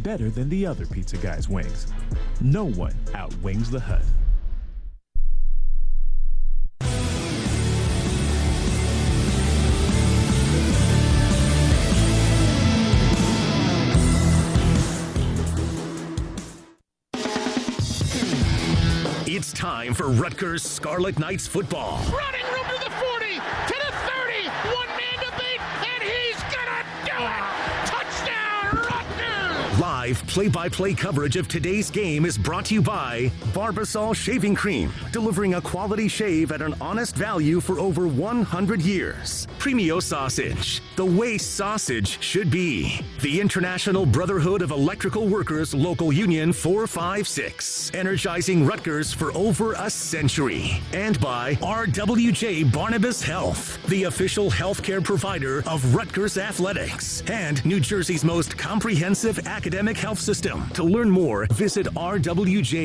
better than the other pizza guy's wings. No one outwings the Hut. It's time for Rutgers Scarlet Knights football. Running room to the 40, to the 30, one man to beat, and he's gonna do it! Touchdown, Rutgers! Live play-by-play coverage of today's game is brought to you by Barbasol Shaving Cream, delivering a quality shave at an honest value for over 100 years. Premio Sausage, the way sausage should be. The International Brotherhood of Electrical Workers Local Union 456, energizing Rutgers for over a century. And by RWJ Barnabas Health, the official healthcare provider of Rutgers Athletics and New Jersey's most comprehensive academic health system. To learn more, visit rwjbh.org.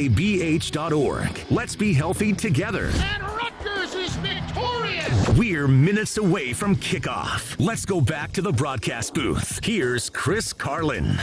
Let's be healthy together. And Rutgers is victorious! We're minutes away from kickoff. Let's go back to the broadcast booth. Here's Chris Carlin.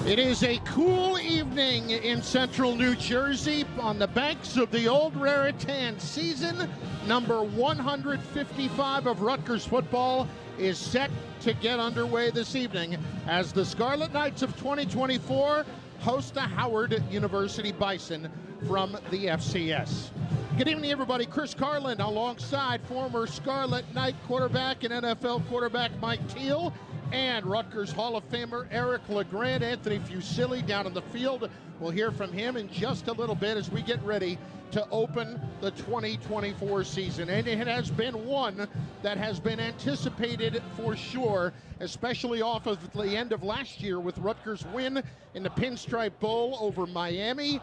It is a cool evening in central New Jersey on the banks of the old Raritan. Season number 155 of Rutgers football is set to get underway this evening as the Scarlet Knights of 2024 host the Howard University Bison from the FCS. Good evening, everybody. Chris Carlin alongside former Scarlet Knight quarterback and NFL quarterback Mike Teal and Rutgers Hall of Famer Eric LeGrand. Anthony Fusilli down in the field. We'll hear from him in just a little bit as we get ready to open the 2024 season. And it has been one that has been anticipated for sure, especially off of the end of last year with Rutgers' win in the Pinstripe Bowl over Miami.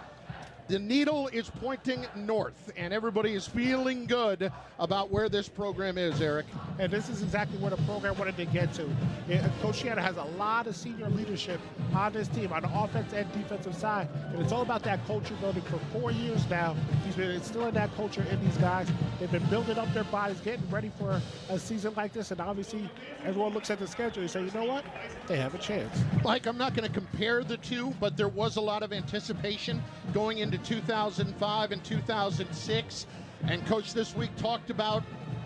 The needle is pointing north, and everybody is feeling good about where this program is, Eric. And this is exactly where the program wanted to get to. Coach Shiano has a lot of senior leadership on this team, on the offense and defensive side. And it's all about that culture building. For 4 years now, he's been instilling that culture in these guys. They've been building up their bodies, getting ready for a season like this. And obviously, everyone looks at the schedule and say, you know what? They have a chance. Like, I'm not going to compare the two, but there was a lot of anticipation going into 2005 and 2006, and Coach this week talked about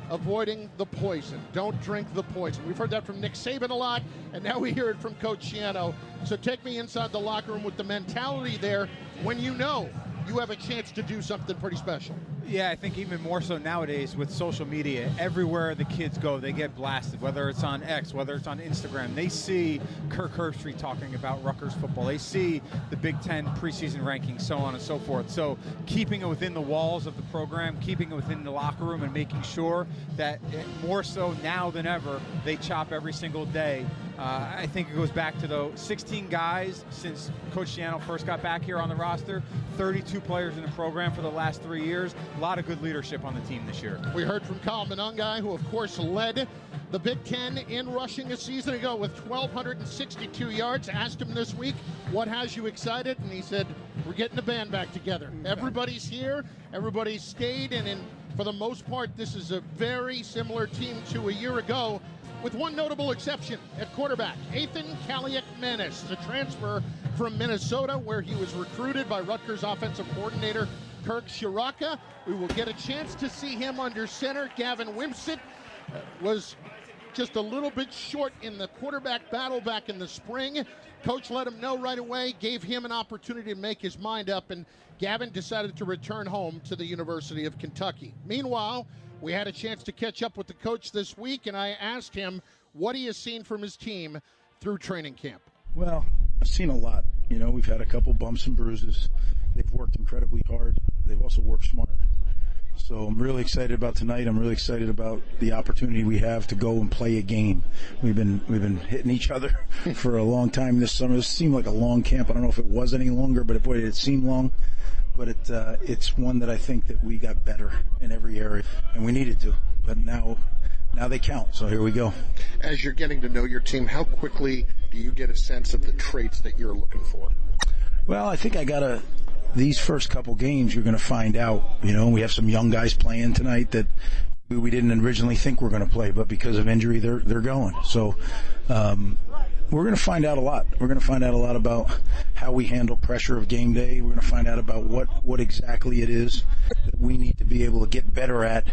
avoiding the poison. Don't drink the poison. We've heard that from Nick Saban a lot, and now we hear it from Coach Shiano. So take me inside the locker room with the mentality there when you know you have a chance to do something pretty special. Yeah, I think even more so nowadays with social media. Everywhere the kids go, they get blasted, whether it's on X, whether it's on Instagram. They see Kirk Herbstreit talking about Rutgers football. They see the Big Ten preseason rankings, so on and so forth. So keeping it within the walls of the program, keeping it within the locker room, and making sure that more so now than ever, they chop every single day. I think it goes back to the 16 guys since Coach Shiano first got back here on the roster, 32 players in the program for the last 3 years. A lot of good leadership on the team this year. We heard from Kyle Monangai, who of course led the Big Ten in rushing a season ago with 1,262 yards. Asked him this week, what has you excited? And he said, we're getting the band back together. Everybody's here, everybody's stayed, and for the most part, this is a very similar team to a year ago, with one notable exception at quarterback. Ethan Kaliak-Manis, the transfer from Minnesota, where he was recruited by Rutgers offensive coordinator Kirk Shiraka. We will get a chance to see him under center. Gavin Wimsatt was just a little bit short in the quarterback battle back in the spring. Coach let him know right away, gave him an opportunity to make his mind up, and Gavin decided to return home to the University of Kentucky. Meanwhile, we had a chance to catch up with the coach this week, and I asked him what he has seen from his team through training camp. Well, I've seen a lot. You know, we've had a couple bumps and bruises. They've worked incredibly hard. They've also worked smart. So I'm really excited about tonight. I'm really excited about the opportunity we have to go and play a game. We've been hitting each other for a long time this summer. This seemed like a long camp. I don't know if it was any longer, but boy, it seemed long. But it's one that I think that we got better in every area, and we needed to. But now they count, so here we go. As you're getting to know your team, how quickly do you get a sense of the traits that you're looking for? Well, I think these first couple games you're going to find out. You know, we have some young guys playing tonight that we didn't originally think were going to play, but because of injury, they're going. So we're going to find out a lot. We're going to find out a lot about how we handle pressure of game day. We're going to find out about what exactly it is that we need to be able to get better at.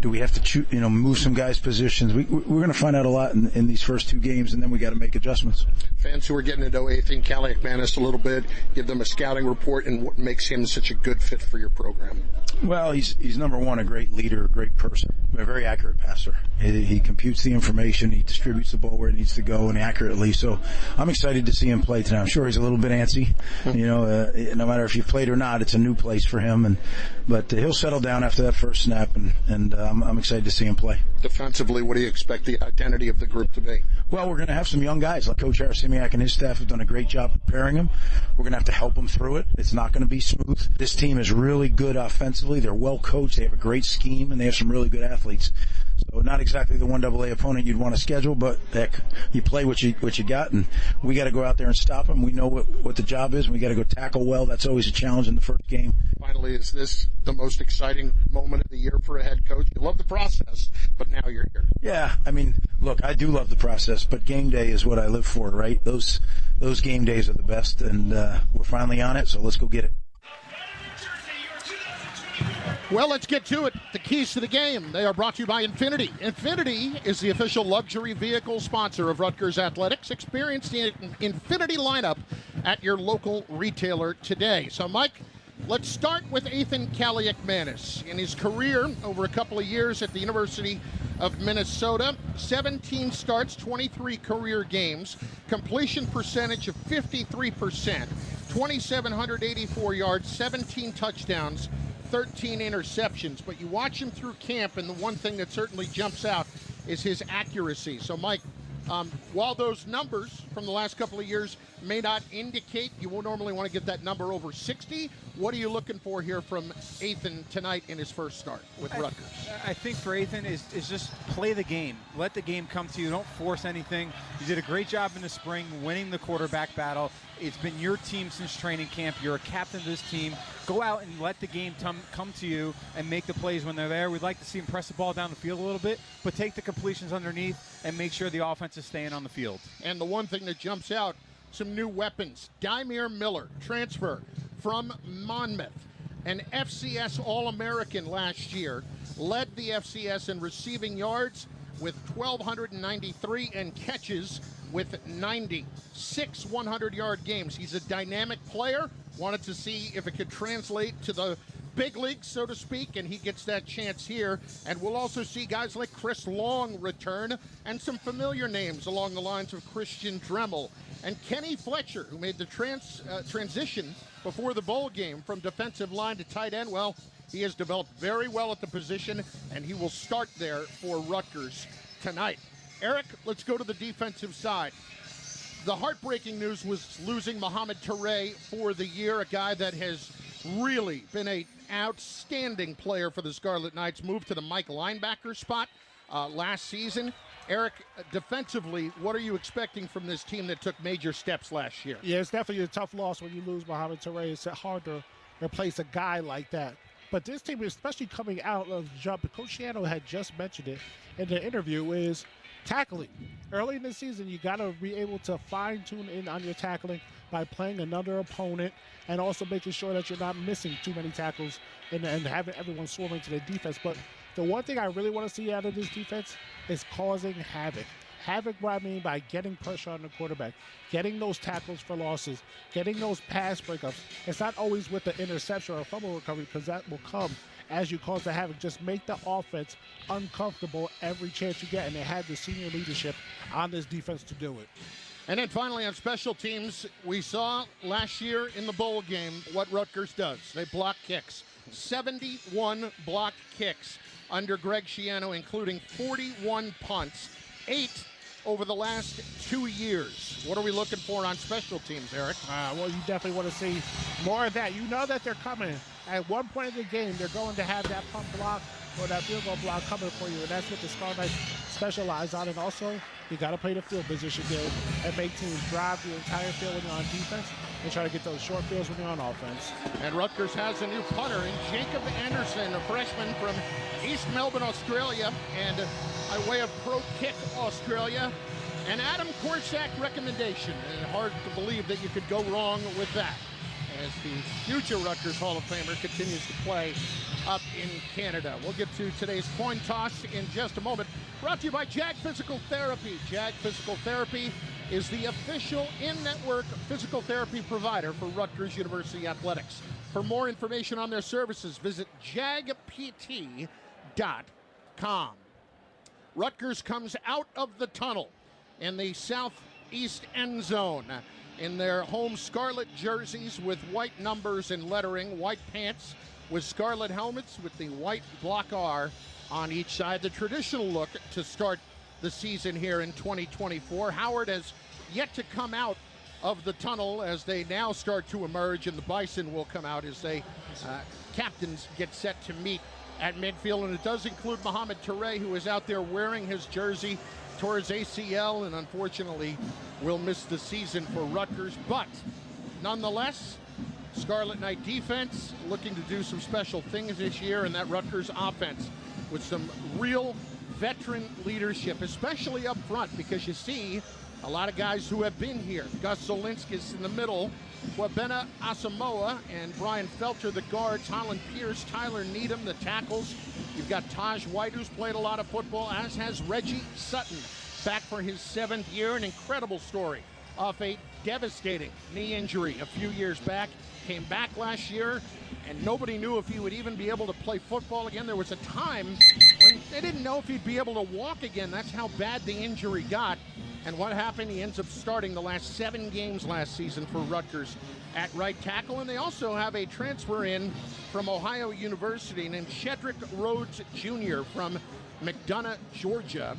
Do we have to move some guys' positions? We're going to find out a lot in these first 2 games, and then we got to make adjustments. Fans who are getting to know Ethan Kaliakmanis a little bit, give them a scouting report and what makes him such a good fit for your program. Well, he's number one, a great leader, a great person, a very accurate passer. He computes the information, he distributes the ball where it needs to go and accurately. So I'm excited to see him play tonight. I'm sure he's a little bit antsy. No matter if you've played or not, it's a new place for him. But he'll settle down after that first snap, and I'm excited to see him play. Defensively, what do you expect the identity of the group to be? Well, we're going to have some young guys. Like Coach Arasimiak and his staff have done a great job preparing them. We're going to have to help them through it. It's not going to be smooth. This team is really good offensively. They're well coached. They have a great scheme, and they have some really good athletes. So not exactly the 1AA opponent you'd want to schedule, but heck, you play what you got, and we got to go out there and stop them. We know what the job is, and we got to go tackle well. That's always a challenge in the first game. Finally, is this the most exciting moment of the year for a head coach? You love the process, but now you're here. Yeah, look, I do love the process, but game day is what I live for, right? Those game days are the best, and we're finally on it, so let's go get it. Well, let's get to it. The keys to the game. They are brought to you by Infiniti. Infiniti is the official luxury vehicle sponsor of Rutgers Athletics. Experience the Infiniti lineup at your local retailer today. So, Mike, let's start with Ethan Kaliakmanis. In his career, over a couple of years at the University of Minnesota, 17 starts, 23 career games, completion percentage of 53%, 2,784 yards, 17 touchdowns, 13 interceptions. But you watch him through camp, and the one thing that certainly jumps out is his accuracy. So, Mike, while those numbers from the last couple of years may not indicate you will normally want to get that number over 60, what are you looking for here from Ethan tonight in his first start with Rutgers? I think for Ethan is just play the game. Let the game come to you. Don't force anything. You did a great job in the spring winning the quarterback battle. It's been your team since training camp. You're a captain of this team. Go out and let the game come to you and make the plays when they're there. We'd like to see him press the ball down the field a little bit, but take the completions underneath and make sure the offense is staying on the field. And the one thing that jumps out, some new weapons. Dymere Miller, transfer from Monmouth, an FCS All-American last year, led the FCS in receiving yards with 1,293 and catches with 96 100-yard games. He's a dynamic player. Wanted to see if it could translate to the big leagues, so to speak, and he gets that chance here. And we'll also see guys like Chris Long return and some familiar names along the lines of Christian Dremel and Kenny Fletcher, who made the transition before the bowl game from defensive line to tight end. Well, he has developed very well at the position, and he will start there for Rutgers tonight. Eric, let's go to the defensive side. The heartbreaking news was losing Mohamed Toure for the year, a guy that has really been an outstanding player for the Scarlet Knights, moved to the Mike linebacker spot last season. Eric, defensively, what are you expecting from this team that took major steps last year? Yeah, it's definitely a tough loss when you lose Mohamed Toure. It's hard to replace a guy like that. But this team, especially coming out of jump, Coach Shiano had just mentioned it in the interview, is tackling. Early in the season, you got to be able to fine-tune in on your tackling by playing another opponent and also making sure that you're not missing too many tackles and having everyone swarming to the defense. But the one thing I really want to see out of this defense is causing havoc. Havoc, what I mean by getting pressure on the quarterback, getting those tackles for losses, getting those pass breakups. It's not always with the interception or fumble recovery, because that will come as you cause the havoc. Just make the offense uncomfortable every chance you get, and they had the senior leadership on this defense to do it. And then finally on special teams, we saw last year in the bowl game what Rutgers does. They block kicks. 71 blocked kicks under Greg Schiano, including 41 punts, 8 over the last 2 years. What are we looking for on special teams, Eric? Well, you definitely want to see more of that. You know that they're coming. At one point in the game, they're going to have that punt block or that field goal block coming for you, and that's what the Scarlet Knights specialize on. And also, you got to play the field position game and make teams drive the entire field when you're on defense and try to get those short fields when you're on offense. And Rutgers has a new punter in Jacob Anderson, a freshman from East Melbourne, Australia, and by way of Pro Kick Australia, An Adam Korsak recommendation, and hard to believe that you could go wrong with that, as the future Rutgers Hall of Famer continues to play up in Canada. We'll get to today's coin toss in just a moment. Brought to you by Jag Physical Therapy. Jag Physical Therapy is the official in-network physical therapy provider for Rutgers University Athletics. For more information on their services, visit jagpt.com. Rutgers comes out of the tunnel in the southeast end zone in their home scarlet jerseys with white numbers and lettering, white pants with scarlet helmets with the white block R on each side. The traditional look to start the season here in 2024. Howard has yet to come out of the tunnel as they now start to emerge, and the Bison will come out as they captains get set to meet at midfield. And it does include Mohamed Touré, who is out there wearing his jersey towards ACL and unfortunately will miss the season for Rutgers. But nonetheless, Scarlet Knight defense looking to do some special things this year, and that Rutgers offense with some real veteran leadership, especially up front, because you see a lot of guys who have been here. Gus Zolinskis in the middle, Wabena Asamoah and Brian Felter, the guards, Holland Pierce, Tyler Needham, the tackles. You've got Taj White, who's played a lot of football, as has Reggie Sutton, back for his 7th year. An incredible story off a devastating knee injury a few years back. Came back last year, and nobody knew if he would even be able to play football again. There was a time when they didn't know if he'd be able to walk again. That's how bad the injury got. And what happened? He ends up starting the last 7 games last season for Rutgers at right tackle. And they also have a transfer in from Ohio University named Shedrick Rhodes Jr. from McDonough, Georgia.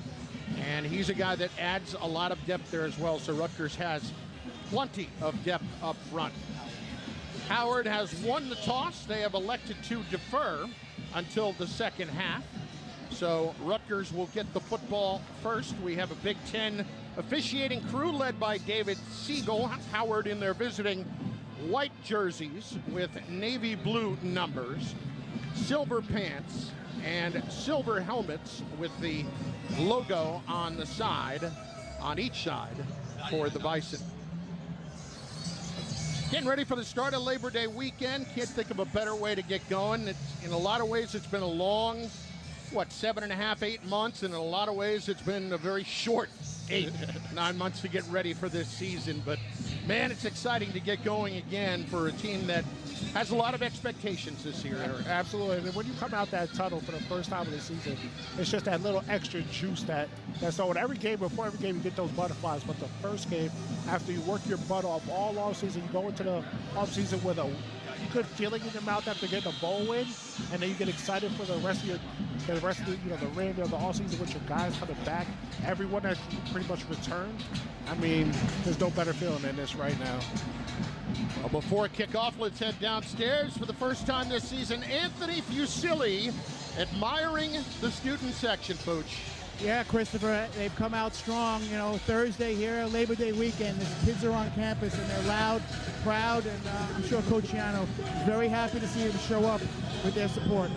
And he's a guy that adds a lot of depth there as well. So Rutgers has plenty of depth up front. Howard has won the toss. They have elected to defer until the second half. So Rutgers will get the football first. We have a Big Ten officiating crew led by David Siegel. Howard in their visiting white jerseys with navy blue numbers, silver pants, and silver helmets with the logo on the side, on each side for the Bison. Getting ready for the start of Labor Day weekend. Can't think of a better way to get going. In a lot of ways, it's been a long, 7.5, 8 months, and in a lot of ways, it's been a very short 8, 9 months to get ready for this season. But, man, it's exciting to get going again for a team that has a lot of expectations this year, Eric. Absolutely. And when you come out that tunnel for the first time of the season, it's just that little extra juice that's so in every game, before every game, you get those butterflies. But the first game, after you work your butt off all off season, you go into the off season with a good feeling in your mouth after getting a bowl win, and then you get excited for the rest of the remainder of the off season with your guys coming back. Everyone that pretty much returned. I mean, there's no better feeling than this right now. Well, before kickoff, let's head downstairs for the first time this season. Anthony Fusilli admiring the student section, Pooch. Yeah, Christopher, they've come out strong. Thursday here, Labor Day weekend. The kids are on campus, and they're loud, proud, and I'm sure Coach Ciano is very happy to see them show up with their support.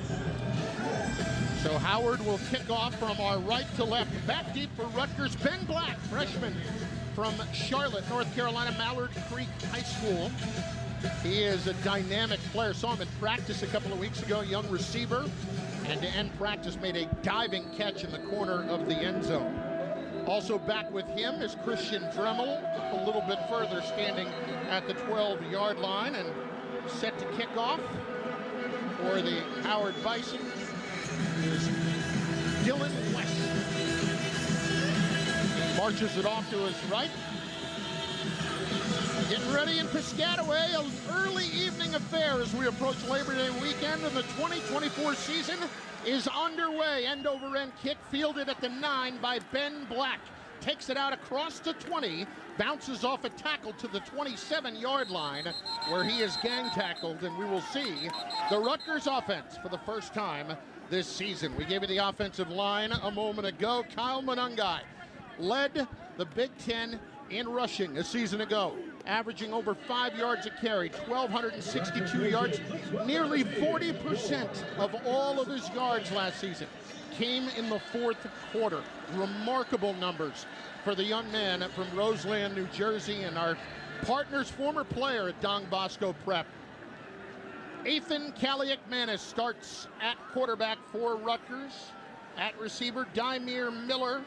So Howard will kick off from our right to left. Back deep for Rutgers, Ben Black, freshman from Charlotte, North Carolina, Mallard Creek High School. He is a dynamic player. Saw him in practice a couple of weeks ago, young receiver. And to end practice, made a diving catch in the corner of the end zone. Also back with him is Christian Dremel, a little bit further, standing at the 12-yard line and set to kick off for the Howard Bison is Dylan West. He marches it off to his right. Getting ready in Piscataway, an early evening affair as we approach Labor Day weekend, and the 2024 season is underway. End-over-end kick fielded at the 9 by Ben Black. Takes it out across the 20, bounces off a tackle to the 27-yard line, where he is gang tackled, and we will see the Rutgers offense for the first time this season. We gave you the offensive line a moment ago. Kyle Monungai led the Big Ten in rushing a season ago, averaging over 5 yards a carry, 1,262 yards, nearly 40% of all of his yards last season came in the fourth quarter. Remarkable numbers for the young man from Roseland, New Jersey, and our partner's former player at Don Bosco Prep. Ethan Kaliakmanis starts at quarterback for Rutgers. At receiver, Dymere Miller,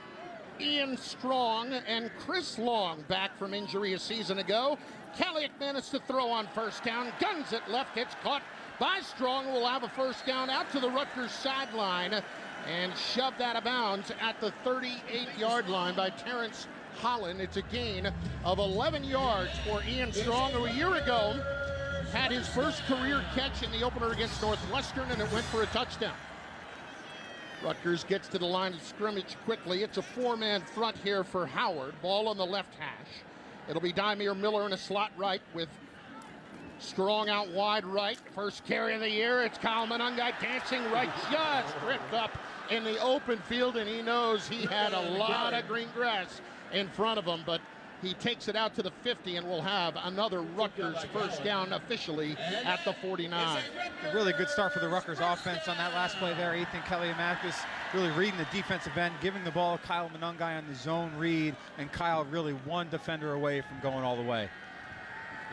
Ian Strong, and Chris Long back from injury a season ago. Kaliakmanis to throw on first down. Guns it left, gets caught by Strong. Will have a first down out to the Rutgers sideline and shoved out of bounds at the 38-yard line by Terrence Holland. It's a gain of 11 yards for Ian Strong, who a year ago had his first career catch in the opener against Northwestern, and it went for a touchdown. Rutgers gets to the line of scrimmage quickly. It's a four-man front here for Howard. Ball on the left hash. It'll be Dymere Miller in a slot right with Strong out wide right. First carry of the year. It's Kyle Monungai dancing right, just tripped up in the open field, and he knows he had a lot of green grass in front of him, but he takes it out to the 50 and will have another Rutgers first down officially at the 49. A really good start for the Rutgers offense on that last play there. Ethan Kaliakmanis really reading the defensive end, giving the ball to Kyle Monungai on the zone read, and Kyle really one defender away from going all the way.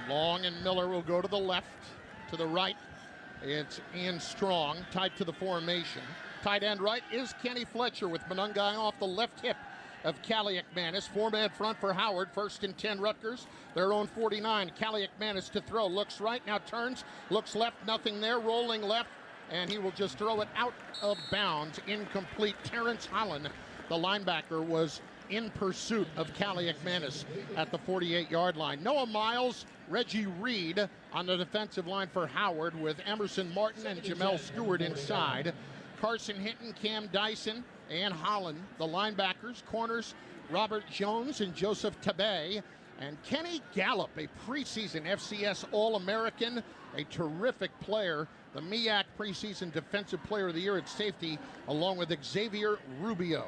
Long and Miller will go to the left, to the right. It's Ian Strong, tied to the formation. Tight end right is Kenny Fletcher with Monungai off the left hip of Kaliakmanis. Four-man front for Howard. First and 10 Rutgers. Their own 49. Kaliakmanis to throw. Looks right, now turns. Looks left, nothing there. Rolling left, and he will just throw it out of bounds. Incomplete. Terrence Holland, the linebacker, was in pursuit of Kaliakmanis at the 48-yard line. Noah Miles, Reggie Reed on the defensive line for Howard with Emerson Martin and Jamel Stewart inside. Carson Hinton, Cam Dyson, and Holland, the linebackers. Corners, Robert Jones and Joseph Tabay. And Kenny Gallup, a preseason FCS All-American, a terrific player, the MEAC preseason Defensive Player of the Year at safety, along with Xavier Rubio.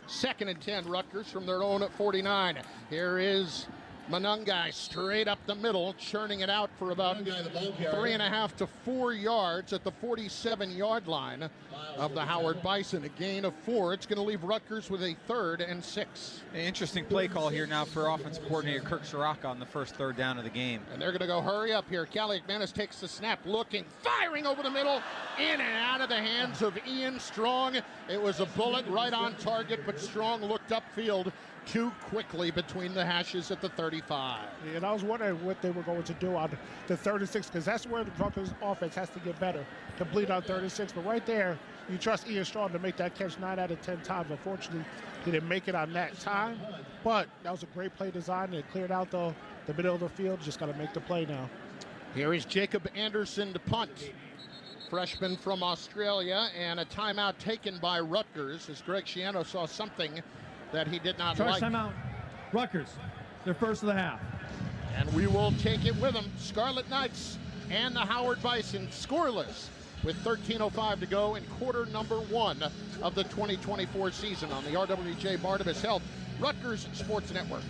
Second and 10, Rutgers from their own at 49. Here is Monungai straight up the middle, churning it out for about 3.5 to 4 yards at the 47-yard line of the Howard Bison. A gain of 4. It's going to leave Rutgers with a 3rd and 6. An interesting play call here now for offensive coordinator Kirk Soraka on the first third down of the game. And they're going to go hurry up here. Kaliakmanis takes the snap, looking, firing over the middle, in and out of the hands of Ian Strong. It was a bullet right on target, but Strong looked upfield too quickly between the hashes at the 35. Yeah, and I was wondering what they were going to do on the 36, because that's where the Rutgers offense has to get better, complete on 36. But right there, you trust Ian Strong to make that catch 9 out of 10 times. Unfortunately, he didn't make it on that time, but that was a great play design. It cleared out the middle of the field. Just got to make the play now. Here is Jacob Anderson to punt. Freshman from Australia, and a timeout taken by Rutgers as Greg Schiano saw something that he did not like. Timeout. Rutgers, their first of the half. And we will take it with them. Scarlet Knights and the Howard Bison scoreless with 13:05 to go in quarter number 1 of the 2024 season on the RWJ Barnabas Health Rutgers Sports Network.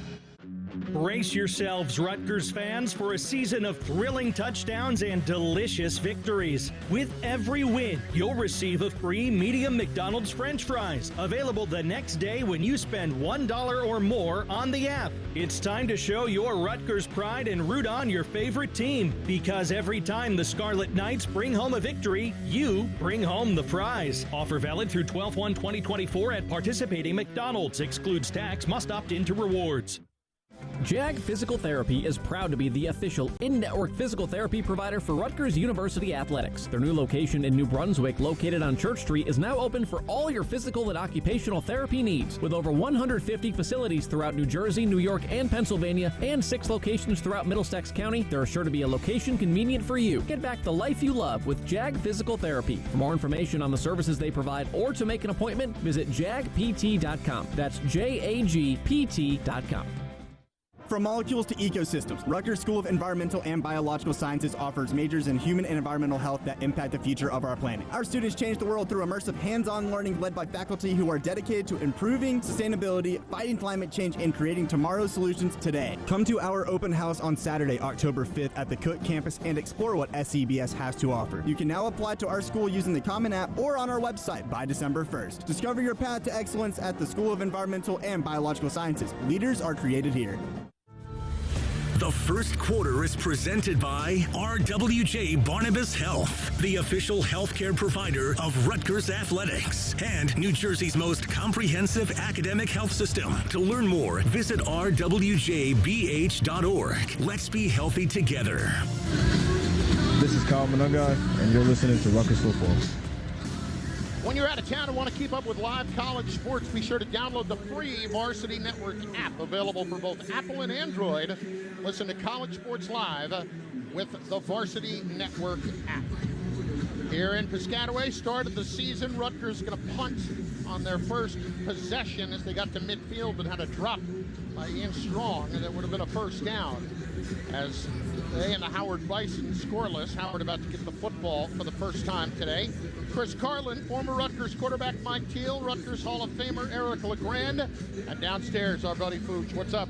Brace yourselves, Rutgers fans, for a season of thrilling touchdowns and delicious victories. With every win, you'll receive a free medium McDonald's French fries, available the next day when you spend $1 or more on the app. It's time to show your Rutgers pride and root on your favorite team, because every time the Scarlet Knights bring home a victory, you bring home the prize. Offer valid through 12/1/2024 at participating McDonald's. Excludes tax. Must opt into rewards. JAG Physical Therapy is proud to be the official in-network physical therapy provider for Rutgers University Athletics. Their new location in New Brunswick, located on Church Street, is now open for all your physical and occupational therapy needs. With over 150 facilities throughout New Jersey, New York, and Pennsylvania, and 6 locations throughout Middlesex County, there is sure to be a location convenient for you. Get back the life you love with JAG Physical Therapy. For more information on the services they provide or to make an appointment, visit jagpt.com. That's JAGPT.com. From molecules to ecosystems, Rutgers School of Environmental and Biological Sciences offers majors in human and environmental health that impact the future of our planet. Our students change the world through immersive hands-on learning led by faculty who are dedicated to improving sustainability, fighting climate change, and creating tomorrow's solutions today. Come to our open house on Saturday, October 5th at the Cook campus and explore what SCBS has to offer. You can now apply to our school using the Common App or on our website by December 1st. Discover your path to excellence at the School of Environmental and Biological Sciences. Leaders are created here. The first quarter is presented by RWJ Barnabas Health, the official healthcare provider of Rutgers Athletics, and New Jersey's most comprehensive academic health system. To learn more, visit rwjbh.org. Let's be healthy together. This is Kyle Monungai, and you're listening to Rutgers Football. When you're out of town and want to keep up with live college sports, be sure to download the free Varsity Network app, available for both Apple and Android. Listen to college sports live with the Varsity Network app. Here in Piscataway, start of the season, Rutgers going to punt on their first possession as they got to midfield but had a drop by Ian Strong, and that would have been a first down. As they and the Howard Bison scoreless, Howard about to get the football for the first time today. Chris Carlin, former Rutgers quarterback Mike Teal, Rutgers Hall of Famer Eric LeGrand, and downstairs our buddy Fooch. What's up?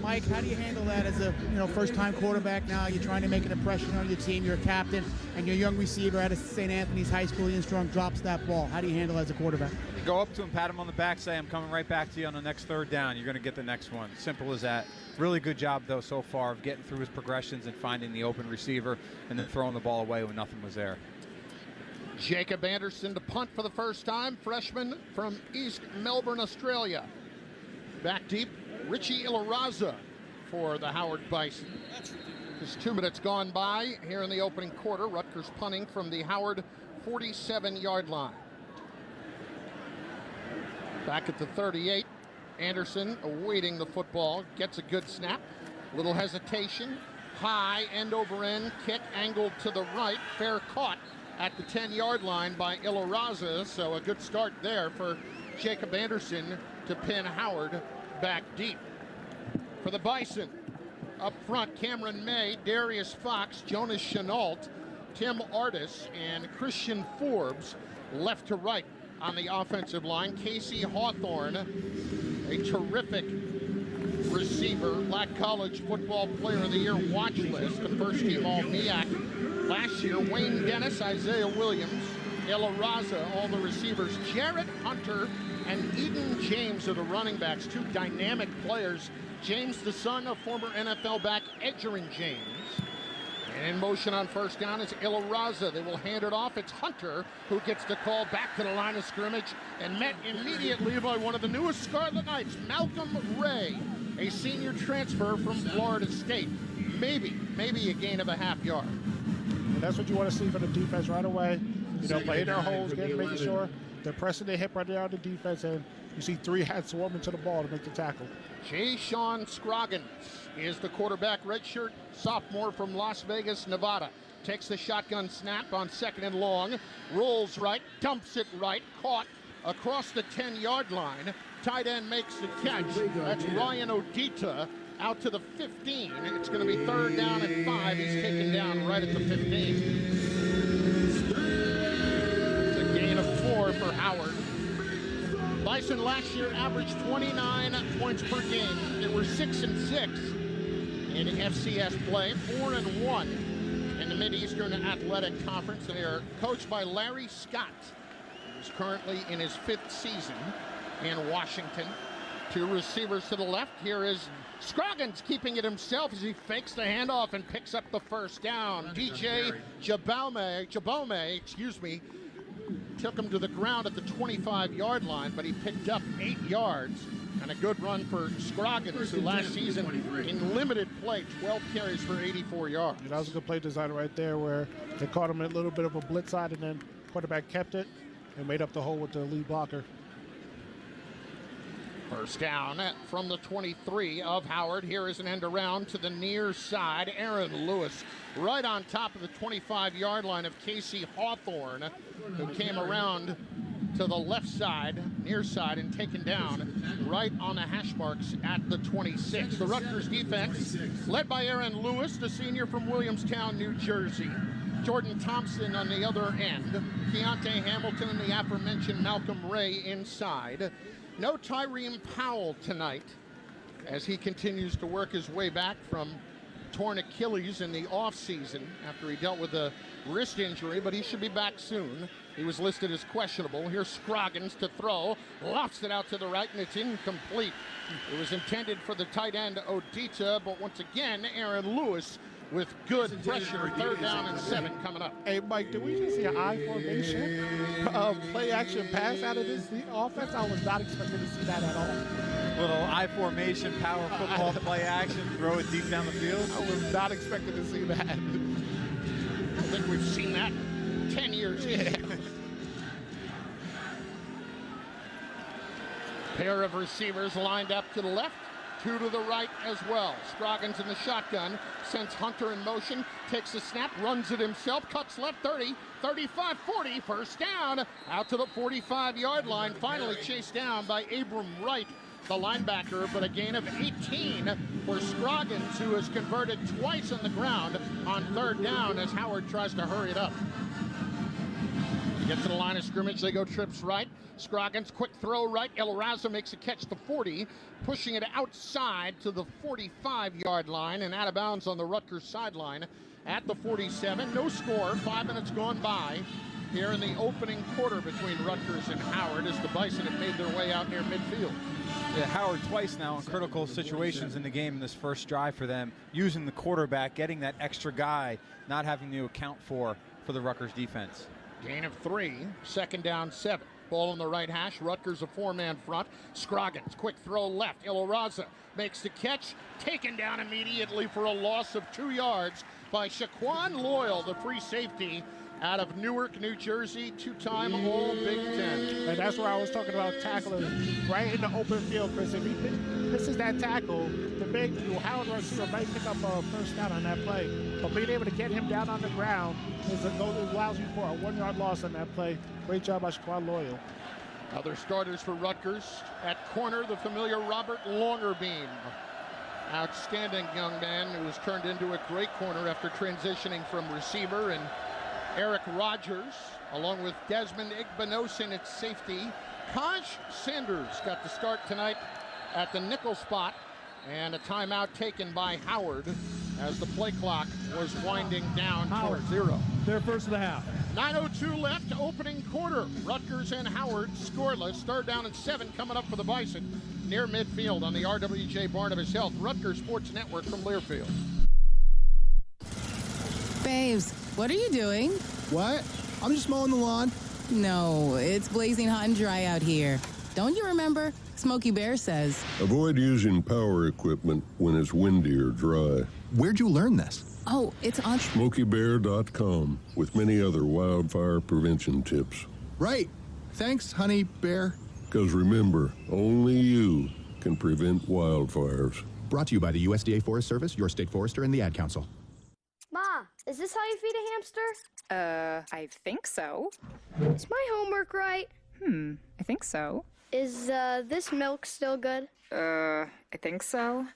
Mike, how do you handle that as a first-time quarterback now? You're trying to make an impression on your team. You're a captain, and your young receiver out of St. Anthony's High School, Ian Strong, drops that ball. How do you handle it as a quarterback? You go up to him, pat him on the back, say, I'm coming right back to you on the next third down. You're going to get the next one. Simple as that. Really good job, though, so far of getting through his progressions and finding the open receiver and then throwing the ball away when nothing was there. Jacob Anderson to punt for the first time, freshman from East Melbourne, Australia. Back deep, Richie Ilaraza for the Howard Bison. Just 2 minutes gone by here in the opening quarter. Rutgers punting from the Howard 47-yard line. Back at the 38, Anderson awaiting the football, gets a good snap. Little hesitation, high end over end kick angled to the right, fair caught at the 10-yard line by Ilaraza, so a good start there for Jacob Anderson to pin Howard back deep. For the Bison, up front, Cameron May, Darius Fox, Jonas Chenault, Tim Artis, and Christian Forbes, left to right on the offensive line. Casey Hawthorne, a terrific receiver, Black College Football Player of the Year watch list, the first team All-MEAC last year. Wayne Dennis, Isaiah Williams, Ilaraza, all the receivers. Jarrett Hunter and Eden James are the running backs, two dynamic players. James, the son of former NFL back Edgerrin James. And in motion on first down is Ilaraza. They will hand it off. It's Hunter who gets the call back to the line of scrimmage and met immediately by one of the newest Scarlet Knights, Malcolm Ray, a senior transfer from Florida State. Maybe a gain of a half yard. And that's what you want to see from the defense right away. Playing their holes, making sure they're pressing their hip right there on the defense, and you see three hats swarming to the ball to make the tackle. Jay Sean Scroggins is the quarterback, redshirt sophomore from Las Vegas, Nevada. Takes the shotgun snap on second and long, rolls right, dumps it right, caught across the 10-yard line. Tight end makes the catch. That's Ryan Odita out to the 15. It's going to be third down and 5. He's taken down right at the 15. It's a gain of 4 for Howard. Bison last year averaged 29 points per game. They were 6-6 in FCS play, 4-1 in the Mid-Eastern Athletic Conference. They are coached by Larry Scott, who's currently in his 5th season in Washington. Two receivers to the left. Here is Scroggins keeping it himself as he fakes the handoff and picks up the first down. DJ Jabome, took him to the ground at the 25-yard line, but he picked up 8 yards. And a good run for Scroggins, who last season in limited play, 12 carries for 84 yards. That was a good play design right there, where they caught him in a little bit of a blitz side, and then quarterback kept it and made up the hole with the lead blocker. First down from the 23 of Howard. Here is an end around to the near side. Aaron Lewis right on top of the 25-yard line of Casey Hawthorne, who came around to the left side, near side, and taken down right on the hash marks at the 26. The Rutgers defense, led by Aaron Lewis, the senior from Williamstown, New Jersey. Jordan Thompson on the other end. Keontae Hamilton and the aforementioned Malcolm Ray inside. No Tyreen Powell tonight as he continues to work his way back from torn Achilles in the offseason after he dealt with a wrist injury, but he should be back soon. He was listed as questionable. Here's Scroggins to throw, lofts it out to the right, and it's incomplete. It was intended for the tight end Odita, but once again, Aaron Lewis with good pressure. 3rd down and 7 coming up. Hey, Mike, did we just see an I formation play action pass out of this offense? I was not expecting to see that at all. Little I formation, power football play action, throw it deep down the field. I was not expecting to see that. I think we've seen that 10 years. Yeah. Pair of receivers lined up to the left, 2 to the right as well. Scroggins in the shotgun, sends Hunter in motion, takes the snap, runs it himself, cuts left 30, 35, 40, first down, out to the 45-yard line, finally chased down by Abram Wright, the linebacker, but a gain of 18 for Scroggins, who has converted twice on the ground on 3rd down as Howard tries to hurry it up. Get to the line of scrimmage, they go trips right. Scroggins, quick throw right. El Raza makes a catch to 40, pushing it outside to the 45-yard line and out of bounds on the Rutgers sideline at the 47. No score, 5 minutes gone by here in the opening quarter between Rutgers and Howard as the Bison have made their way out near midfield. Yeah, Howard twice now in critical situations in the game in this first drive for them, using the quarterback, getting that extra guy, not having to account for the Rutgers defense. Gain of 3, 2nd down 7. Ball on the right hash. Rutgers a 4-man front. Scroggins, quick throw left. Iloraza makes the catch. Taken down immediately for a loss of 2 yards by Shaquan Loyal, the free safety out of Newark, New Jersey, 2-time All-Big Ten. And that's where I was talking about tackling right in the open field, Chris. If he misses that tackle, the big Howard receiver might pick up a first down on that play. But being able to get him down on the ground allows you for a 1-yard loss on that play. Great job by Shaquan Loyal. Other starters for Rutgers at corner, the familiar Robert Longerbeam. Outstanding young man who has turned into a great corner after transitioning from receiver, and Eric Rogers, along with Desmond Igbinosin at safety. Kaj Sanders got the start tonight at the nickel spot, and a timeout taken by Howard as the play clock was winding down toward 0. Their first of the half. 9:02 left, opening quarter. Rutgers and Howard scoreless. 3rd down and 7 coming up for the Bison near midfield on the RWJ Barnabas Health Rutgers Sports Network from Learfield. Babes, what are you doing? What? I'm just mowing the lawn. No, it's blazing hot and dry out here. Don't you remember? Smokey Bear says. Avoid using power equipment when it's windy or dry. Where'd you learn this? Oh, it's on SmokeyBear.com with many other wildfire prevention tips. Right. Thanks, honey bear. Because remember, only you can prevent wildfires. Brought to you by the USDA Forest Service, your state forester, and the Ad Council. Ma, is this how you feed a hamster? I think so. Is my homework right? I think so. Is, this milk still good? I think so.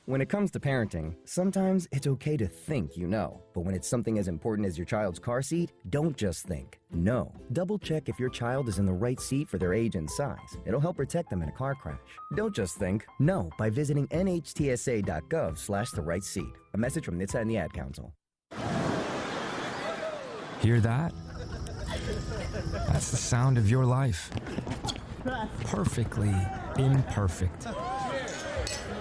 When it comes to parenting, sometimes it's okay to think you know. But when it's something as important as your child's car seat, don't just think. Know. Double check if your child is in the right seat for their age and size. It'll help protect them in a car crash. Don't just think. Know by visiting nhtsa.gov/the right seat. A message from NHTSA and the Ad Council. Hear that? That's the sound of your life. Perfectly imperfect.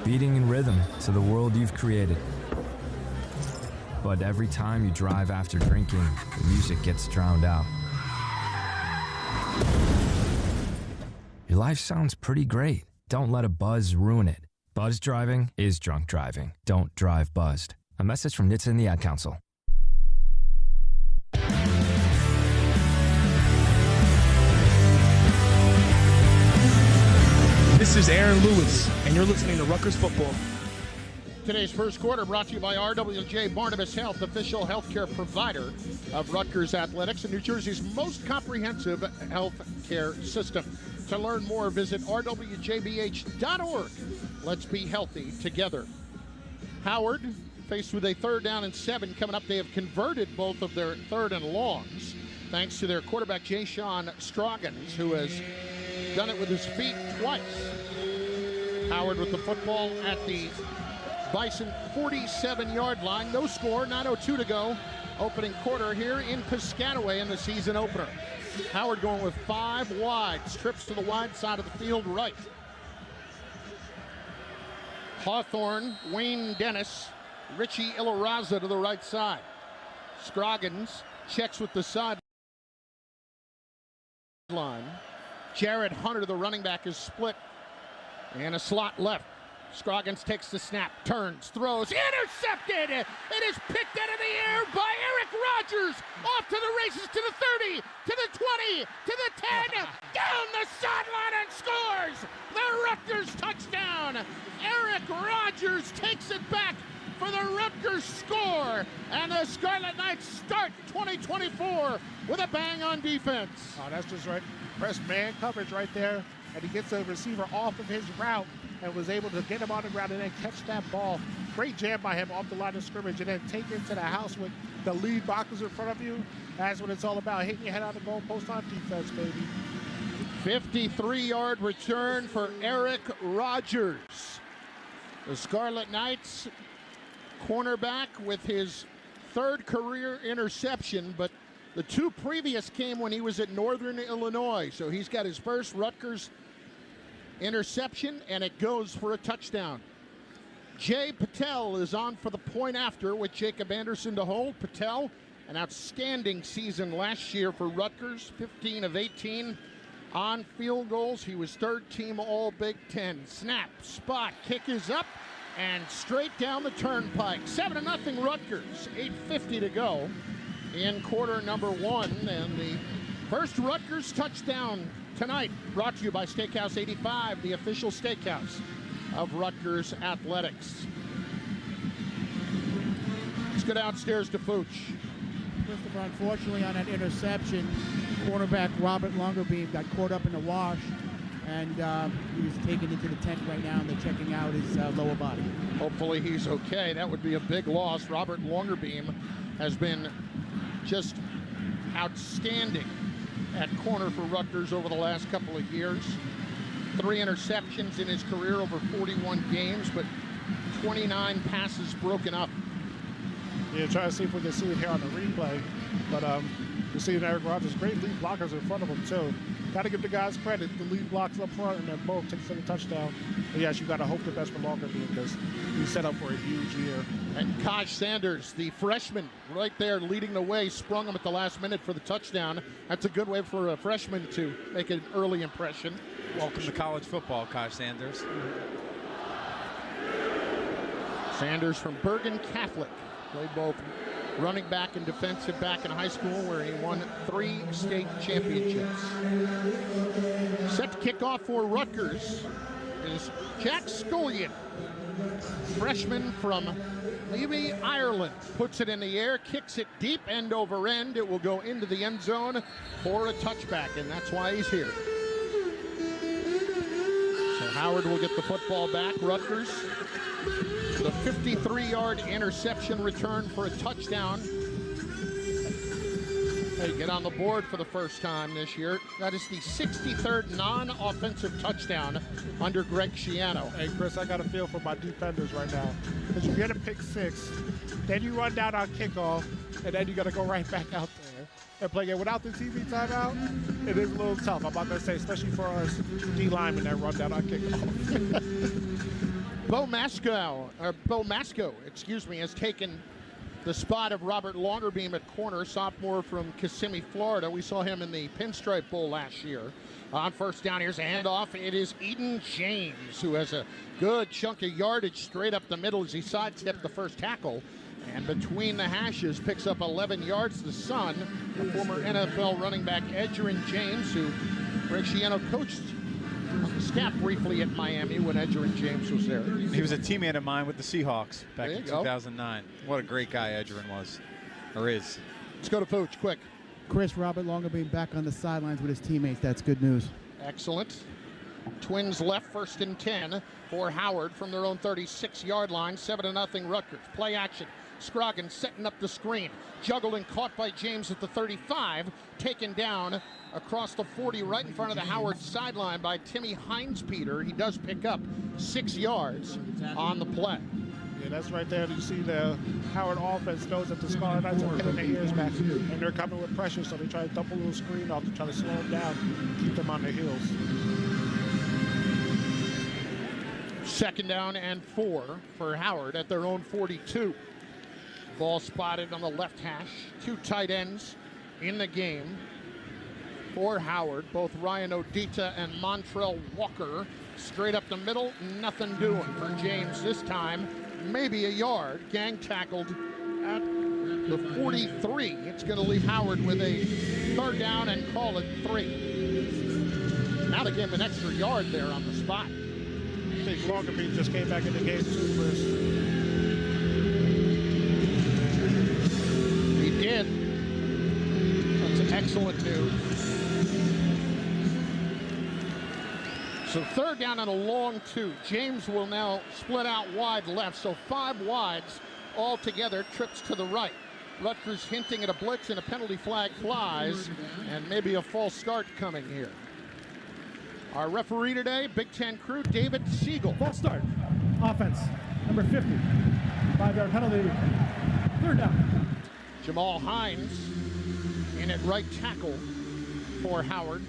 Beating in rhythm to the world you've created. But every time you drive after drinking, the music gets drowned out. Your life sounds pretty great. Don't let a buzz ruin it. Buzz driving is drunk driving. Don't drive buzzed. A message from NHTSA and the Ad Council. This is Aaron Lewis, and you're listening to Rutgers Football. Today's first quarter brought to you by RWJ Barnabas Health, official healthcare provider of Rutgers Athletics and New Jersey's most comprehensive healthcare system. To learn more, visit rwjbh.org. Let's be healthy together. Howard faced with a 3rd down and 7 coming up. They have converted both of their 3rd and longs thanks to their quarterback, Jay-Sean Stroggins, who has done it with his feet twice. Howard with the football at the Bison 47-yard line. No score, 9:02 to go. Opening quarter here in Piscataway in the season opener. Howard going with 5 wides. Trips to the wide side of the field right. Hawthorne, Wayne Dennis, Richie Ilaraza to the right side. Scroggins checks with the sideline. Jared Hunter, the running back, is split. And a slot left. Scroggins takes the snap, turns, throws, intercepted! It is picked out of the air by Eric Rogers! Off to the races, to the 30, to the 20, to the 10, down the sideline and scores! The Rutgers touchdown! Eric Rogers takes it back for the Rutgers score, and the Scarlet Knights start 2024 with a bang on defense. Oh, that's just right. Press man coverage right there, and he gets the receiver off of his route and was able to get him on the ground and then catch that ball. Great jam by him off the line of scrimmage and then take it to the house with the lead blockers in front of you. That's what it's all about, hitting your head on the goalpost on defense, baby. 53-yard return for Eric Rogers. The Scarlet Knights cornerback with his 3rd career interception, but the 2 previous came when he was at Northern Illinois. So he's got his first Rutgers interception, and it goes for a touchdown. Jay Patel is on for the point after with Jacob Anderson to hold. Patel, an outstanding season last year for Rutgers, 15 of 18 on field goals. He was 3rd team All Big Ten. Snap, spot, kick is up, and straight down the turnpike. 7-0 Rutgers, 8:50 to go in quarter number 1, and the first Rutgers touchdown tonight brought to you by Steakhouse 85, the official steakhouse of Rutgers Athletics. Let's go downstairs to Fooch. Christopher, unfortunately, on that interception, cornerback Robert Longerbeam got caught up in the wash, and he was taken into the tent right now, and they're checking out his lower body. Hopefully he's okay. That would be a big loss. Robert Longerbeam has been just outstanding at corner for Rutgers over the last couple of years. 3 interceptions in his career over 41 games, but 29 passes broken up. Yeah, try to see if we can see it here on the replay. But you see Eric Rogers, great lead blockers in front of him, too. Got to give the guys credit. The lead blocks up front, and then both takes for the touchdown. But yes, you got to hope the best for Longerbeam because he's set up for a huge year. And Kaj Sanders, the freshman, right there leading the way, sprung him at the last minute for the touchdown. That's a good way for a freshman to make an early impression. Welcome to college football, Kaj Sanders. Sanders from Bergen Catholic. Played both running back and defensive back in high school, where he won 3 state championships. Set to kick off for Rutgers is Jack Scullion, freshman from Levy, Ireland. Puts it in the air, kicks it deep, end over end. It will go into the end zone for a touchback, and that's why he's here. So Howard will get the football back. Rutgers, the 53-yard interception return for a touchdown. They get on the board for the first time this year. That is the 63rd non-offensive touchdown under Greg Schiano. Hey, Chris, I got a feel for my defenders right now. Because you get a pick 6, then you run down on kickoff, and then you got to go right back out there and play it without the TV timeout. It is a little tough, I'm not going to say, especially for us D linemen that run down on kickoff. Bo Masco, has taken the spot of Robert Longerbeam at corner, sophomore from Kissimmee, Florida. We saw him in the Pinstripe Bowl last year. On first down, here's a handoff. It is Eden James, who has a good chunk of yardage straight up the middle as he sidestepped the first tackle. And between the hashes, picks up 11 yards. The son, the former NFL running back Edgerrin James, who Greg Schiano coached on the staff briefly at Miami when Edgerrin James was there. He was a teammate of mine with the Seahawks back There in you go. 2009. What a great guy Edgerrin was, or is. Let's go to Pooch, quick. Chris Robert Longer being back on the sidelines with his teammates. That's good news. Excellent. Twins left, 1st and 10 for Howard from their own 36-yard line. 7-0 Rutgers. Play action. Scroggins setting up the screen. Juggled and caught by James at the 35. Taken down across the 40 right in front of the Howard sideline by Timmy Hines-Peter. He does pick up 6 yards on the play. Yeah, that's right there. You see the Howard offense knows that the Scarlet Knights are getting their ears back, and they're coming with pressure, so they try to dump a little screen off to try to slow them down, keep them on their heels. 2nd down and 4 for Howard at their own 42. Ball spotted on the left hash. 2 tight ends in the game for Howard. Both Ryan Odita and Montrell Walker. Straight up the middle, nothing doing for James this time. Maybe a yard. Gang tackled at the 43. It's going to leave Howard with a 3rd down and call it 3. Now they gave him an extra yard there on the spot. I think Longerbeam just came back in the game too, Chris. He did. That's excellent news. So 3rd down and a long 2. James will now split out wide left, so 5 wides altogether, trips to the right. Rutgers hinting at a blitz and a penalty flag flies, and maybe a false start coming here. Our referee today, Big Ten crew, David Siegel. False start. Offense, number 50. 5-yard penalty. 3rd down. Jamal Hines in at right tackle for Howard.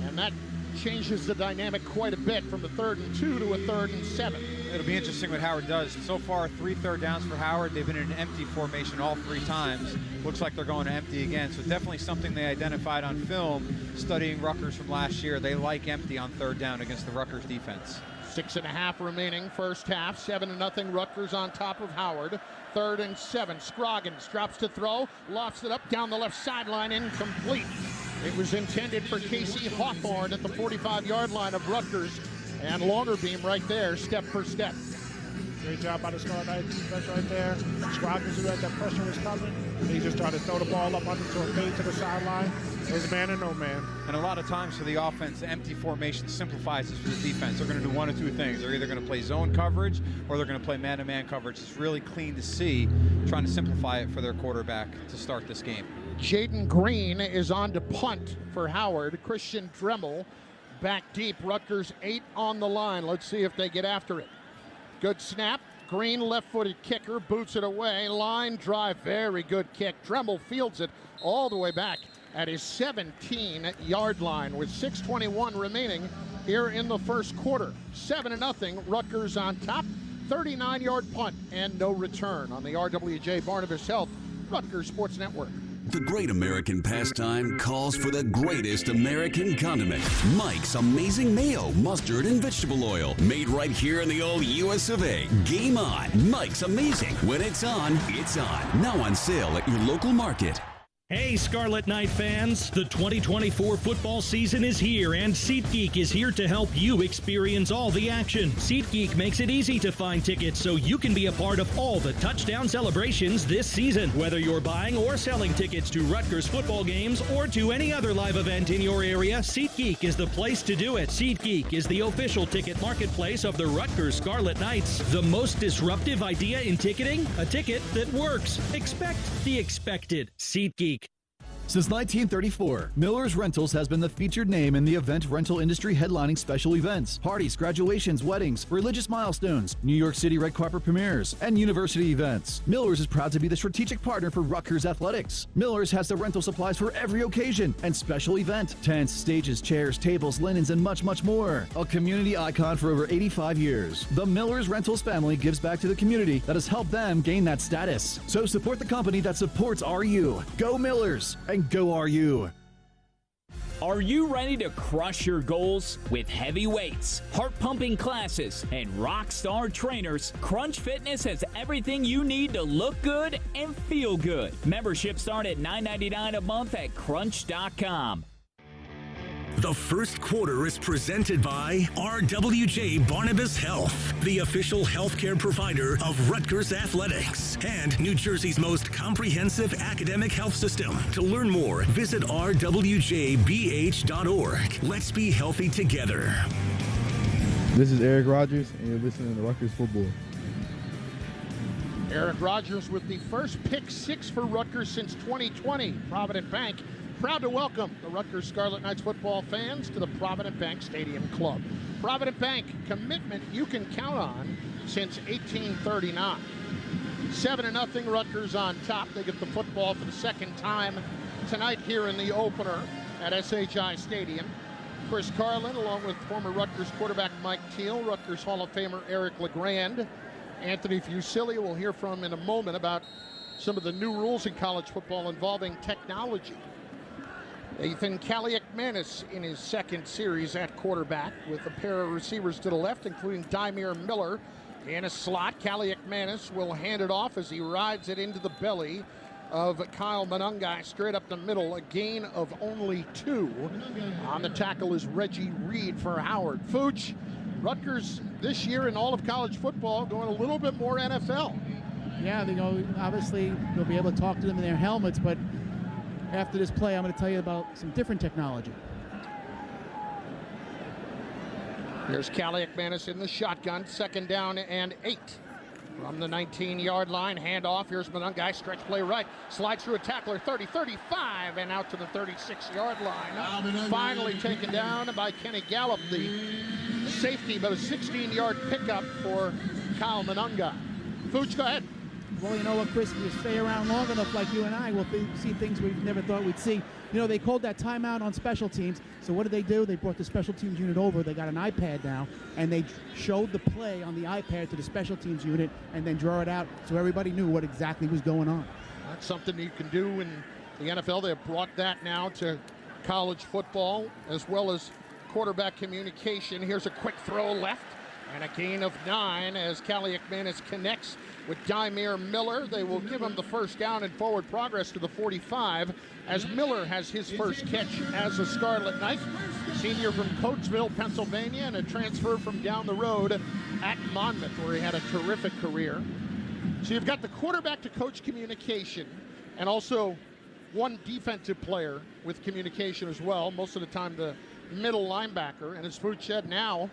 And that changes the dynamic quite a bit from the 3rd and 2 to a 3rd and 7. It'll be interesting what Howard does. So far, 3 third downs for Howard. They've been in an empty formation all 3 times. Looks like they're going to empty again. So definitely something they identified on film, studying Rutgers from last year. They like empty on 3rd down against the Rutgers defense. 6.5 remaining first half. 7-0 Rutgers on top of Howard. 3rd and 7. Scroggins drops to throw, lofts it up down the left sideline, incomplete. It was intended for Casey Hawthorne at the 45-yard line of Rutgers, and Longerbeam right there, step for step. Great job by the Scarlet Knights defense right there. Scroggins knew that pressure was coming. He just tried to throw the ball up onto a fade to the sideline. There's man and no man. And a lot of times for the offense, the empty formation simplifies this for the defense. They're going to do one of 2 things. They're either going to play zone coverage or they're going to play man-to-man coverage. It's really clean to see, trying to simplify it for their quarterback to start this game. Jaden Green is on to punt for Howard. Christian Dremel back deep. Rutgers 8 on the line. Let's see if they get after it. Good snap. Green, left-footed kicker, boots it away. Line drive, very good kick. Dremel fields it all the way back at his 17-yard line with 6:21 remaining here in the first quarter. 7-0, Rutgers on top. 39-yard punt and no return on the RWJ Barnabas Health Rutgers Sports Network. The great American pastime calls for the greatest American condiment. Mike's Amazing Mayo, Mustard, and Vegetable Oil. Made right here in the old US of A. Game on. Mike's Amazing. When it's on, it's on. Now on sale at your local market. Hey, Scarlet Knight fans! The 2024 football season is here, and SeatGeek is here to help you experience all the action. SeatGeek makes it easy to find tickets so you can be a part of all the touchdown celebrations this season. Whether you're buying or selling tickets to Rutgers football games or to any other live event in your area, SeatGeek is the place to do it. SeatGeek is the official ticket marketplace of the Rutgers Scarlet Knights. The most disruptive idea in ticketing? A ticket that works. Expect the expected. SeatGeek. Since 1934, Miller's Rentals has been the featured name in the event rental industry headlining special events, parties, graduations, weddings, religious milestones, New York City red carpet premieres, and university events. Miller's is proud to be the strategic partner for Rutgers Athletics. Miller's has the rental supplies for every occasion and special event. Tents, stages, chairs, tables, linens, and much, much more. A community icon for over 85 years. The Miller's Rentals family gives back to the community that has helped them gain that status. So support the company that supports RU. Go Miller's! And go RU. Are you ready to crush your goals? With heavy weights, heart-pumping classes, and rock-star trainers, Crunch Fitness has everything you need to look good and feel good. Memberships start at $9.99 a month at crunch.com. The first quarter is presented by RWJ Barnabas Health, the official healthcare provider of Rutgers Athletics, and New Jersey's most comprehensive academic health system. To learn more, visit rwjbh.org. Let's be healthy together. This is Eric Rogers, and you're listening to Rutgers Football. Eric Rogers with the first pick six for Rutgers since 2020. Provident Bank proud to welcome the Rutgers Scarlet Knights football fans to the Provident Bank Stadium Club. Provident Bank, commitment you can count on since 1839. 7-0 Rutgers on top. They get the football for the second time tonight here in the opener at SHI Stadium. Chris Carlin, along with former Rutgers quarterback Mike Teal, Rutgers Hall of Famer Eric LeGrand, Anthony Fusilli, we'll hear from in a moment about some of the new rules in college football involving technology. Ethan Kaliakmanis in his second series at quarterback with a pair of receivers to the left, including Dymere Miller in a slot. Kaliakmanis will hand it off as he rides it into the belly of Kyle Monungai straight up the middle, a gain of only 2. On the tackle is Reggie Reed for Howard. Fooch, Rutgers this year in all of college football going a little bit more NFL. Yeah, they go. Obviously, they'll be able to talk to them in their helmets, but after this play, I'm going to tell you about some different technology. Here's Kaliakmanis in the shotgun, 2nd down and 8. From the 19-yard line, handoff. Here's Monungai, stretch play right. Slides through a tackler, 30, 35, and out to the 36-yard line. Finally taken down by Kenny Gallup, the safety, but a 16-yard pickup for Kyle Monungai. Fooch, go ahead. Well, you know what, Chris, if you stay around long enough like you and I, we'll see things we've never thought we'd see. You know, they called that timeout on special teams. So what did they do? They brought the special teams unit over. They got an iPad now, and they showed the play on the iPad to the special teams unit and then draw it out so everybody knew what exactly was going on. That's something you can do in the NFL. They have brought that now to college football as well as quarterback communication. Here's a quick throw left and a gain of 9 as Kaliakmanis connects with Dymere Miller. They will give him the first down and forward progress to the 45 as Miller has his first catch as a Scarlet Knight. Senior from Coatesville, Pennsylvania, and a transfer from down the road at Monmouth, where he had a terrific career. So you've got the quarterback to coach communication and also one defensive player with communication as well, most of the time the middle linebacker. And as Fooch said, now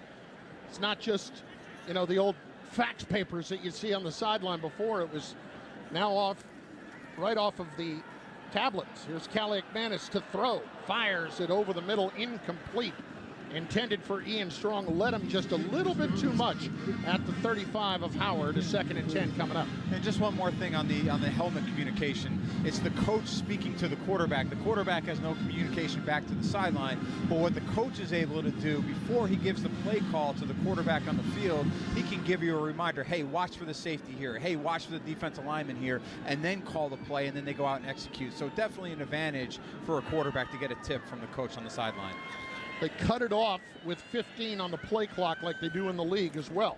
it's not just, you know, the old fax papers that you see on the sideline before. It was now right off of the tablets. Here's Kaliakmanis to throw. Fires it over the middle, incomplete. Intended for Ian Strong. Led him just a little bit too much at the 35 of Howard. A 2nd and 10 coming up. And just one more thing on the helmet communication. It's the coach speaking to the quarterback. The quarterback has no communication back to the sideline, but what the coach is able to do before he gives the play call to the quarterback on the field, he can give you a reminder, hey, watch for the safety here. Hey, watch for the defensive lineman here, and then call the play, and then they go out and execute. So definitely an advantage for a quarterback to get a tip from the coach on the sideline. They cut it off with 15 on the play clock like they do in the league as well.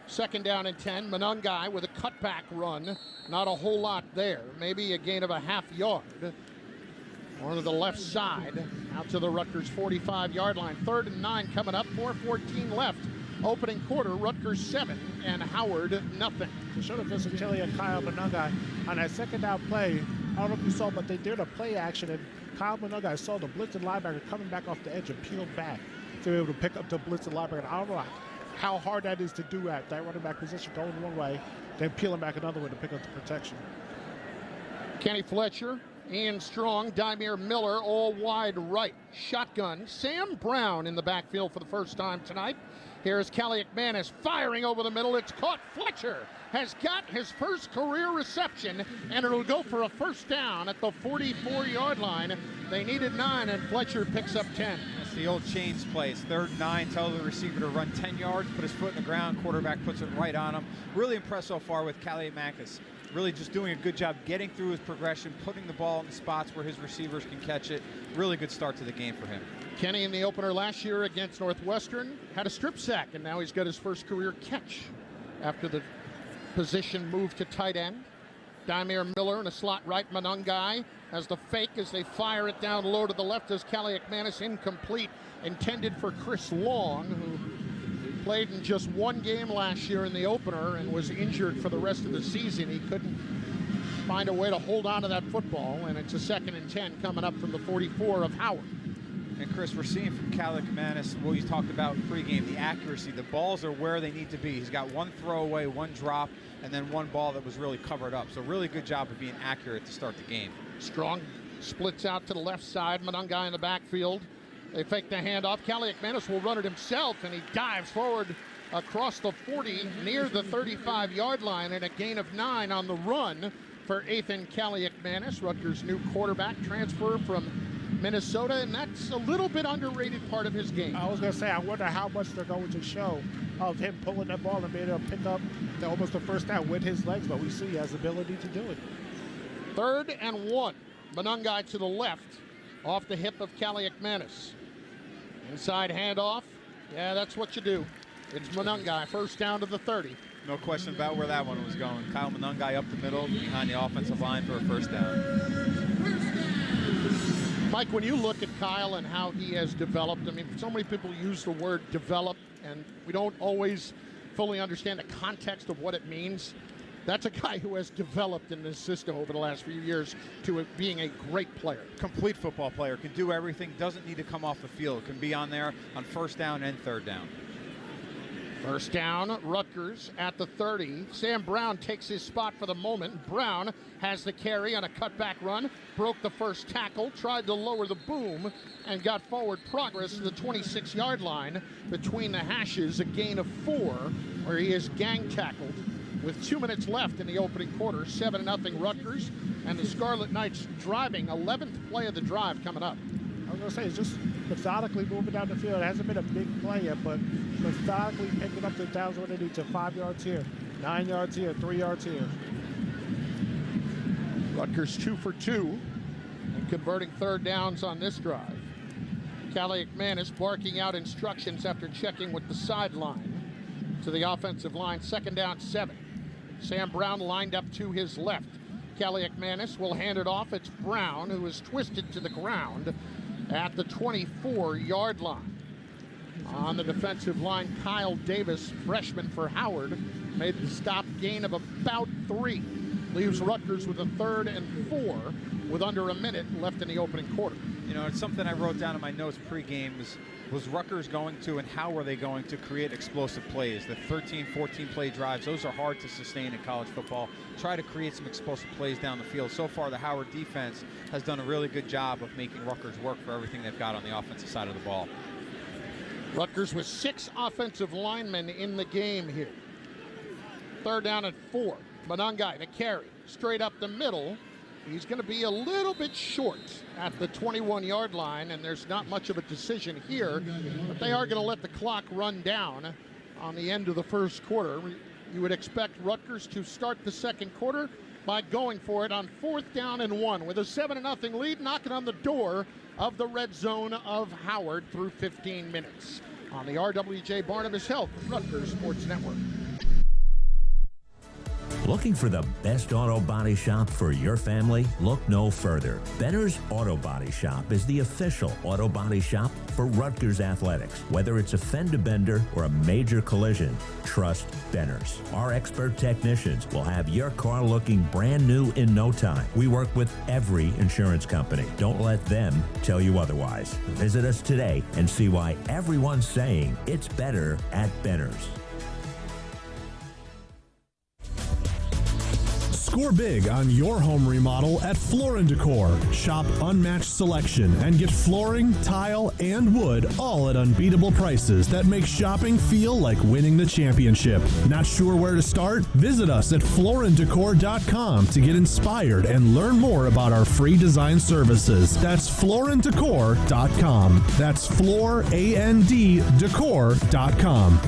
2nd down and 10. Monungai with a cutback run. Not a whole lot there. Maybe a gain of a half yard. On to the left side. Out to the Rutgers 45-yard line. 3rd and 9 coming up. 4:14 left. Opening quarter, Rutgers 7 and Howard nothing. To show the versatility of Kyle Monungai on that 2nd down play, I don't know if you saw, but they did a play action, and Kyle Monungai saw the blitzed linebacker coming back off the edge and peeled back to be able to pick up the blitzed linebacker. I don't know how hard that is to do at that running back position, going one way, then peeling back another way to pick up the protection. Kenny Fletcher, Ian Strong, Dymere Miller, all wide right. Shotgun. Sam Brown in the backfield for the first time tonight. Here's Kaliakmanis firing over the middle. It's caught. Fletcher has got his first career reception, and it'll go for a first down at the 44-yard line. They needed 9, and Fletcher picks up 10. That's the old chains plays. 3rd and 9, tell the receiver to run 10 yards, put his foot in the ground, quarterback puts it right on him. Really impressed so far with Kaliakmanis. Really just doing a good job getting through his progression, putting the ball in the spots where his receivers can catch it. Really good start to the game for him. Kenny in the opener last year against Northwestern had a strip sack, and now he's got his first career catch after the position moved to tight end. Dymere Miller in a slot right. Monungai has the fake as they fire it down low to the left as Kaliakmanis incomplete, intended for Chris Long, who played in just one game last year in the opener and was injured for the rest of the season. He couldn't find a way to hold on to that football, and it's a 2nd and 10 coming up from the 44 of Howard. And Chris, we're seeing from Kaliakmanis what you talked about pregame, the accuracy. The balls are where they need to be. He's got one throwaway, one drop, and then one ball that was really covered up. So really good job of being accurate to start the game. Strong splits out to the left side. Monungai in the backfield. They fake the handoff. Kaliakmanis will run it himself, and he dives forward across the 40 near the 35-yard line, and a gain of 9 on the run for Ethan Kaliakmanis, Rutgers' new quarterback, transfer from Minnesota, and that's a little bit underrated part of his game. I was going to say, I wonder how much they're going to show of him pulling that ball and being able to pick up almost the first down with his legs, but we see he has the ability to do it. 3rd and 1. Monungai to the left, off the hip of Kaliakmanis. Inside handoff. Yeah, that's what you do. It's Monungai, first down to the 30. No question about where that one was going. Kyle Monungai up the middle, behind the offensive line for a first down. Mike, when you look at Kyle and how he has developed, I mean, so many people use the word develop, and we don't always fully understand the context of what it means. That's a guy who has developed in this system over the last few years to being a great player. Complete football player, can do everything, doesn't need to come off the field, can be on there on first down and 3rd down. First down, Rutgers at the 30. Sam Brown takes his spot for the moment. Brown has the carry on a cutback run, broke the first tackle, tried to lower the boom, and got forward progress to the 26-yard line between the hashes, a gain of 4, where he is gang tackled with 2 minutes left in the opening quarter. 7-0 Rutgers, and the Scarlet Knights driving. 11th play of the drive coming up. I was going to say, it's just methodically moving down the field. It hasn't been a big play yet, but methodically picking up the downs when they need to. 5 yards here, 9 yards here, 3 yards here. Rutgers 2 for 2 and converting 3rd downs on this drive. Kaliakmanis barking out instructions after checking with the sideline to the offensive line. 2nd down, 7. Sam Brown lined up to his left. Kaliakmanis will hand it off. It's Brown, who is twisted to the ground at the 24-yard line. On the defensive line, Kyle Davis, freshman for Howard, made the stop, gain of about 3. Leaves Rutgers with a 3rd and 4 with under a minute left in the opening quarter. You know, it's something I wrote down in my notes pregame was Rutgers going to, and how were they going to create explosive plays? The 13, 14 play drives, those are hard to sustain in college football. Try to create some explosive plays down the field. So far, the Howard defense has done a really good job of making Rutgers work for everything they've got on the offensive side of the ball. Rutgers with 6 offensive linemen in the game here. 3rd down and 4. Monungai, the carry, straight up the middle. He's going to be a little bit short at the 21-yard line, and there's not much of a decision here, but they are going to let the clock run down on the end of the first quarter. You would expect Rutgers to start the second quarter by going for it on 4th down and 1 with a 7-0 lead, knocking on the door of the red zone of Howard through 15 minutes. On the RWJ Barnabas Health Rutgers Sports Network. Looking for the best auto body shop for your family? Look no further. Benner's Auto Body Shop is the official auto body shop for Rutgers Athletics. Whether it's a fender bender or a major collision, trust Benner's. Our expert technicians will have your car looking brand new in no time. We work with every insurance company. Don't let them tell you otherwise. Visit us today and see why everyone's saying it's better at Benner's. Score big on your home remodel at Floor & Decor. Shop unmatched selection and get flooring, tile, and wood all at unbeatable prices that make shopping feel like winning the championship. Not sure where to start? Visit us at flooranddecor.com to get inspired and learn more about our free design services. That's flooranddecor.com. That's flooranddecor.com.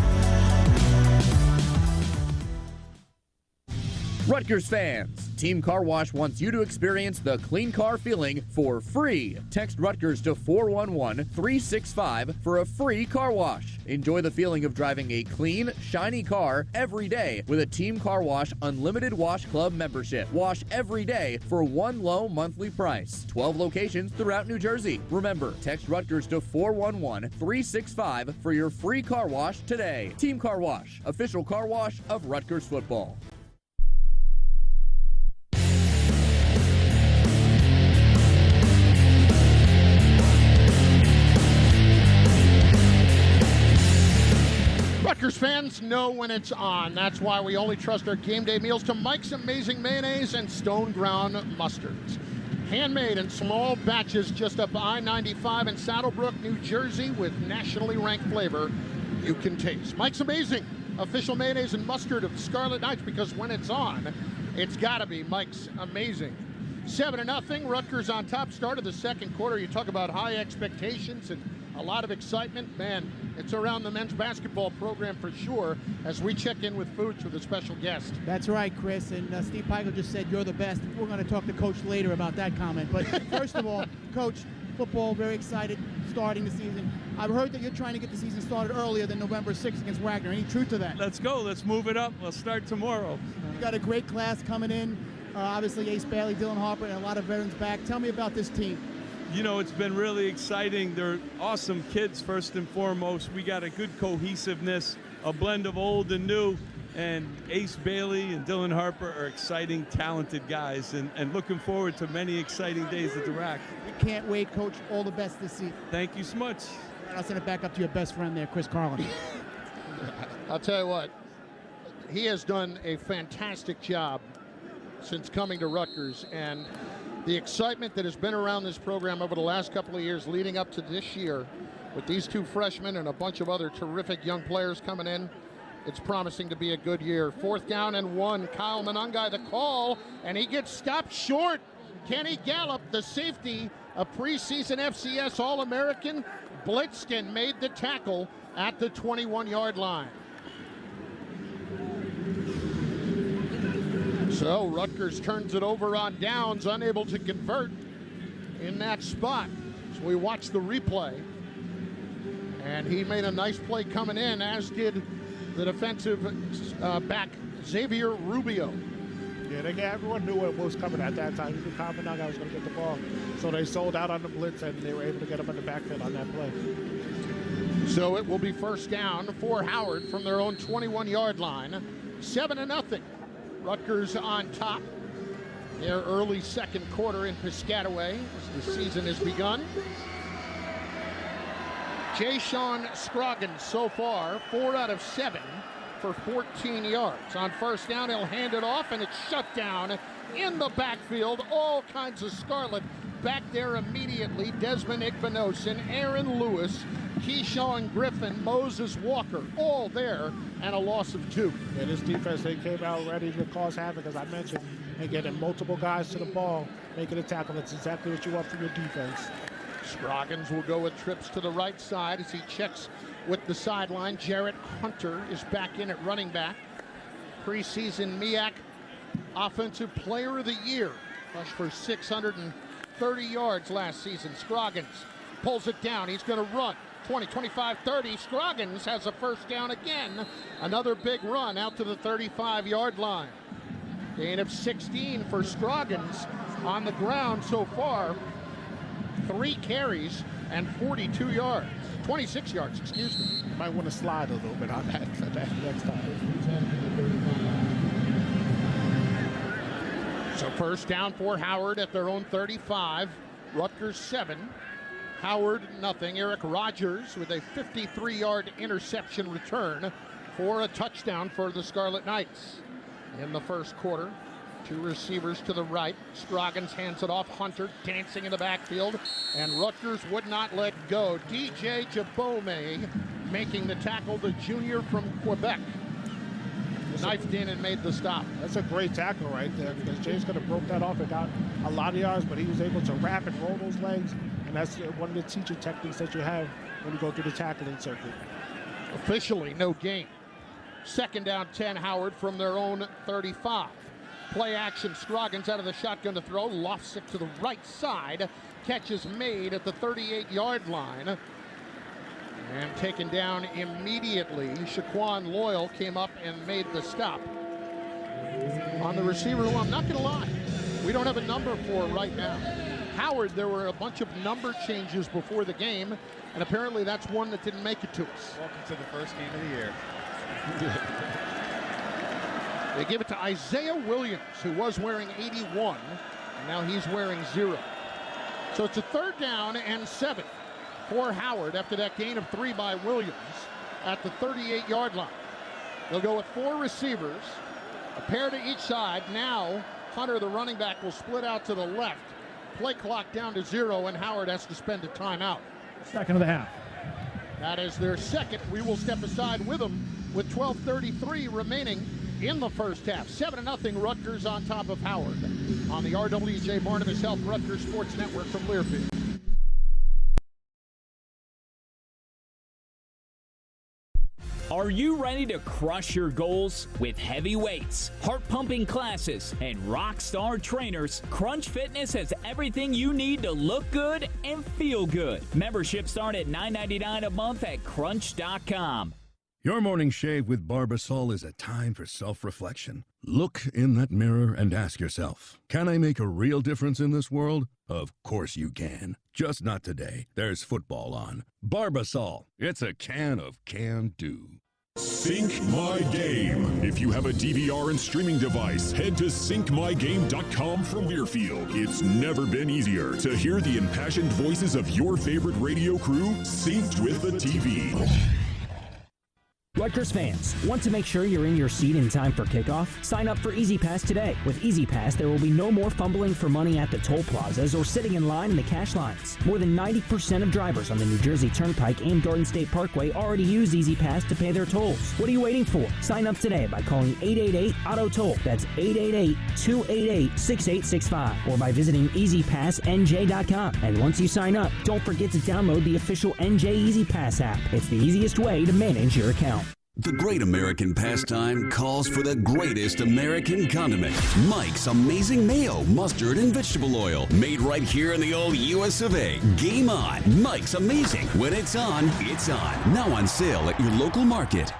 Rutgers fans, Team Car Wash wants you to experience the clean car feeling for free. Text Rutgers to 411-365 for a free car wash. Enjoy the feeling of driving a clean, shiny car every day with a Team Car Wash Unlimited Wash Club membership. Wash every day for one low monthly price. 12 locations throughout New Jersey. Remember, text Rutgers to 411-365 for your free car wash today. Team Car Wash, official car wash of Rutgers football. Rutgers fans know when it's on. That's why we only trust our game day meals to Mike's Amazing Mayonnaise and Stone Ground Mustards. Handmade in small batches just up I-95 in Saddlebrook, New Jersey, with nationally ranked flavor you can taste. Mike's Amazing, official mayonnaise and mustard of the Scarlet Knights, because when it's on, it's got to be Mike's Amazing. 7-0, Rutgers on top, start of the second quarter. You talk about high expectations and a lot of excitement. Man, it's around the men's basketball program for sure as we check in with Foods with a special guest. That's right, Chris. And Steve Peichel just said you're the best. We're going to talk to Coach later about that comment. But first of all, Coach, football, very excited, starting the season. I've heard that you're trying to get the season started earlier than November 6th against Wagner. Any truth to that? Let's go. Let's move it up. We'll start tomorrow. You got a great class coming in. Obviously, Ace Bailey, Dylan Harper, and a lot of veterans back. Tell me about this team. You know, it's been really exciting. They're awesome kids, first and foremost. We got a good cohesiveness, a blend of old and new. And Ace Bailey and Dylan Harper are exciting, talented guys, and looking forward to many exciting days at the rack. We can't wait, Coach. All the best this season. Thank you so much. I'll send it back up to your best friend there, Chris Carlin. I'll tell you what, he has done a fantastic job since coming to Rutgers, and the excitement that has been around this program over the last couple of years leading up to this year with these two freshmen and a bunch of other terrific young players coming in, it's promising to be a good year. 4th down and 1, Kyle Monungai the call, and he gets stopped short. Kenny Gallup, the safety, a preseason FCS All-American, blitzed and made the tackle at the 21-yard line. So Rutgers turns it over on downs, unable to convert in that spot. So we watch the replay. And he made a nice play coming in, as did the defensive back, Xavier Rubio. Yeah, everyone knew what was coming at that time. Even Kyle Monungai was going to get the ball. So they sold out on the blitz, and they were able to get him in the backfield on that play. So it will be 1st down for Howard from their own 21-yard line. 7-0. Rutgers on top. Their early second quarter in Piscataway as the season has begun. Jay-Sean Scroggins so far, 4 out of 7 for 14 yards. On 1st down, he'll hand it off, and it's shut down in the backfield. All kinds of Scarlet back there immediately. Desmond Igbonosin, Aaron Lewis, Keyshawn Griffin, Moses Walker, all there, and a loss of 2. Yeah, this defense, they came out ready to cause havoc, as I mentioned, and getting multiple guys to the ball, making a tackle. That's exactly what you want from your defense. Scroggins will go with trips to the right side as he checks with the sideline. Jarrett Hunter is back in at running back. Preseason MEAC Offensive Player of the Year. Rushed for 630 yards last season. Scroggins pulls it down. He's going to run. 20, 25, 30. Scroggins has a 1st down again. Another big run out to the 35-yard line. Gain of 16 for Scroggins on the ground so far. 3 carries and 42 yards. 26 yards, excuse me. Might want to slide a little bit on that for that next time. So 1st down for Howard at their own 35. Rutgers 7. Howard nothing. Eric Rogers with a 53-yard interception return for a touchdown for the Scarlet Knights. In the first quarter, 2 receivers to the right. Scroggins hands it off. Hunter dancing in the backfield, and Rutgers would not let go. DJ Jabome making the tackle, the junior from Quebec. Knifed in and made the stop. That's a great tackle right there, because James could have broke that off and got a lot of yards, but he was able to wrap and roll those legs, and that's one of the teaching techniques that you have when you go through the tackling circuit. Officially no gain. 2nd down 10, Howard from their own 35. Play action, Scroggins out of the shotgun to throw, lofts it to the right side. Catch is made at the 38-yard line. And taken down immediately. Shaquan Loyal came up and made the stop. On the receiver, who I'm not going to lie, we don't have a number for right now. Howard, there were a bunch of number changes before the game, and apparently that's one that didn't make it to us. Welcome to the first game of the year. They give it to Isaiah Williams, who was wearing 81, and now he's wearing 0. So it's a 3rd down and 7 for Howard after that gain of 3 by Williams at the 38-yard line. They'll go with 4 receivers, a pair to each side. Now Hunter, the running back, will split out to the left. Play clock down to 0, and Howard has to spend a timeout. Second of the half. That is their second. We will step aside with them with 12:33 remaining in the first half. 7-0 Rutgers on top of Howard on the RWJ Barnabas Health Rutgers Sports Network from Learfield. Are you ready to crush your goals? With heavy weights, heart-pumping classes, and rock star trainers, Crunch Fitness has everything you need to look good and feel good. Memberships start at $9.99 a month at crunch.com. Your morning shave with Barbasol is a time for self-reflection. Look in that mirror and ask yourself, can I make a real difference in this world? Of course you can. Just not today. There's football on. Barbasol. It's a can of can-do. Sync My Game. If you have a DVR and streaming device, head to syncmygame.com from Learfield. It's never been easier to hear the impassioned voices of your favorite radio crew synced with the TV. Rutgers fans, want to make sure you're in your seat in time for kickoff? Sign up for Easy Pass today. With Easy Pass, there will be no more fumbling for money at the toll plazas or sitting in line in the cash lines. More than 90% of drivers on the New Jersey Turnpike and Garden State Parkway already use Easy Pass to pay their tolls. What are you waiting for? Sign up today by calling 888-AUTO-TOLL. That's 888-288-6865. Or by visiting EasyPassNJ.com. And once you sign up, don't forget to download the official NJ Easy Pass app. It's the easiest way to manage your account. The great American pastime calls for the greatest American condiment. Mike's Amazing Mayo, Mustard, and Vegetable Oil. Made right here in the old US of A. Game on. Mike's Amazing. When it's on, it's on. Now on sale at your local market.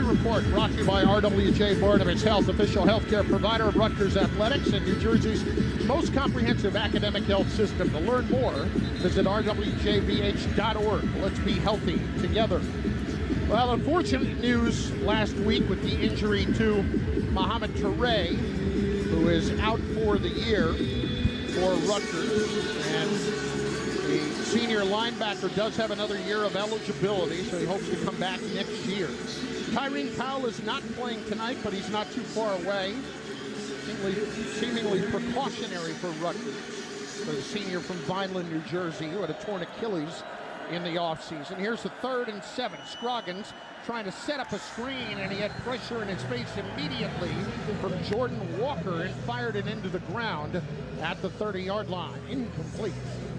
Report brought to you by RWJ Barnabas Health, official healthcare provider of Rutgers Athletics and New Jersey's most comprehensive academic health system. To learn more, visit rwjbh.org. Let's be healthy together. Well, unfortunate news last week with the injury to Mohamed Touré, who is out for the year for Rutgers. And the senior linebacker does have another year of eligibility, so he hopes to come back next year. Tyrene Powell is not playing tonight, but he's not too far away. Seemingly precautionary for Rutgers, for the senior from Vineland, New Jersey, who had a torn Achilles in the offseason. Here's the 3rd and 7. Scroggins trying to set up a screen, and he had pressure in his face immediately from Jordan Walker and fired it into the ground at the 30-yard line. Incomplete.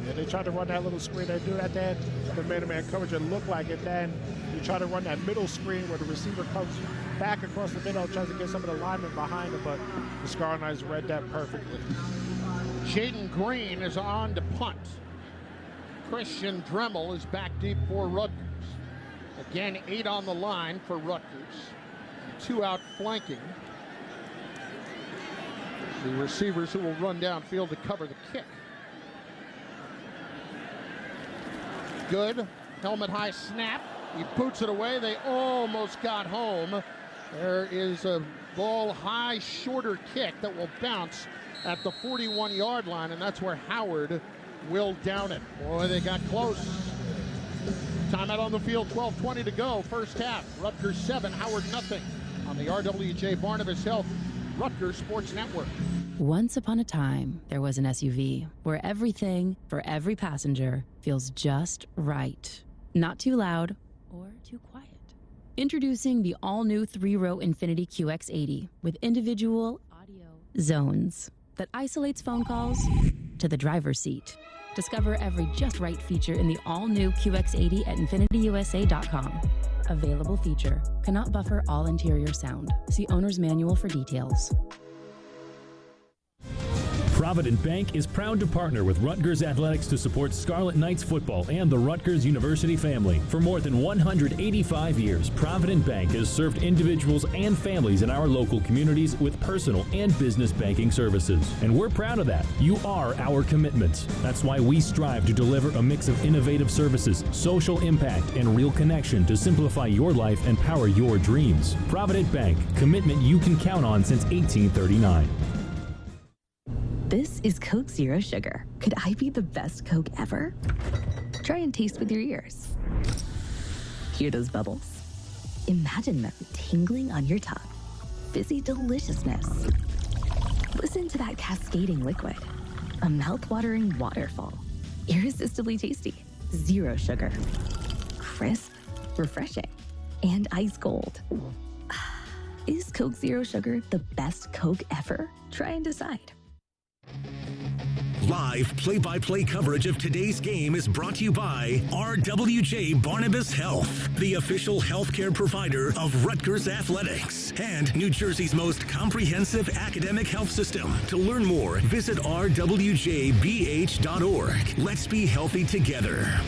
Yeah, they tried to run that little screen. They do that then. The man-to-man coverage, it looked like it. Then you try to run that middle screen where the receiver comes back across the middle, tries to get some of the linemen behind him, but the Scarlet Knights read that perfectly. Jaden Green is on to punt. Christian Dremel is back deep for Rutgers. Again, 8 on the line for Rutgers. 2 out flanking. The receivers who will run downfield to cover the kick. Good. Helmet high snap. He boots it away. They almost got home. There is a ball high, shorter kick that will bounce at the 41-yard line, and that's where Howard will down it. Boy, they got close. Timeout on the field, 12:20 to go. First half, Rutgers 7, Howard nothing on the RWJ Barnabas Health Rutgers Sports Network. Once upon a time, there was an SUV where everything for every passenger feels just right. Not too loud or too quiet. Introducing the all-new 3-row Infiniti QX80 with individual audio Zones that isolates phone calls to the driver's seat. Discover every just right feature in the all-new QX80 at InfinityUSA.com. Available feature. Cannot buffer all interior sound. See owner's manual for details. Provident Bank is proud to partner with Rutgers Athletics to support Scarlet Knights football and the Rutgers University family. For more than 185 years, Provident Bank has served individuals and families in our local communities with personal and business banking services. And we're proud of that. You are our commitment. That's why we strive to deliver a mix of innovative services, social impact, and real connection to simplify your life and power your dreams. Provident Bank, commitment you can count on since 1839. This is Coke Zero Sugar. Could I be the best Coke ever? Try and taste with your ears. Hear those bubbles? Imagine them tingling on your tongue. Fizzy deliciousness. Listen to that cascading liquid. A mouth-watering waterfall. Irresistibly tasty. Zero sugar. Crisp, refreshing, and ice cold. Is Coke Zero Sugar the best Coke ever? Try and decide. Live play-by-play coverage of today's game is brought to you by RWJ Barnabas Health, the official healthcare provider of Rutgers Athletics, and New Jersey's most comprehensive academic health system. To learn more, visit rwjbh.org. Let's be healthy together.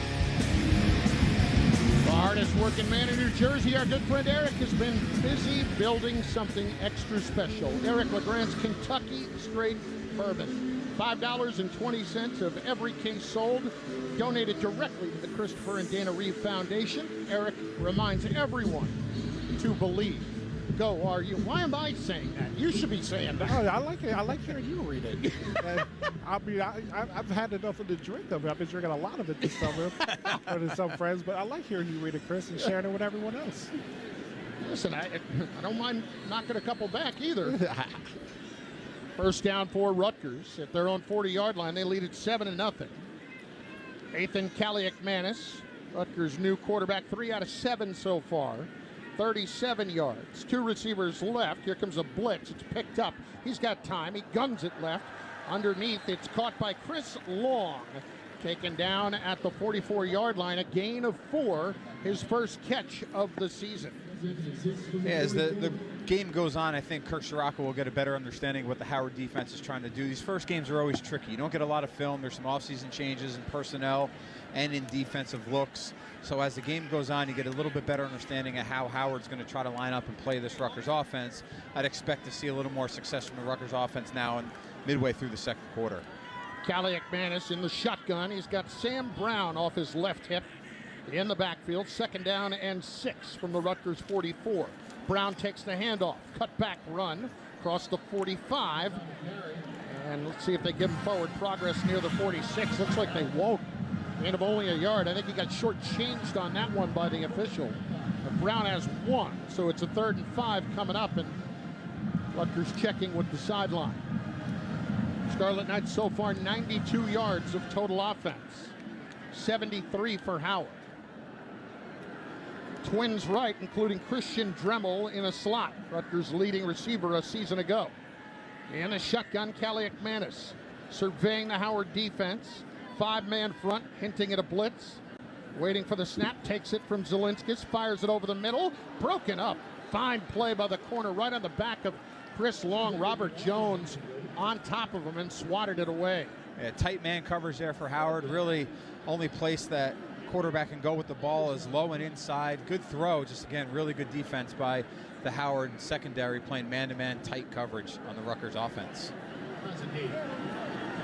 The hardest working man in New Jersey, our good friend Eric, has been busy building something extra special. Eric LeGrand's Kentucky Straight Bourbon. $5.20 of every case sold, donated directly to the Christopher and Dana Reeve Foundation. Eric reminds everyone to believe. Go, are you? Why am I saying that? You should be saying that. Oh, I like it. I like hearing you read it. I mean, I've had enough of the drink of it. I've been drinking a lot of it this summer with some friends, but I like hearing you read it, Chris, and sharing it with everyone else. Listen, I don't mind knocking a couple back either. First down for Rutgers at their own 40-yard line. They lead at 7-0. Ethan Kaliak-Manis, Rutgers' new quarterback, 3 out of 7 so far. 37 yards. 2 receivers left. Here comes a blitz. It's picked up. He's got time. He guns it left. Underneath, it's caught by Chris Long. Taken down at the 44-yard line. A gain of 4. His first catch of the season. Yeah, as the game goes on, I think Kirk Ciarrocca will get a better understanding of what the Howard defense is trying to do. These first games are always tricky. You don't get a lot of film. There's some offseason changes in personnel and in defensive looks. So as the game goes on, you get a little bit better understanding of how Howard's going to try to line up and play this Rutgers offense. I'd expect to see a little more success from the Rutgers offense now and midway through the second quarter. Kaliak-Manis in the shotgun. He's got Sam Brown off his left hip in the backfield. 2nd down and 6 from the Rutgers 44. Brown takes the handoff. Cut back run across the 45. And let's see if they give him forward progress near the 46. Looks like they won't. Gain of only a yard. I think he got shortchanged on that one by the official. But Brown has 1, so it's a 3rd and 5 coming up, and Rutgers checking with the sideline. Scarlet Knights so far 92 yards of total offense. 73 for Howard. Twins right, including Christian Dremel in a slot. Rutgers' leading receiver a season ago. In a shotgun, Kaliak-Manis surveying the Howard defense. 5-man front, hinting at a blitz. Waiting for the snap, takes it from Zelinskis, fires it over the middle. Broken up. Fine play by the corner, right on the back of Chris Long. Robert Jones on top of him and swatted it away. Yeah, tight man coverage there for Howard. Really only place that quarterback can go with the ball is low and inside. Good throw, just again, really good defense by the Howard secondary, playing man-to-man tight coverage on the Rutgers offense.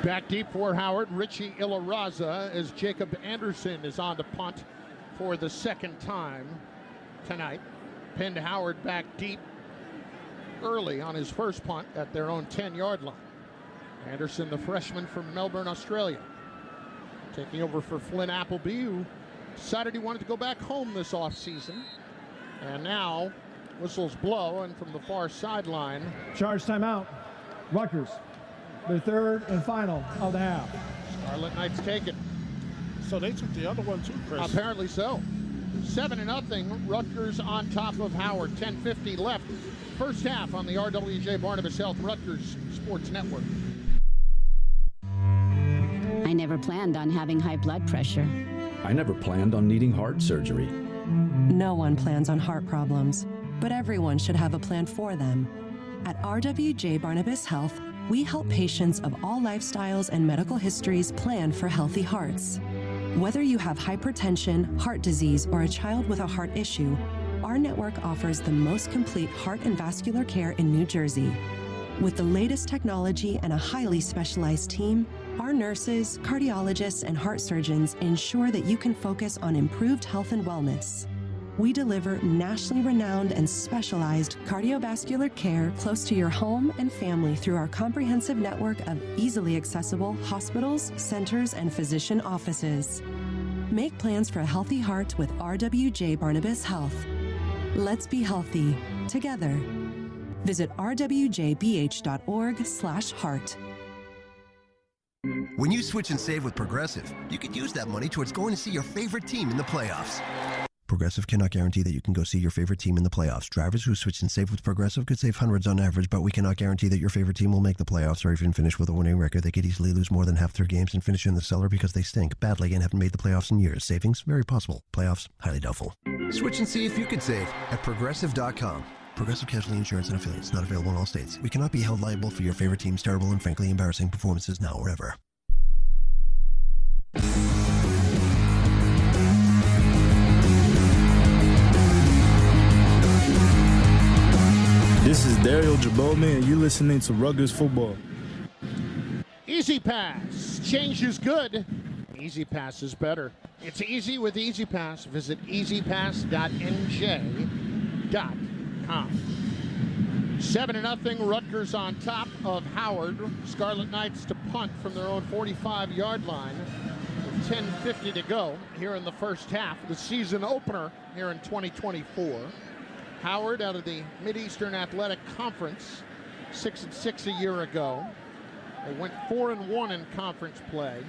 Back deep for Howard, Richie Ilaraza, as Jacob Anderson is on to punt for the 2nd time tonight. Pinned Howard back deep early on his first punt at their own 10-yard line. Anderson, the freshman from Melbourne, Australia, taking over for Flynn Appleby, who decided he wanted to go back home this offseason. And now, whistles blow, and from the far sideline. Charge timeout. Rutgers, the 3rd and final of the half. Scarlet Knights take it. So they took the other one too, Chris. Apparently so. 7-0, Rutgers on top of Howard. 10:50 left. First half on the RWJ Barnabas Health Rutgers Sports Network. I never planned on having high blood pressure. I never planned on needing heart surgery. No one plans on heart problems, but everyone should have a plan for them. At RWJ Barnabas Health, we help patients of all lifestyles and medical histories plan for healthy hearts. Whether you have hypertension, heart disease, or a child with a heart issue, our network offers the most complete heart and vascular care in New Jersey. With the latest technology and a highly specialized team, our nurses, cardiologists, and heart surgeons ensure that you can focus on improved health and wellness. We deliver nationally renowned and specialized cardiovascular care close to your home and family through our comprehensive network of easily accessible hospitals, centers, and physician offices. Make plans for a healthy heart with RWJ Barnabas Health. Let's be healthy together. Visit rwjbh.org/heart. When you switch and save with Progressive, you could use that money towards going to see your favorite team in the playoffs. Progressive cannot guarantee that you can go see your favorite team in the playoffs. Drivers who switch and save with Progressive could save hundreds on average, but we cannot guarantee that your favorite team will make the playoffs or even finish with a winning record. They could easily lose more than half their games and finish in the cellar because they stink badly and haven't made the playoffs in years. Savings? Very possible. Playoffs? Highly doubtful. Switch and see if you could save at Progressive.com. Progressive Casualty Insurance and Affiliates. Not available in all states. We cannot be held liable for your favorite team's terrible and frankly embarrassing performances now or ever. This is Daryl Jabome, and you're listening to Rutgers Football. Easy Pass. Change is good. Easy Pass is better. It's easy with Easy Pass. Visit easypass.nj.com. 7-0, Rutgers on top of Howard. Scarlet Knights to punt from their own 45-yard line with 10:50 to go here in the first half. The season opener here in 2024. Howard out of the Mid-Eastern Athletic Conference, 6-6 a year ago. They went 4-1 in conference play.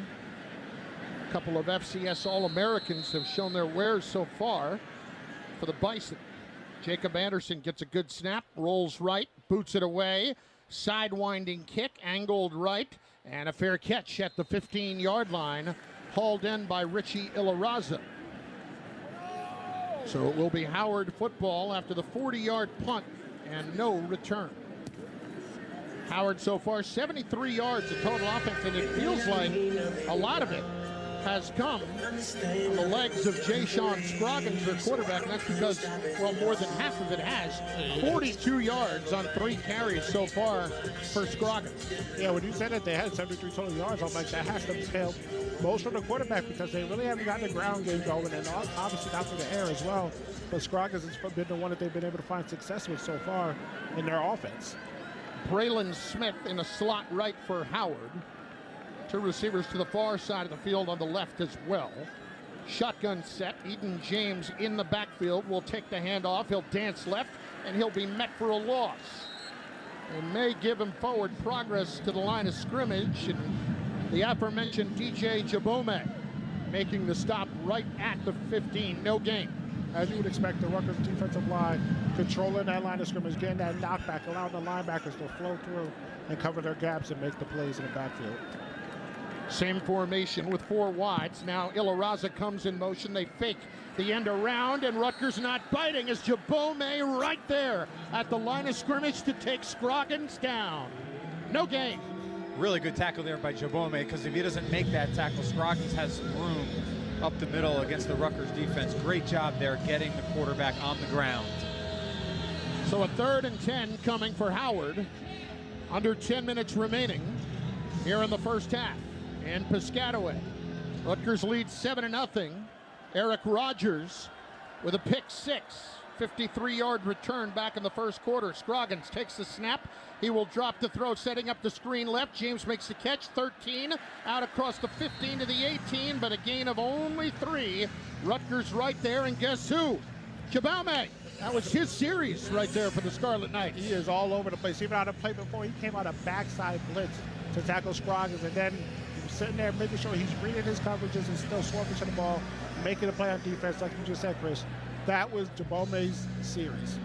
A couple of FCS All-Americans have shown their wares so far for the Bison. Jacob Anderson gets a good snap, rolls right, boots it away, sidewinding kick, angled right, and a fair catch at the 15-yard line, hauled in by Richie Ilaraza. So it will be Howard football after the 40-yard punt and no return. Howard so far 73 yards of total offense, and it feels like a lot of it has come on the legs of Jay-Sean Scroggins, their quarterback, and that's because, well, more than half of it has 42 yards on 3 carries so far for Scroggins. Yeah, when you said that they had 73 total yards, I'm like, that has to pale most from the quarterback because they really haven't gotten the ground game going, and obviously not through the air as well. But Scroggins has been the one that they've been able to find success with so far in their offense. Braylon Smith in a slot right for Howard. 2 receivers to the far side of the field on the left as well. Shotgun set. Eden James in the backfield will take the handoff. He'll dance left, and he'll be met for a loss. They may give him forward progress to the line of scrimmage. And the aforementioned DJ Jabome making the stop right at the 15. No gain. As you would expect, the Rutgers defensive line controlling that line of scrimmage, getting that knockback, allowing the linebackers to flow through and cover their gaps and make the plays in the backfield. Same formation with 4 wides. Now Ilaraza comes in motion. They fake the end around, and Rutgers not biting as Jabome right there at the line of scrimmage to take Scroggins down. No gain. Really good tackle there by Jabome, because if he doesn't make that tackle, Scroggins has some room up the middle against the Rutgers defense. Great job there getting the quarterback on the ground. So a 3rd and 10 coming for Howard. Under 10 minutes remaining here in the first half. And Piscataway. Rutgers leads 7-0. Eric Rogers with a pick 6. 53-yard return back in the first quarter. Scroggins takes the snap. He will drop the throw, setting up the screen left. James makes the catch. 13 out across the 15 to the 18, but a gain of only 3. Rutgers right there, and guess who? Jabome. That was his series right there for the Scarlet Knights. He is all over the place. Even out of play before, he came out a backside blitz to tackle Scroggins, and then sitting there making sure he's reading his coverages and still swarming to the ball, making a play on defense, like you just said, Chris. That was Jabome's series.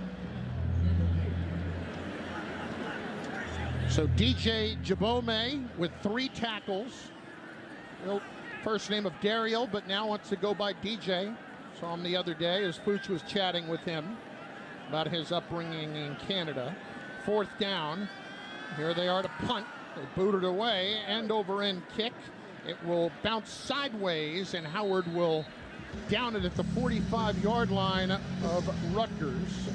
So DJ Jabome with 3 tackles. First name of Daryl, but now wants to go by DJ. Saw him the other day as Pooch was chatting with him about his upbringing in Canada. 4th down. Here they are to punt. They boot it away. End over end kick. It will bounce sideways, and Howard will down it at the 45-yard line of Rutgers.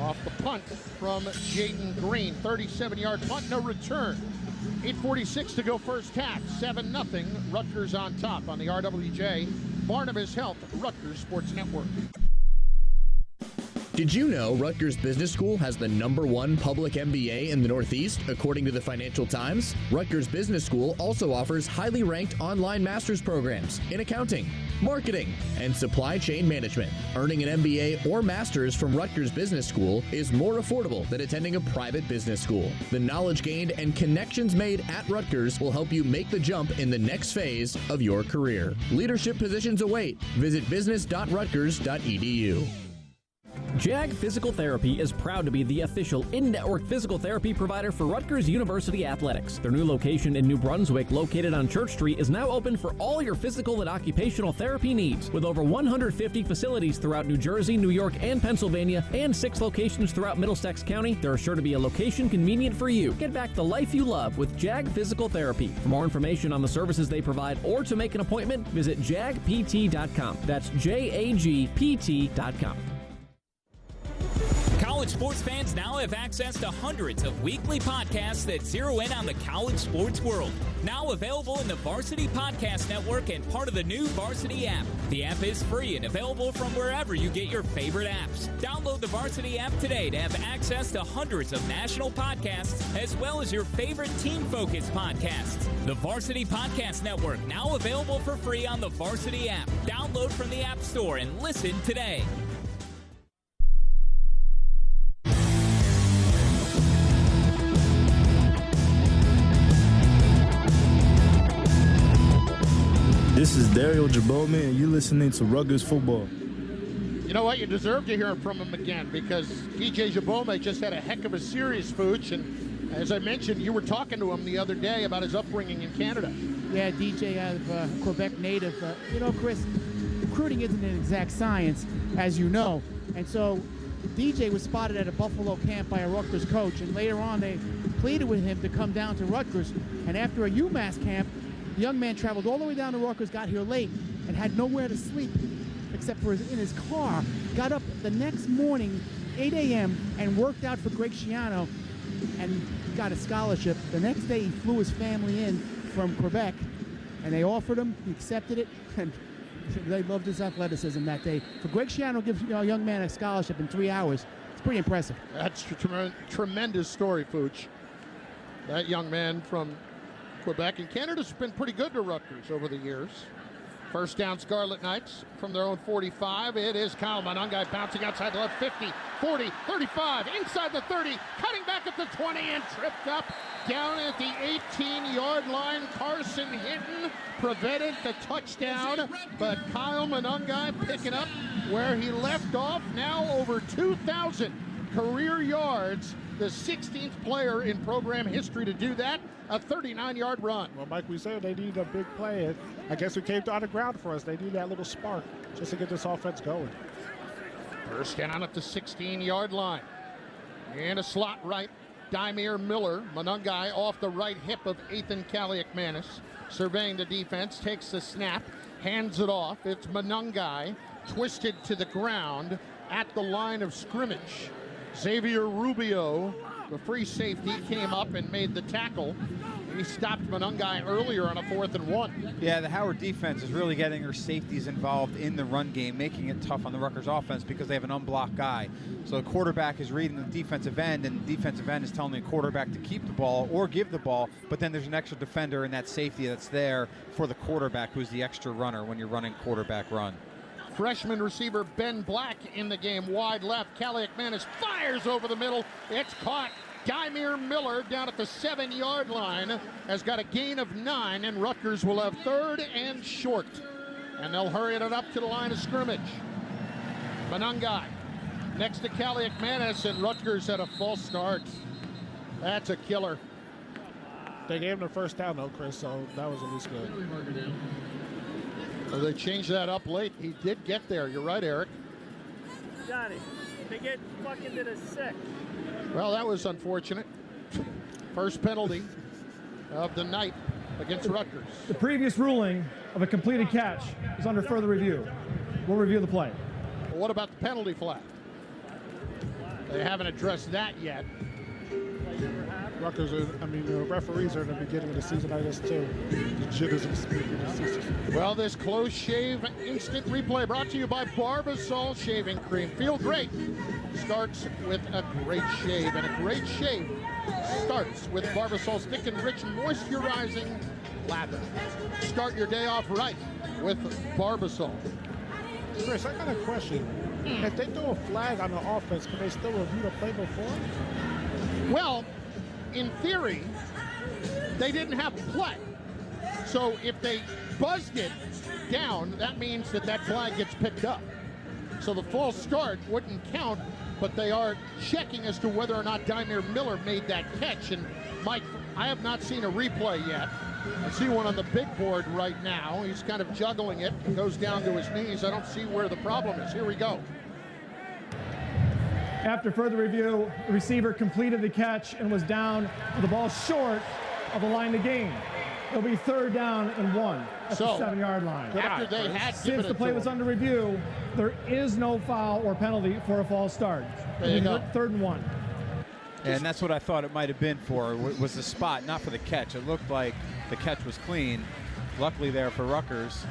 Off the punt from Jaden Green. 37-yard punt, no return. 8:46 to go first half. 7-0. Rutgers on top on the RWJ Barnabas Health Rutgers Sports Network. Did you know Rutgers Business School has the #1 public MBA in the Northeast, according to the Financial Times? Rutgers Business School also offers highly ranked online master's programs in accounting, marketing, and supply chain management. Earning an MBA or master's from Rutgers Business School is more affordable than attending a private business school. The knowledge gained and connections made at Rutgers will help you make the jump in the next phase of your career. Leadership positions await. Visit business.rutgers.edu. JAG Physical Therapy is proud to be the official in-network physical therapy provider for Rutgers University Athletics. Their new location in New Brunswick, located on Church Street, is now open for all your physical and occupational therapy needs. With over 150 facilities throughout New Jersey, New York, and Pennsylvania, and 6 locations throughout Middlesex County, there is sure to be a location convenient for you. Get back the life you love with JAG Physical Therapy. For more information on the services they provide or to make an appointment, visit jagpt.com. That's jagpt.com. College sports fans now have access to hundreds of weekly podcasts that zero in on the college sports world. Now available in the Varsity Podcast Network and part of the new Varsity app. The app is free and available from wherever you get your favorite apps. Download the Varsity app today to have access to hundreds of national podcasts as well as your favorite team-focused podcasts. The Varsity Podcast Network, now available for free on the Varsity app. Download from the App Store and listen today. This is Daryl Jabome, and you're listening to Rutgers Football. You know what? You deserve to hear from him again because DJ Jabome just had a heck of a series, Fooch. And as I mentioned, you were talking to him the other day about his upbringing in Canada. Yeah, DJ out of Quebec native. You know, Chris, recruiting isn't an exact science, as you know. And so DJ was spotted at a Buffalo camp by a Rutgers coach, and later on they pleaded with him to come down to Rutgers. And after a UMass camp, the young man traveled all the way down to Rutgers, got here late, and had nowhere to sleep except for in his car. Got up the next morning, 8 a.m., and worked out for Greg Schiano and got a scholarship. The next day, he flew his family in from Quebec, and they offered him. He accepted it, and they loved his athleticism that day. For Greg Schiano gives a young man a scholarship in 3 hours. It's pretty impressive. That's a tremendous story, Pooch. That young man from Quebec, and Canada's been pretty good to Rutgers over the years. First down, Scarlet Knights from their own 45. It is Kyle Monangai bouncing outside the left 50, 40, 35, inside the 30, cutting back at the 20 and tripped up down at the 18-yard line. Carson Hinton prevented the touchdown, but Kyle Monangai picking up where he left off. Now over 2,000 career yards. The 16th player in program history to do that, a 39-yard run. Well, Mike, we said they need a big play. I guess it came on the ground for us. They need that little spark just to get this offense going. First down at the 16-yard line. And a slot right, Dymere Miller. Monangai off the right hip of Ethan Kaliak-Manis. Surveying the defense, takes the snap, hands it off. It's Monangai, twisted to the ground at the line of scrimmage. Xavier Rubio, the free safety, came up and made the tackle. He stopped Monangai earlier on a 4th and 1. Yeah, the Howard defense is really getting their safeties involved in the run game, making it tough on the Rutgers offense because they have an unblocked guy. So the quarterback is reading the defensive end, and the defensive end is telling the quarterback to keep the ball or give the ball, but then there's an extra defender in that safety that's there for the quarterback, who's the extra runner when you're running quarterback run. Freshman receiver Ben Black in the game, wide left. Kaliak-Manis fires over the middle. It's caught Dymere Miller down at the 7-yard line has got a gain of 9, and Rutgers will have 3rd and short. And they'll hurry it up to the line of scrimmage. Manungai next to Kaliakmanis, and Rutgers had a false start. That's a killer. They gave him the first down, though, Chris, so that was at least good. So they changed that up late. He did get there. You're right, Eric. Johnny, they get fucking to the 6. Well, that was unfortunate. First penalty of the night against Rutgers. The previous ruling of a completed catch is under further review. We'll review the play. Well, what about the penalty flag? They haven't addressed that yet. Rutgers, the referees are in the beginning of the season, I guess, too. The jitters of the beginning of the season. Well, this close shave instant replay brought to you by Barbasol Shaving Cream. Feel great starts with a great shave, and a great shave starts with Barbasol Thick and Rich Moisturizing Lather. Start your day off right with Barbasol. Chris, I got a question. If they throw a flag on the offense, can they still review the play before? Well, in theory, they didn't have play. So if they buzzed it down, that means that that flag gets picked up. So the false start wouldn't count, but they are checking as to whether or not Dymere Miller made that catch. And Mike, I have not seen a replay yet. I see one on the big board right now. He's kind of juggling it. It goes down to his knees. I don't see where the problem is. Here we go. After further review, the receiver completed the catch and was down with the ball short of the line to gain. It'll be 3rd down and 1 at the 7-yard line. After they had Since the play was under review, there is no foul or penalty for a false start. There you go. 3rd and 1. And that's what I thought it might have been for, was the spot, not for the catch. It looked like the catch was clean. Luckily there for Rutgers,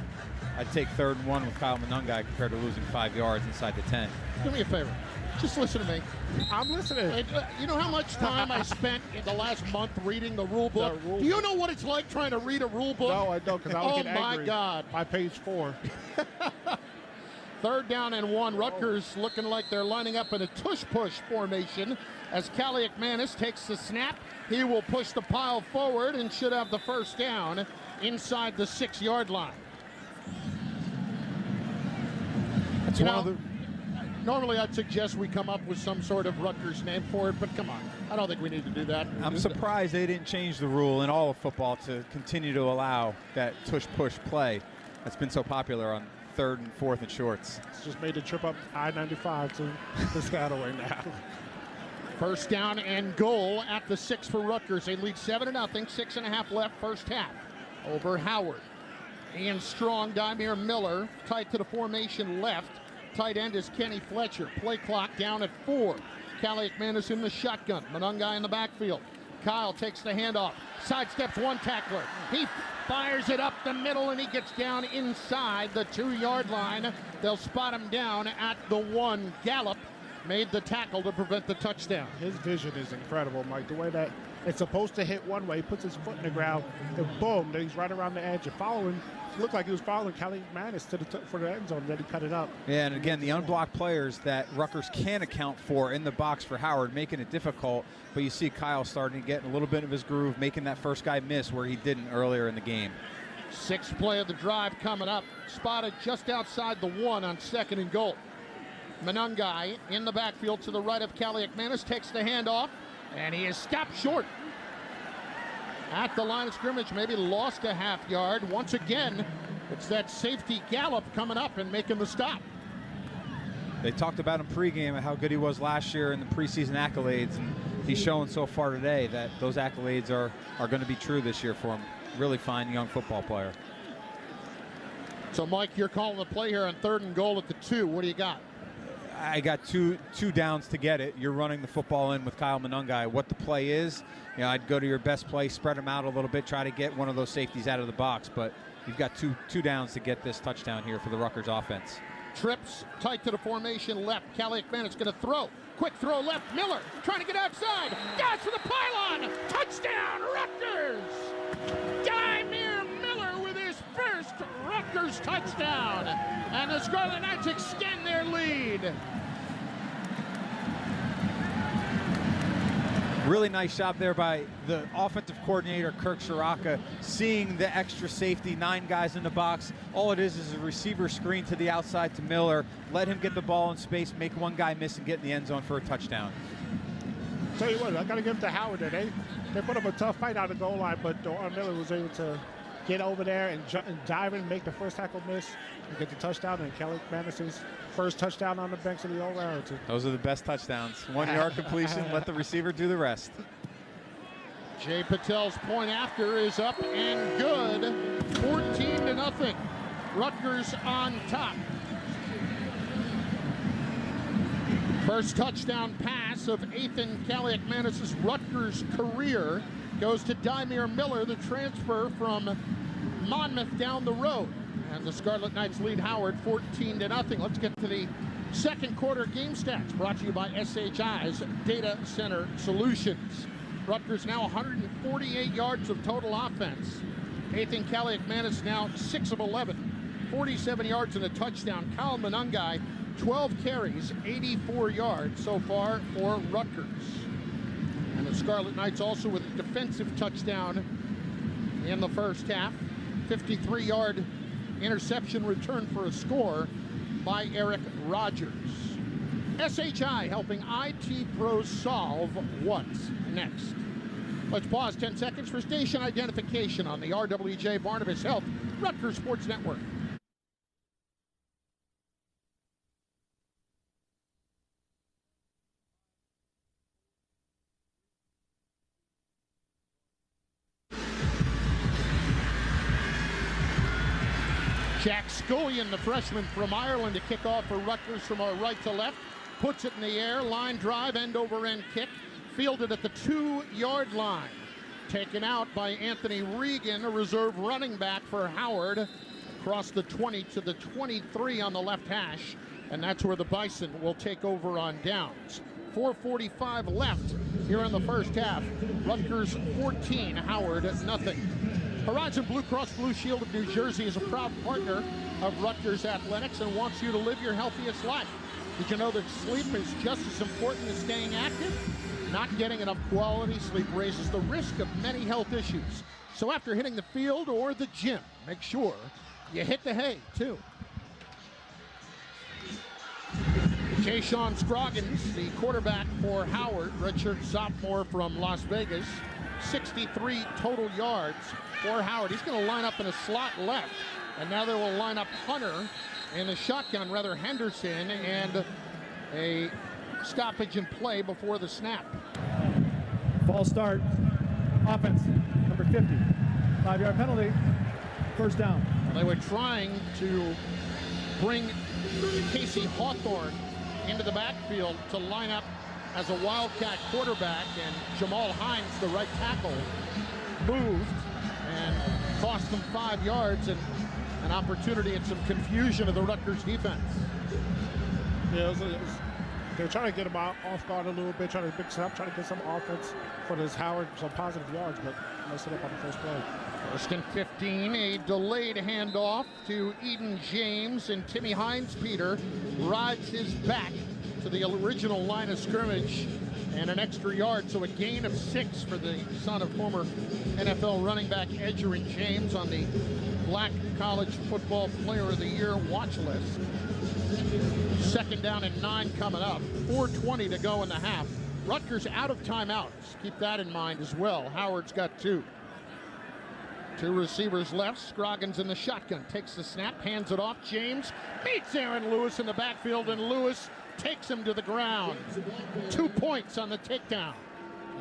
I'd take 3rd and 1 with Kyle Manungai compared to losing 5 yards inside the 10. Do me a favor. Just listen to me. I'm listening. And, you know how much time I spent in the last month reading the rule book? Do you know what it's like trying to read a rule book? No, I don't, because I would get angry. Oh, my God. By page 4. 3rd down and 1. Rutgers looking like they're lining up in a tush-push formation as Kaliakmanis takes the snap. He will push the pile forward and should have the first down inside the 6-yard line. That's one of the... Normally, I'd suggest we come up with some sort of Rutgers name for it, but come on. I don't think we need to do that. I'm surprised they didn't change the rule in all of football to continue to allow that tush-push play that's been so popular on 3rd and 4th and shorts. It's just made the trip up I-95 to Piscataway now. First down and goal at the 6 for Rutgers. They lead 7-0, 6.5 left first half. Over Howard. Ian Strong, Dymere Miller, tight to the formation left. Tight end is Kenny Fletcher. Play clock down at 4. Kaliakmanis in the shotgun. Manungai in the backfield. Kyle takes the handoff. Sidesteps one tackler. He fires it up the middle, and he gets down inside the 2-yard line. They'll spot him down at the 1. Gallup made the tackle to prevent the touchdown. His vision is incredible, Mike. The way that it's supposed to hit one way, he puts his foot in the ground, and boom, then he's right around the edge. And following, looked like he was following Kaliakmanis for the end zone, then he cut it up. Yeah, and again, the unblocked players that Rutgers can account for in the box for Howard, making it difficult. But you see Kyle starting to get in a little bit of his groove, making that first guy miss where he didn't earlier in the game. 6th play of the drive coming up. Spotted just outside the 1 on 2nd and goal. Manungai in the backfield to the right of Kaliakmanis, takes the handoff, and he is stopped short at the line of scrimmage, maybe lost a half yard. Once again, it's that safety Gallup coming up and making the stop. They talked about him pregame, how good he was last year in the preseason accolades, and he's shown so far today that those accolades are going to be true this year for him. Really fine young football player. So, Mike, you're calling the play here on 3rd and goal at the 2. What do you got? I got two downs to get it. You're running the football in with Kyle Manungai. What the play is, I'd go to your best play, spread them out a little bit, try to get one of those safeties out of the box. But you've got two downs to get this touchdown here for the Rutgers offense. Trips tight to the formation left. Kaliakmanis going to throw. Quick throw left. Miller trying to get outside. Dives for the pylon. Touchdown, Rutgers! Dymere Miller with his first Rutgers touchdown. And the Scarlet Knights extend their lead. Really nice job there by the offensive coordinator, Kirk Shiraka, seeing the extra safety, 9 guys in the box. All it is a receiver screen to the outside to Miller. Let him get the ball in space, make one guy miss, and get in the end zone for a touchdown. Tell you what, I got to give it to Howard there. They put up a tough fight out of the goal line, but Miller was able to get over there and dive in, make the first tackle miss, and get the touchdown. And Kelly McManus's first touchdown on the bench of the old Raritan. Those are the best touchdowns. 1-yard completion, let the receiver do the rest. Jay Patel's point after is up and good. 14-0. Rutgers on top. First touchdown pass of Ethan Kaliakmanis' Rutgers career goes to Dymere Miller, the transfer from Monmouth down the road. And the Scarlet Knights lead Howard 14-0. Let's get to the second quarter game stats, brought to you by SHI's Data Center Solutions. Rutgers now 148 yards of total offense. Ethan Kaliakmanis now 6 of 11, 47 yards and a touchdown. Kyle Manungai, 12 carries, 84 yards so far for Rutgers. And the Scarlet Knights also with a defensive touchdown in the first half. 53-yard interception return for a score by Eric Rogers. SHI helping IT pros solve what's next. Let's pause 10 seconds for station identification on the RWJ Barnabas Health Rutgers Sports Network. Jack Scullion, the freshman from Ireland, to kick off for Rutgers from our right to left. Puts it in the air, line drive, end over end kick. Fielded at the 2-yard line. Taken out by Anthony Regan, a reserve running back for Howard. Across the 20 to the 23 on the left hash. And that's where the Bison will take over on downs. 4:45 left here in the first half. Rutgers 14, Howard 0. Horizon Blue Cross Blue Shield of New Jersey is a proud partner of Rutgers Athletics and wants you to live your healthiest life. Did you know that sleep is just as important as staying active? Not getting enough quality sleep raises the risk of many health issues. So after hitting the field or the gym, make sure you hit the hay, too. Jay-Sean Scroggins, the quarterback for Howard, redshirt sophomore from Las Vegas, 63 total yards for Howard. He's going to line up in a slot left, and now they will line up Hunter in the shotgun, rather Henderson, and a stoppage in play before the snap. False start. Offense, number 50. 5-yard penalty. First down. They were trying to bring Casey Hawthorne into the backfield to line up as a Wildcat quarterback, and Jamal Hines, the right tackle, moved and cost them 5 yards and an opportunity and some confusion of the Rutgers defense. Yeah, they're trying to get him off guard a little bit, trying to mix it up, trying to get some offense for this Howard, some positive yards, but messed it up on the first play. First and 15, a delayed handoff to Eden James, and Timmy Hines Peter rides his back to the original line of scrimmage and an extra yard, so a gain of 6 for the son of former NFL running back Edgerrin James on the Black College Football Player of the Year watch list. Second down and 9 coming up. 4:20 to go in the half. Rutgers out of timeouts. Keep that in mind as well. Howard's got 2. 2 receivers left. Scroggins in the shotgun. Takes the snap, hands it off. James meets Aaron Lewis in the backfield, and Lewis takes him to the ground. 2 points on the takedown.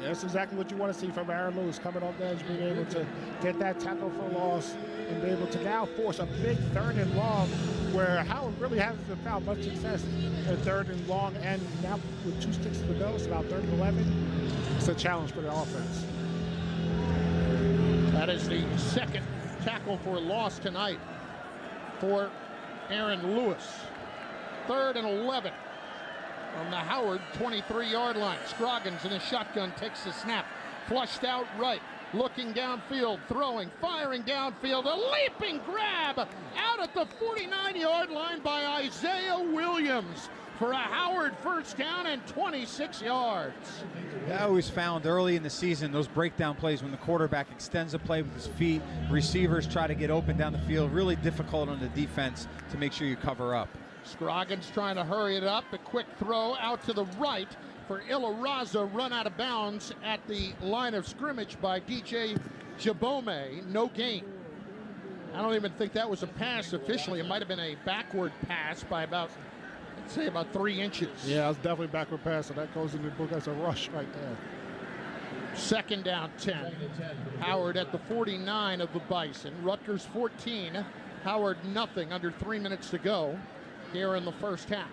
Yeah, that's exactly what you want to see from Aaron Lewis, coming off the edge, being able to get that tackle for loss and be able to now force a big 3rd and long, where Howard really hasn't found much success at 3rd and long, and now with 2 sticks to go, it's about 3rd and 11. It's a challenge for the offense. That is the second tackle for loss tonight for Aaron Lewis. 3rd and 11 on the Howard 23-yard line. Scroggins in the shotgun takes the snap. Flushed out right. Looking downfield, throwing, firing downfield. A leaping grab out at the 49-yard line by Isaiah Williams. for a Howard first down and 26 yards. I always found early in the season those breakdown plays when the quarterback extends a play with his feet, receivers try to get open down the field, really difficult on the defense to make sure you cover up. Scroggins trying to hurry it up. A quick throw out to the right for Ilaraza, run out of bounds at the line of scrimmage by DJ Jabome. No gain. I don't even think that was a pass officially. It might have been a backward pass by about, let's say, about 3 inches. Yeah, it was definitely backward pass, so that goes in the book as a rush right there. Second down 10. Howard at the 49 of the Bison. Rutgers 14. Howard nothing. Under 3 minutes to go here in the first half.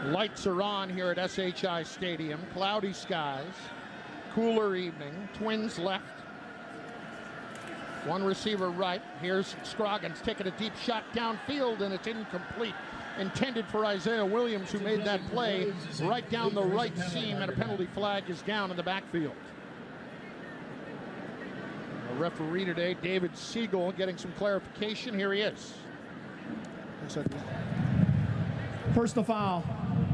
Lights are on here at SHI Stadium. Cloudy skies. Cooler evening. Twins left. One receiver right. Here's Scroggins taking a deep shot downfield, and it's incomplete. Intended for Isaiah Williams, who made that play right down the right seam, and a penalty flag is down in the backfield. A referee today, David Siegel, getting some clarification. Here he is. Personal foul.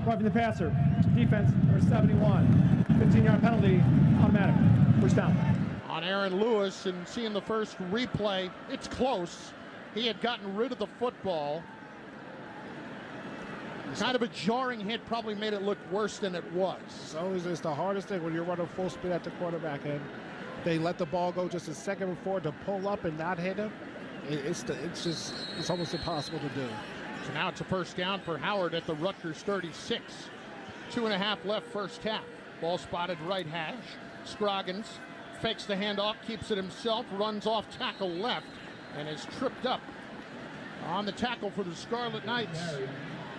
Roughing the passer. Defense, number 71. 15-yard penalty, automatic. First down. On Aaron Lewis, and seeing the first replay, it's close. He had gotten rid of the football. Kind of a jarring hit, probably made it look worse than it was. It's the hardest thing when you're running full speed at the quarterback and they let the ball go just a second before to pull up and not hit him. It's almost impossible to do. So now it's a first down for Howard at the Rutgers 36. 2.5 left first half. Ball spotted right hash. Scroggins fakes the handoff, keeps it himself, runs off tackle left, and is tripped up. On the tackle for the Scarlet Knights,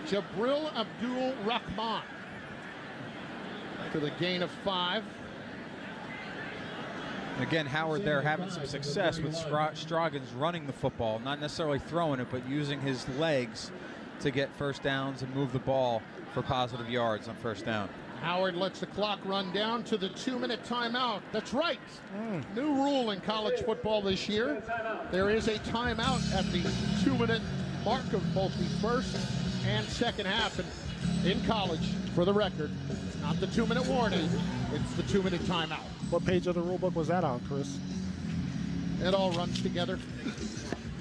Jabril Abdul Rahman to the gain of 5. Again, Howard there having some success with Scroggins running the football, not necessarily throwing it, but using his legs to get first downs and move the ball for positive yards on first down. Howard lets the clock run down to the 2-minute timeout. That's right. New rule in college football this year. There is a timeout at the 2-minute mark of both the first and second half. And in college, for the record, it's not the 2-minute warning, it's the 2-minute timeout. What page of the rule book was that on, Chris? It all runs together.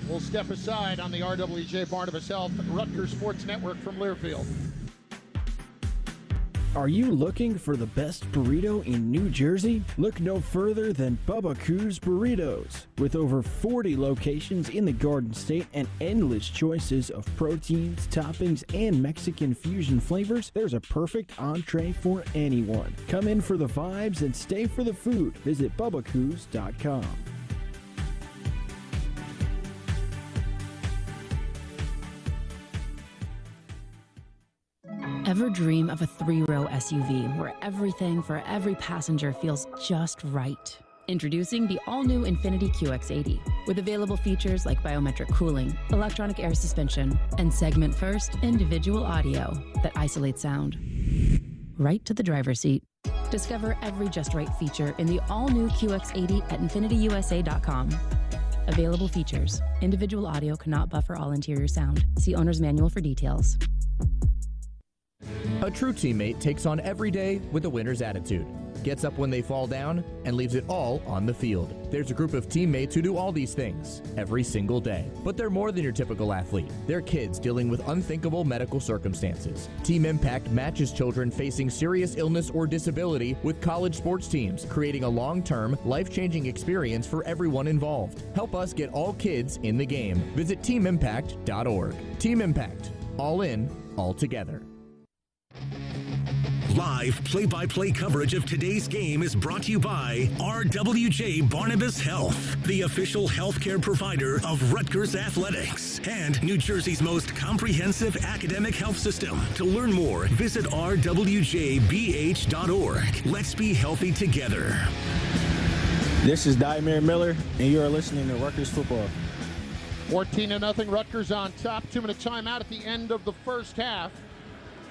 We'll step aside on the RWJ Barnabas Health Rutgers Sports Network from Learfield. Are you looking for the best burrito in New Jersey? Look no further than Bubba Coos Burritos. With over 40 locations in the Garden State and endless choices of proteins, toppings, and Mexican fusion flavors, there's a perfect entree for anyone. Come in for the vibes and stay for the food. Visit BubbaCoos.com. Ever dream of a 3-row SUV where everything for every passenger feels just right? Introducing the all-new Infiniti QX80 with available features like biometric cooling, electronic air suspension, and segment-first individual audio that isolates sound right to the driver's seat. Discover every just right feature in the all-new QX80 at InfinityUSA.com. Available features. Individual audio cannot buffer all interior sound. See owner's manual for details. A true teammate takes on every day with a winner's attitude, gets up when they fall down, and leaves it all on the field. There's a group of teammates who do all these things every single day. But they're more than your typical athlete. They're kids dealing with unthinkable medical circumstances. Team Impact matches children facing serious illness or disability with college sports teams, creating a long-term, life-changing experience for everyone involved. Help us get all kids in the game. Visit teamimpact.org. Team Impact. All in, all together. Live play-by-play coverage of today's game is brought to you by RWJ Barnabas Health, the official healthcare provider of Rutgers Athletics, and New Jersey's most comprehensive academic health system. To learn more, visit rwjbh.org. Let's be healthy together. This is Daimir Miller, and you are listening to Rutgers Football. 14-0, Rutgers on top. 2-minute timeout at the end of the first half.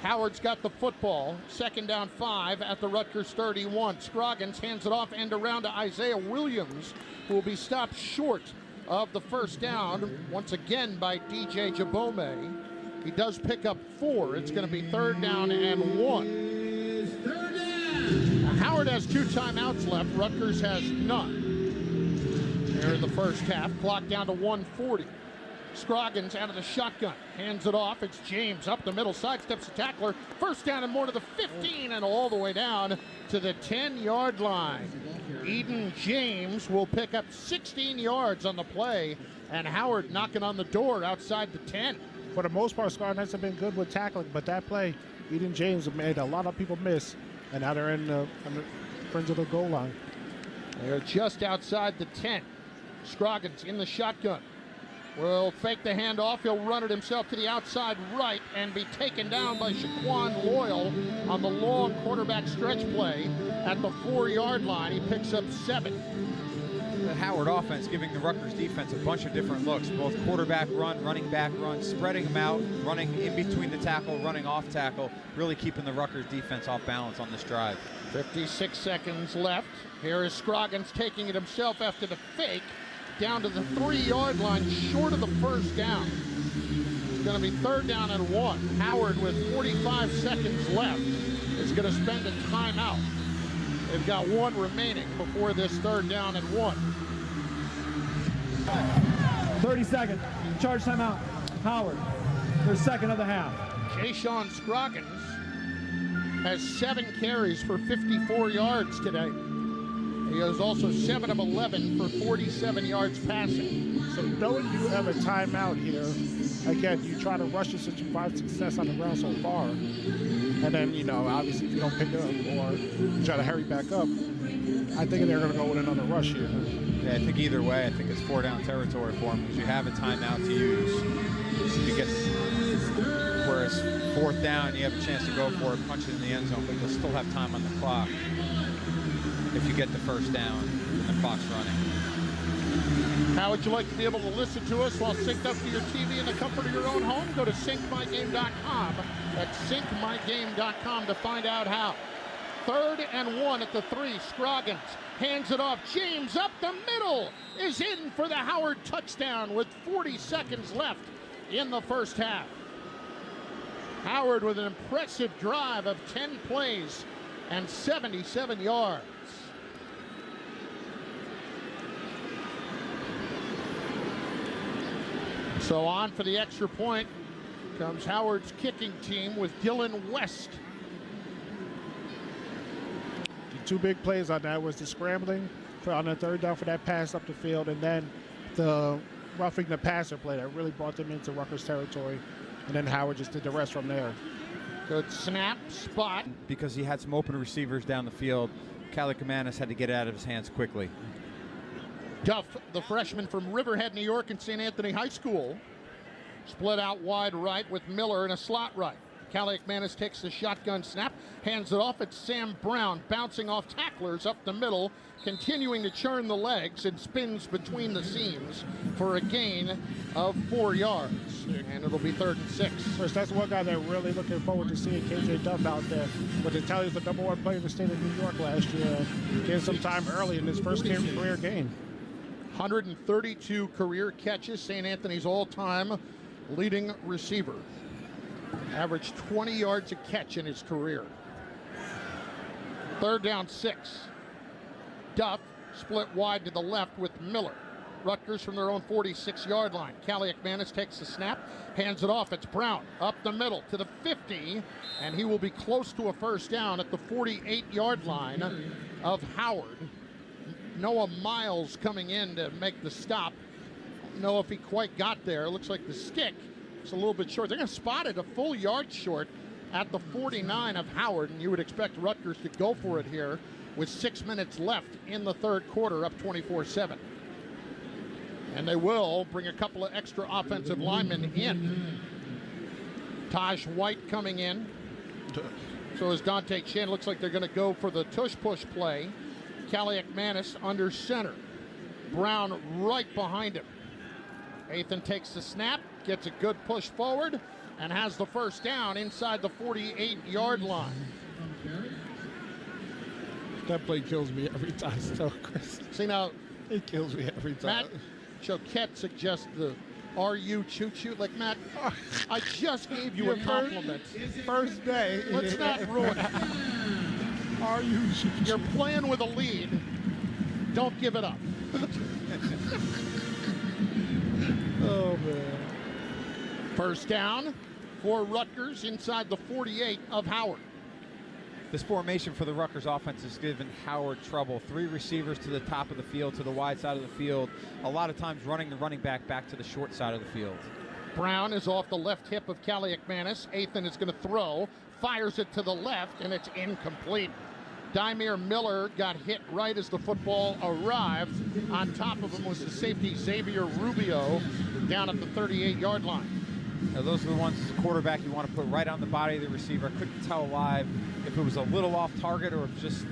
Howard's got the football. Second down 5 at the Rutgers 31. Scroggins hands it off end around to Isaiah Williams, who will be stopped short of the first down, once again by DJ Jabome. He does pick up 4. It's going to be 3rd down and 1. Now, Howard has 2 timeouts left. Rutgers has none. Here in the first half, clock down to 1:40. Scroggins out of the shotgun, hands it off. It's James up the middle, sidesteps the tackler. First down and more to the 15 and all the way down to the 10-yard line. Eden James will pick up 16 yards on the play, and Howard knocking on the door outside the 10. For the most part, Scarlet Knights have been good with tackling, but that play, Eden James made a lot of people miss, and now they're on the fringe of the goal line. They're just outside the 10. Scroggins in the shotgun. Will fake the handoff. He'll run it himself to the outside right and be taken down by Shaquan Loyal on the long quarterback stretch play at the 4-yard line. He picks up 7. The Howard offense giving the Rutgers defense a bunch of different looks, both quarterback run, running back run, spreading them out, running in between the tackle, running off tackle, really keeping the Rutgers defense off balance on this drive. 56 seconds left. Here is Scroggins taking it himself after the fake down to the 3-yard line, short of the first down. It's going to be 3rd down and 1. Howard, with 45 seconds left, is going to spend a timeout. They've got 1 remaining before this 3rd down and 1. 30 seconds. Charge timeout. Howard. Their second of the half. Jayshon Scroggins has 7 carries for 54 yards today. He is also 7 of 11 for 47 yards passing. So knowing you have a timeout here, again, you try to rush it since you've had success on the ground so far. And then, obviously if you don't pick it up or you try to hurry back up, I think they're going to go with another rush here. Yeah, I think either way, I think it's 4-down territory for them because you have a timeout to use. You get, whereas 4th down, you have a chance to go for it, punch it in the end zone, but you'll still have time on the clock if you get the first down and the clock's running. How would you like to be able to listen to us while synced up to your TV in the comfort of your own home? Go to syncmygame.com. That's syncmygame.com to find out how. 3rd and 1 at the 3. Scroggins hands it off. James up the middle is in for the Howard touchdown with 40 seconds left in the first half. Howard with an impressive drive of 10 plays and 77 yards. So on for the extra point comes Howard's kicking team with Dylan West. The 2 big plays on that was the scrambling on the 3rd down for that pass up the field, and then the roughing the passer play that really brought them into Rutgers territory. And then Howard just did the rest from there. Good snap, spot. Because he had some open receivers down the field, Callie Kamanis had to get it out of his hands quickly. Duff, the freshman from Riverhead, New York, and St. Anthony High School, split out wide right with Miller in a slot right. Callie McManus takes the shotgun snap, hands it off. It's Sam Brown bouncing off tacklers up the middle, continuing to churn the legs and spins between the seams for a gain of 4 yards. And it'll be 3rd and 6. Chris, that's one guy they're really looking forward to seeing, KJ Duff out there. But to tell you, the #1 player in the state of New York last year, getting some time early in his first career game. 132 career catches, St. Anthony's all-time leading receiver. Averaged 20 yards a catch in his career. 3rd down 6. Duff split wide to the left with Miller. Rutgers from their own 46-yard line. Callie McManus takes the snap, hands it off. It's Brown up the middle to the 50, and he will be close to a first down at the 48-yard line of Howard. Noah Miles coming in to make the stop. Don't know if he quite got there. It looks like the stick is a little bit short. They're going to spot it a full yard short at the 49 of Howard, and you would expect Rutgers to go for it here with 6 minutes left in the 3rd quarter, up 24-7. And they will bring a couple of extra offensive linemen in. Taj White coming in. So is Dante Chan. Looks like they're going to go for the tush-push play. Callie McManus under center. Brown right behind him. Athan takes the snap, gets a good push forward, and has the first down inside the 48-yard line. That play kills me every time still, Chris. See now, it kills me every time. Choquette suggests the "Are-you choo-choo?" Like, Matt, I just gave you a compliment. First day. Let's not ruin it. Are you choo-choo? You're playing with a lead. Don't give it up. Oh, man. First down for Rutgers inside the 48 of Howard. This formation for the Rutgers offense has given Howard trouble. 3 receivers to the top of the field, to the wide side of the field. A lot of times running the running back to the short side of the field. Brown is off the left hip of Kaliakmanis. Athan is going to throw, fires it to the left, and it's incomplete. Dymere Miller got hit right as the football arrived. On top of him was the safety Xavier Rubio down at the 38-yard line. Now those are the ones as a quarterback you want to put right on the body of the receiver. I couldn't tell live if it was a little off target or if just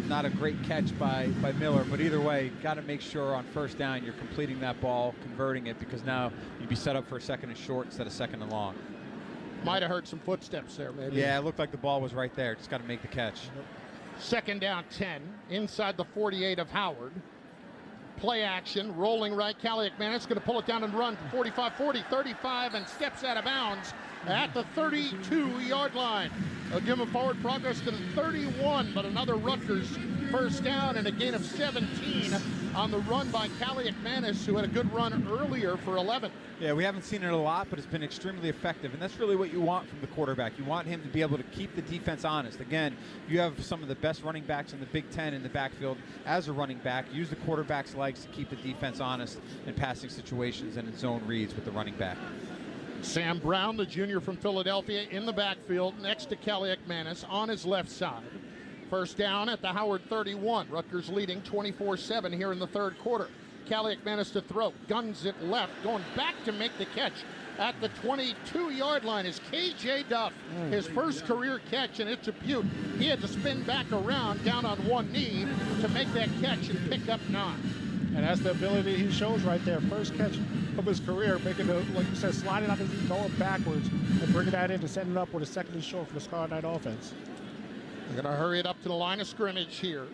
not a great catch by Miller. But either way, got to make sure on first down you're completing that ball, converting it, because now you'd be set up for a second and short instead of second and long. Might have heard some footsteps there, maybe. Yeah, it looked like the ball was right there. Just got to make the catch. Second down 10, inside the 48 of Howard. Play action, rolling right. Kaliakmanis going to pull it down and run. 45, 40, 35, and steps out of bounds at the 32-yard line. They'll give him forward progress to the 31, but another Rutgers first down and a gain of 17 on the run by Kaliakmanis, who had a good run earlier for 11. Yeah, we haven't seen it a lot, but it's been extremely effective, and that's really what you want from the quarterback. You want him to be able to keep the defense honest. Again, you have some of the best running backs in the Big Ten in the backfield as a running back. Use the quarterback's legs to keep the defense honest in passing situations and in zone reads with the running back. Sam Brown, the junior from Philadelphia, in the backfield next to Kaliakmanis on his left side. First down at the Howard 31. Rutgers leading 24-7 here in the third quarter. Kaliakmanis to throw, guns it left, going back to make the catch at the 22-yard line is K.J. Duff. His first career catch, and it's a beaut. He had to spin back around down on one knee to make that catch and pick up 9. And that's the ability he shows right there. First catch of his career, making it, like you said, sliding out his knee, going backwards, and bringing that in to set it up with a second and short for the Scarlet Knight offense. They're going to hurry it up to the line of scrimmage here.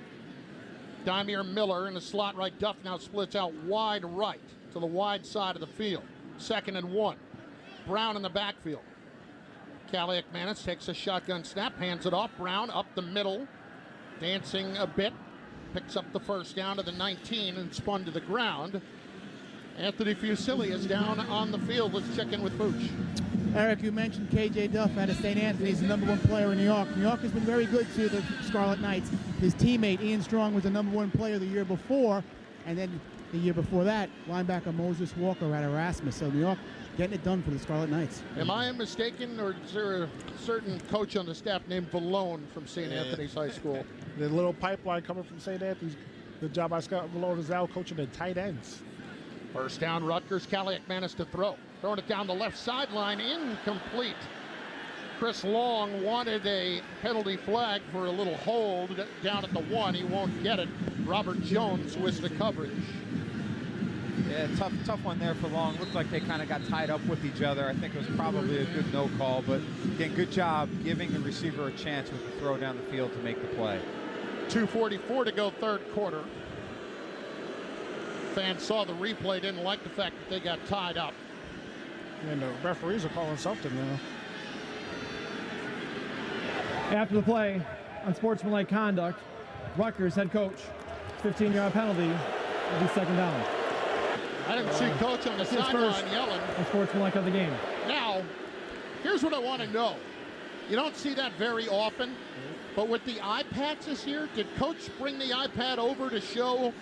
Dymere Miller in the slot right. Duff now splits out wide right to the wide side of the field. 2nd and 1. Brown in the backfield. Kaliakmanis takes a shotgun snap, hands it off. Brown up the middle, dancing a bit. Picks up the first down to the 19 and spun to the ground. Anthony Fusilli is down on the field. Let's check in with Pooch. Eric, you mentioned K.J. Duff out of St. Anthony's, the #1 player in New York. New York has been very good to the Scarlet Knights. His teammate, Ian Strong, was the #1 player the year before. And then the year before that, linebacker Moses Walker out of Erasmus. So New York getting it done for the Scarlet Knights. Am I mistaken, or is there a certain coach on the staff named Vallone from St. Anthony's High School? The little pipeline coming from St. Anthony's. Good job by Scott Vallone is out coaching the tight ends. First down, Rutgers. Kaliakmanis to throw. Throwing it down the left sideline, incomplete. Chris Long wanted a penalty flag for a little hold down at the 1. He won't get it. Robert Jones with the coverage. Yeah, tough one there for Long. Looked like they kind of got tied up with each other. I think it was probably a good no call, but again, good job giving the receiver a chance with the throw down the field to make the play. 2:44 to go, third quarter. Fans saw the replay, didn't like the fact that they got tied up. And the referees are calling something now. After the play, unsportsmanlike conduct, Rutgers head coach, 15-yard penalty, will be 2nd down. I didn't see Coach on the sideline yelling. Unsportsmanlike of the game. Now, here's what I want to know. You don't see that very often, but with the iPads this year, did Coach bring the iPad over to show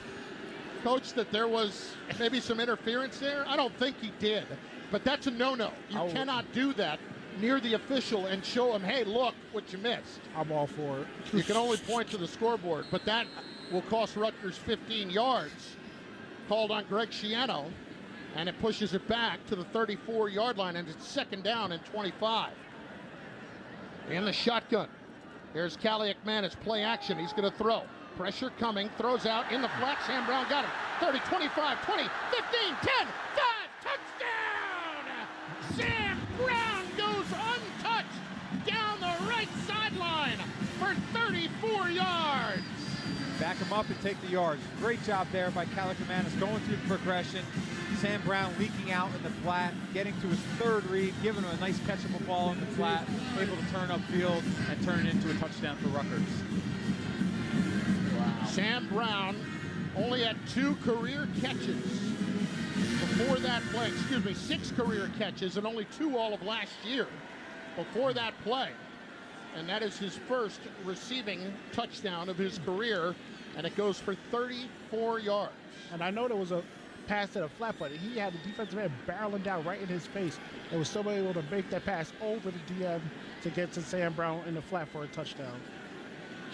Coach that there was maybe some interference there? I don't think he did, but that's a no-no. You cannot do that near the official and show him, hey, look what you missed. I'm all for it. You can only point to the scoreboard, but that will cost Rutgers 15 yards. Called on Greg Schiano, and it pushes it back to the 34-yard line, and it's 2nd down and 25. In the shotgun, here's Kaliakmanis, play action. He's going to throw. Pressure coming, throws out in the flat. Sam Brown got him. 30, 25, 20, 15, 10, 5, touchdown! Sam Brown goes untouched down the right sideline for 34 yards. Back him him up and take the yards. Great job there by Kaliakmanis going through the progression. Sam Brown leaking out in the flat, getting to his third read, giving him a nice catchable ball in the flat, able to turn upfield and turn it into a touchdown for Rutgers. Wow. Sam Brown only had 2 career catches before that play. 6 career catches and only 2 all of last year before that play. And that is his first receiving touchdown of his career, and it goes for 34 yards. And I know there was a pass to the flat, but he had the defensive end barreling down right in his face and was still able to make that pass over the DM to get to Sam Brown in the flat for a touchdown.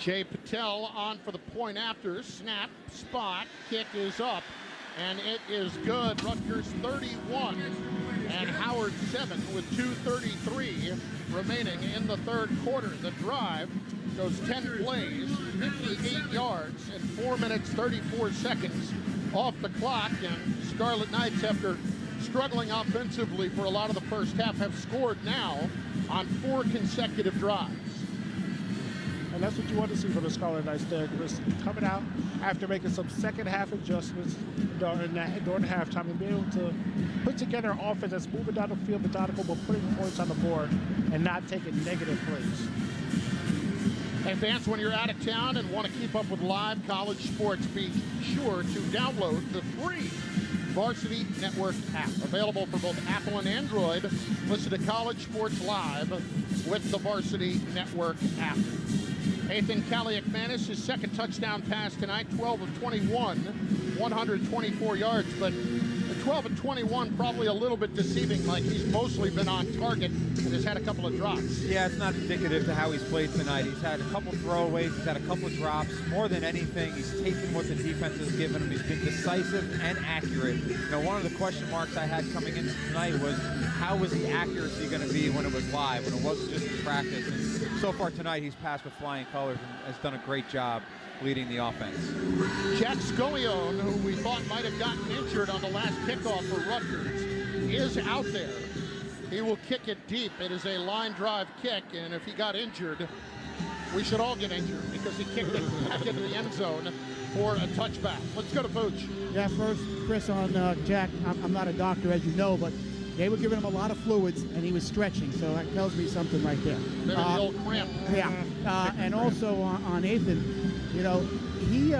Jay Patel on for the point after. Snap, spot, kick is up, and it is good. Rutgers 31 and Howard 7 with 2:33 remaining in the third quarter. The drive goes 10 plays, 58 yards, and 4 minutes, 34 seconds off the clock. And Scarlet Knights, after struggling offensively for a lot of the first half, have scored now on 4 consecutive drives. And that's what you want to see from the Scarlet Knights there, Chris. Coming out after making some second half adjustments during halftime and being able to put together an offense that's moving down the field methodical but putting points on the board and not taking negative plays. Hey fans, when you're out of town and want to keep up with live college sports, be sure to download the free Varsity Network app. Available for both Apple and Android. Listen to college sports live with the Varsity Network app. Ethan Kaliakmanis, his second touchdown pass tonight, 12 of 21, 124 yards, but the 12 of 21 probably a little bit deceiving, like he's mostly been on target and has had a couple of drops. Yeah, it's not indicative to how he's played tonight. He's had a couple throwaways, he's had a couple of drops. More than anything, he's taken what the defense has given him. He's been decisive and accurate. You know, one of the question marks I had coming into tonight was how was the accuracy going to be when it was live, when it wasn't just in practice. And so far tonight, he's passed with flying colors and has done a great job leading the offense. Jack Scoglione, who we thought might have gotten injured on the last kickoff for Rutgers, is out there. He will kick it deep. It is a line drive kick, and if he got injured, we should all get injured because he kicked it back into the end zone for a touchback. Let's go to Pooch. Yeah, first, Chris, on Jack, I'm not a doctor, as you know, but they were giving him a lot of fluids, and he was stretching, so that tells me something right there. Maybe the old cramp. Yeah, and also on Ethan, you know, he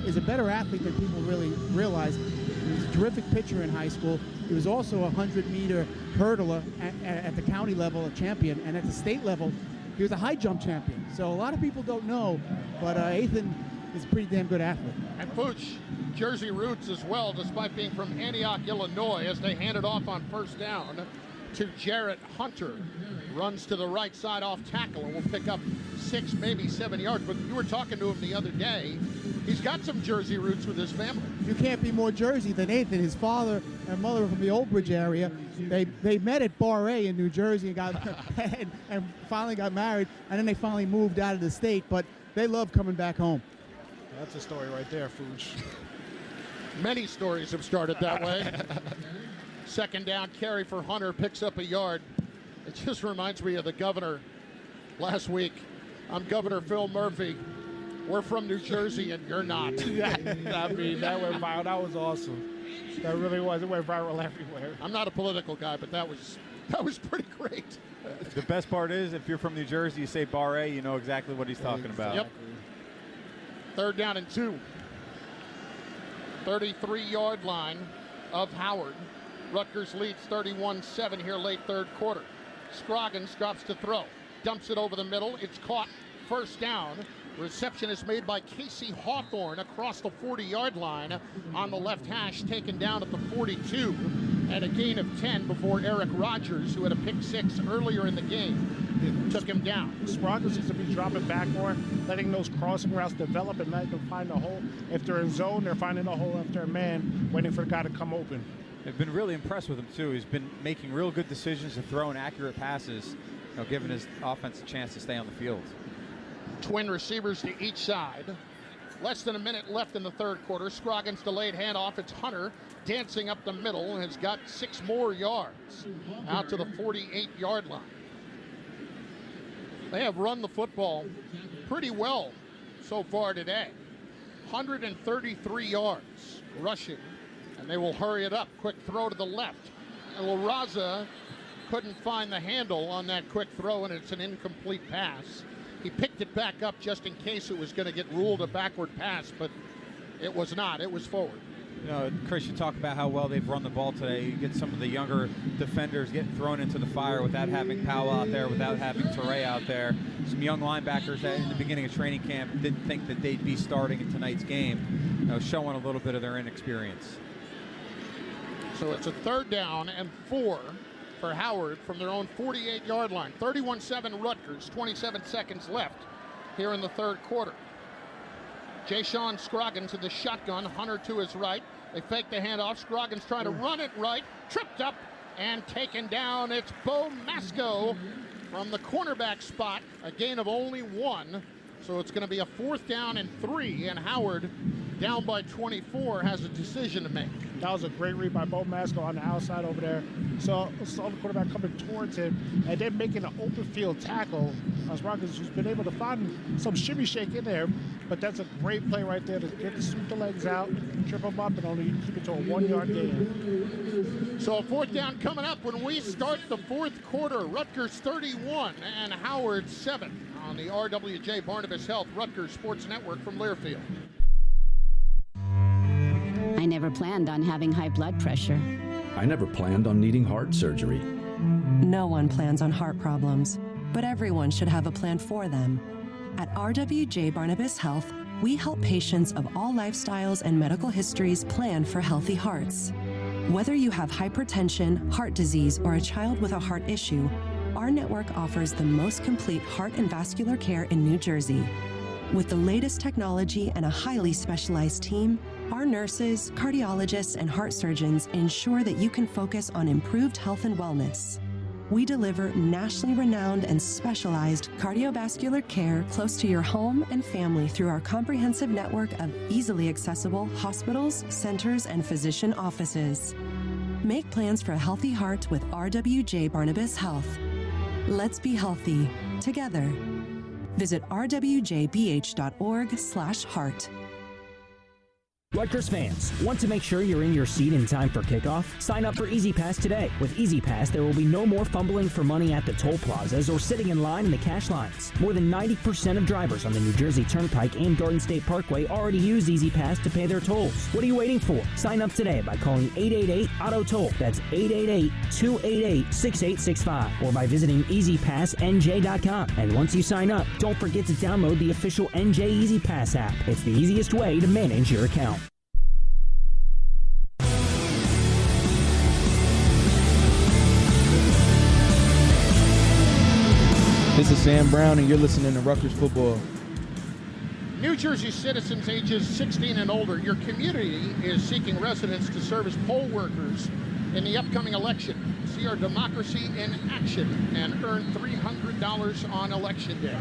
is a better athlete than people really realize. He was a terrific pitcher in high school. He was also a 100-meter hurdler at the county level, a champion, and at the state level, he was a high jump champion. So a lot of people don't know, but Ethan is a pretty damn good athlete. And Pooch, Jersey roots as well, despite being from Antioch, Illinois, as they hand it off on first down to Jarrett Hunter. Runs to the right side off tackle and will pick up 6, maybe 7 yards. But you were talking to him the other day. He's got some Jersey roots with his family. You can't be more Jersey than Ethan. His father and mother are from the Old Bridge area. They met at Bar A in New Jersey and got and finally got married, and then they finally moved out of the state. But they love coming back home. That's a story right there, Fooch. Many stories have started that way. Second down carry for Hunter, picks up a yard. It just reminds me of the governor last week. I'm Governor Phil Murphy. We're from New Jersey and you're not. I mean, that went viral. That was awesome. That really was. It went viral everywhere. I'm not a political guy, but that was pretty great. The best part is, if you're from New Jersey, you say Bar A, you know exactly what he's talking about. Yep. Third down and 2. 33-yard line of Howard. Rutgers leads 31-7 here late third quarter. Scroggins drops to throw. Dumps it over the middle. It's caught. First down. Reception is made by Casey Hawthorne across the 40-yard line on the left hash, taken down at the 42, and a gain of 10 before Eric Rogers, who had a pick 6 earlier in the game, took him down. Scroggins seems to be dropping back more, letting those crossing routes develop and letting them find a hole. If they're in zone, they're finding a hole after a man, waiting for the guy to come open. They've been really impressed with him, too. He's been making real good decisions and throwing accurate passes, you know, giving his offense a chance to stay on the field. Twin receivers to each side. Less than a minute left in the third quarter. Scroggins delayed handoff. It's Hunter dancing up the middle and has got 6 more yards out to the 48-yard line. They have run the football pretty well so far today. 133 yards rushing, and they will hurry it up. Quick throw to the left. Raza couldn't find the handle on that quick throw, and it's an incomplete pass. He picked it back up just in case it was going to get ruled a backward pass, but it was not. It was forward. You know, Chris, you talk about how well they've run the ball today. You get some of the younger defenders getting thrown into the fire without having Powell out there, without having Toure out there. Some young linebackers that in the beginning of training camp didn't think that they'd be starting in tonight's game, you know, showing a little bit of their inexperience. So it's a 3rd down and 4 for Howard from their own 48-yard line. 31-7 Rutgers, 27 seconds left here in the 3rd quarter. Jay-Sean Scroggins to the shotgun, Hunter to his right. They fake the handoff. Scroggins trying to run it right, tripped up and taken down. It's Bo Masco from the cornerback spot, a gain of only 1. So it's going to be a 4th down and 3, and Howard, down by 24, has a decision to make. That was a great read by Bo Masco on the outside over there. So saw the quarterback coming towards him and then making an open field tackle. Scroggins, who's been able to find some shimmy shake in there, but that's a great play right there to get to sweep the legs out, trip him up, and only keep it to a 1-yard gain. So a 4th down coming up when we start the 4th quarter. Rutgers 31 and Howard 7 on the RWJ Barnabas Health Rutgers Sports Network from Learfield. I never planned on having high blood pressure. I never planned on needing heart surgery. No one plans on heart problems, but everyone should have a plan for them. At RWJ Barnabas Health, we help patients of all lifestyles and medical histories plan for healthy hearts. Whether you have hypertension, heart disease, or a child with a heart issue, our network offers the most complete heart and vascular care in New Jersey. With the latest technology and a highly specialized team, our nurses, cardiologists, and heart surgeons ensure that you can focus on improved health and wellness. We deliver nationally renowned and specialized cardiovascular care close to your home and family through our comprehensive network of easily accessible hospitals, centers, and physician offices. Make plans for a healthy heart with RWJ Barnabas Health. Let's be healthy together. Visit rwjbh.org/heart. Rutgers fans, want to make sure you're in your seat in time for kickoff? Sign up for Easy Pass today. With Easy Pass, there will be no more fumbling for money at the toll plazas or sitting in line in the cash lines. More than 90% of drivers on the New Jersey Turnpike and Garden State Parkway already use Easy Pass to pay their tolls. What are you waiting for? Sign up today by calling 888-AUTO-TOLL. That's 888-288-6865. Or by visiting EasyPassNJ.com. And once you sign up, don't forget to download the official NJ Easy Pass app. It's the easiest way to manage your account. This is Sam Brown, and you're listening to Rutgers Football. New Jersey citizens ages 16 and older, your community is seeking residents to serve as poll workers in the upcoming election. See our democracy in action and earn $300 on Election Day.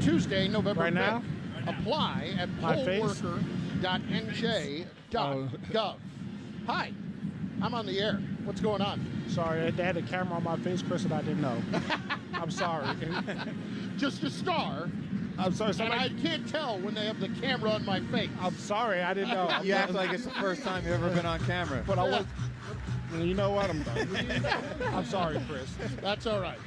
Tuesday, November 5th. Now? Apply at pollworker.nj.gov. Hi, I'm on the air. What's going on? Sorry, they had a camera on my face, Chris, and I didn't know. I'm sorry. Just a star. I'm sorry. And I can't tell when they have the camera on my face. I'm sorry, I didn't know. You act like it's the first time you've ever been on camera. But I was. You know what? I'm done. I'm sorry, Chris. That's all right.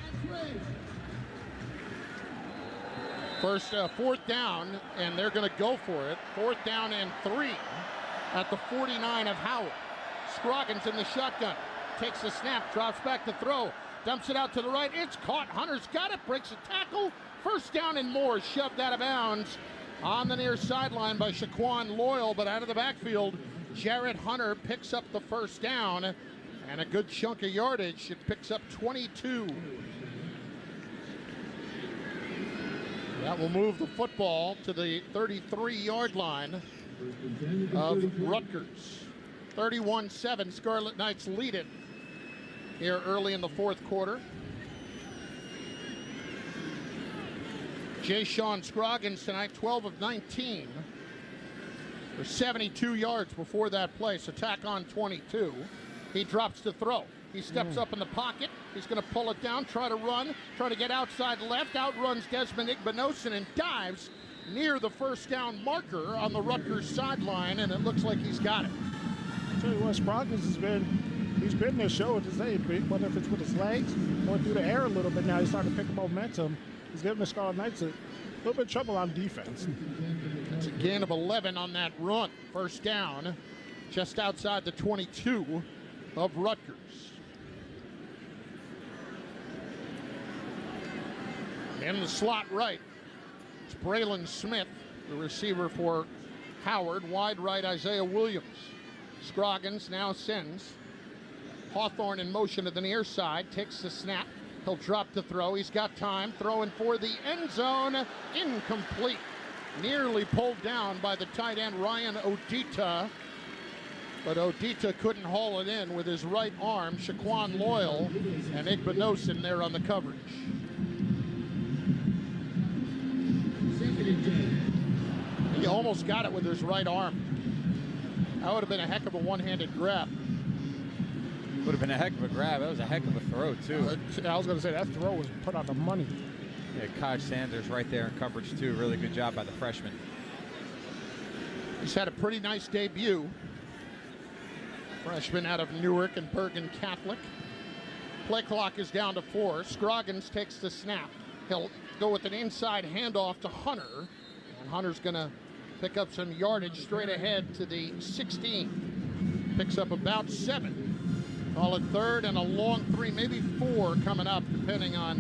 First, 4th down, and they're going to go for it. 4th down and 3 at the 49 of Howard. Scroggins in the shotgun. Takes the snap, drops back to throw. Dumps it out to the right. It's caught. Hunter's got it. Breaks a tackle. First down and more. Shoved out of bounds on the near sideline by Shaquan Loyal, but out of the backfield, Jarrett Hunter picks up the first down and a good chunk of yardage. It picks up 22. That will move the football to the 33-yard line of Rutgers. 31-7, Scarlet Knights lead it here early in the 4th quarter. Jay-Sean Scroggins tonight, 12 of 19 for 72 yards before that play. So tack on 22. He drops to throw. He steps up in the pocket. He's going to pull it down, try to run, try to get outside left. Outruns Desmond Igbinosin and dives near the first down marker on the Rutgers sideline, and it looks like he's got it. I'll tell you what, Sproggins he's been there showing his age, whether if it's with his legs or through the air a little bit now. He's starting to pick up momentum. He's giving the Scarlet Knights a little bit of trouble on defense. It's a gain of 11 on that run. First down, just outside the 22 of Rutgers. In the slot right, it's Braylon Smith, the receiver for Howard. Wide right, Isaiah Williams. Scroggins now sends Hawthorne in motion to the near side, takes the snap. He'll drop the throw. He's got time. Throwing for the end zone. Incomplete. Nearly pulled down by the tight end, Ryan Odita. But Odita couldn't haul it in with his right arm. Shaquan Loyal and Igbinosin there on the coverage. He almost got it with his right arm. That would have been a heck of a one-handed grab. Would have been a heck of a grab. That was a heck of a throw, too. I was going to say, that throw was put on the money. Yeah, Kaj Sanders right there in coverage, too. Really good job by the freshman. He's had a pretty nice debut. Freshman out of Newark and Bergen Catholic. Play clock is down to 4. Scroggins takes the snap. He'll go with an inside handoff to Hunter. And Hunter's going to pick up some yardage straight ahead to the 16. Picks up about 7. Call it third and a long 3, maybe 4 coming up, depending on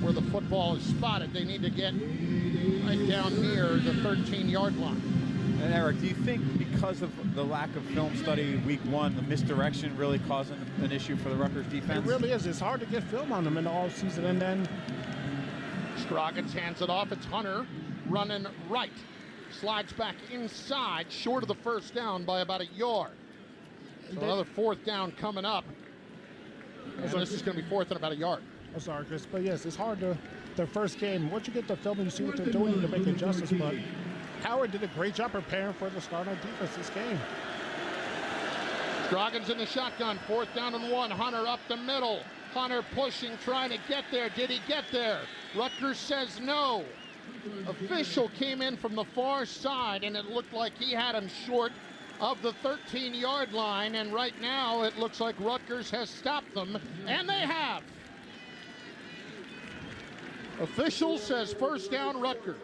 where the football is spotted. They need to get right down near the 13-yard line. And Eric, do you think because of the lack of film study week 1, the misdirection really causing an issue for the Rutgers defense? It really is. It's hard to get film on them in the offseason, and then Scroggins hands it off. It's Hunter running right. Slides back inside, short of the first down by about a yard. So another 4th down coming up. And this is going to be 4th and about a yard. I'm sorry, Chris, but yes, it's hard to their first game. Once you get the film and you see what they're doing, you can make adjustments. But Howard did a great job preparing for the Scarlet defense this game. Scroggins in the shotgun, 4th down and 1. Hunter up the middle. Hunter pushing, trying to get there. Did he get there? Rutgers says no. Official came in from the far side, and it looked like he had him short of the 13-yard line, and right now it looks like Rutgers has stopped them, and they have. Official says first down, Rutgers.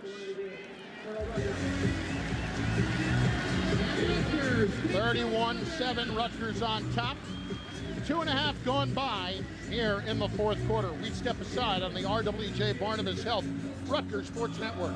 31-7, Rutgers on top. 2.5 gone by here in the 4th quarter. We step aside on the RWJ Barnabas Health Rutgers Sports Network.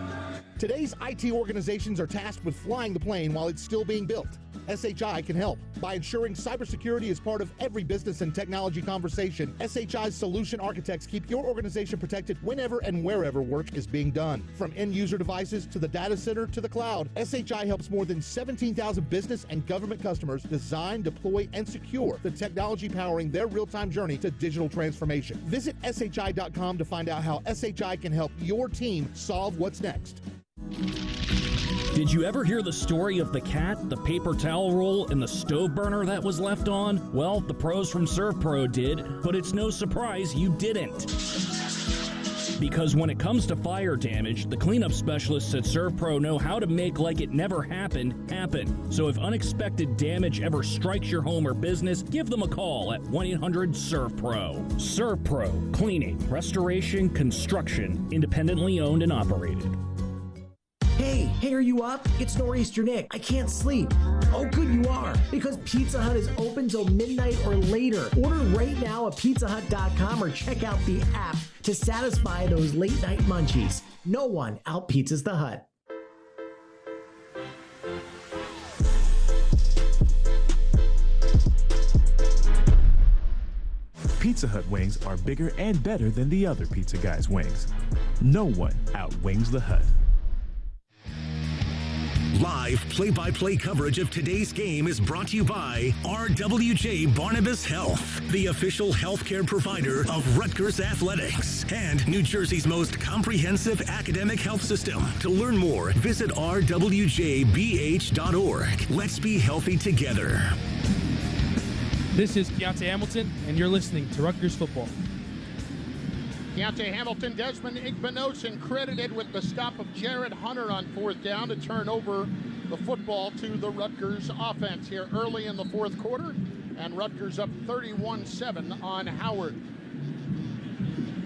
Today's IT organizations are tasked with flying the plane while it's still being built. SHI can help by ensuring cybersecurity is part of every business and technology conversation. SHI's solution architects keep your organization protected whenever and wherever work is being done. From end-user devices to the data center to the cloud, SHI helps more than 17,000 business and government customers design, deploy, and secure the technology powering their real-time journey to digital transformation. Visit SHI.com to find out how SHI can help your team solve what's next. Did you ever hear the story of the cat, the paper towel roll, and the stove burner that was left on? Well, the pros from ServPro did, but it's no surprise you didn't. Because when it comes to fire damage, the cleanup specialists at ServPro know how to make like it never happened happen. So if unexpected damage ever strikes your home or business, give them a call at 1-800-ServPro. ServPro, cleaning, restoration, construction, independently owned and operated. Hey, are you up? It's Nor'easter Nick. I can't sleep. Oh, good you are, because Pizza Hut is open till midnight or later. Order right now at pizzahut.com or check out the app to satisfy those late night munchies. No one out-pizzas the Hut. Pizza Hut wings are bigger and better than the other pizza guys' wings. No one outwings the Hut. Live play-by-play coverage of today's game is brought to you by RWJ Barnabas Health, the official healthcare provider of Rutgers Athletics and New Jersey's most comprehensive academic health system. To learn more, visit rwjbh.org. Let's be healthy together. This is Keontae Hamilton, and you're listening to Rutgers Football. Keontae Hamilton, Desmond Igbinosun credited with the stop of Jared Hunter on 4th down to turn over the football to the Rutgers offense here early in the 4th quarter. And Rutgers up 31-7 on Howard.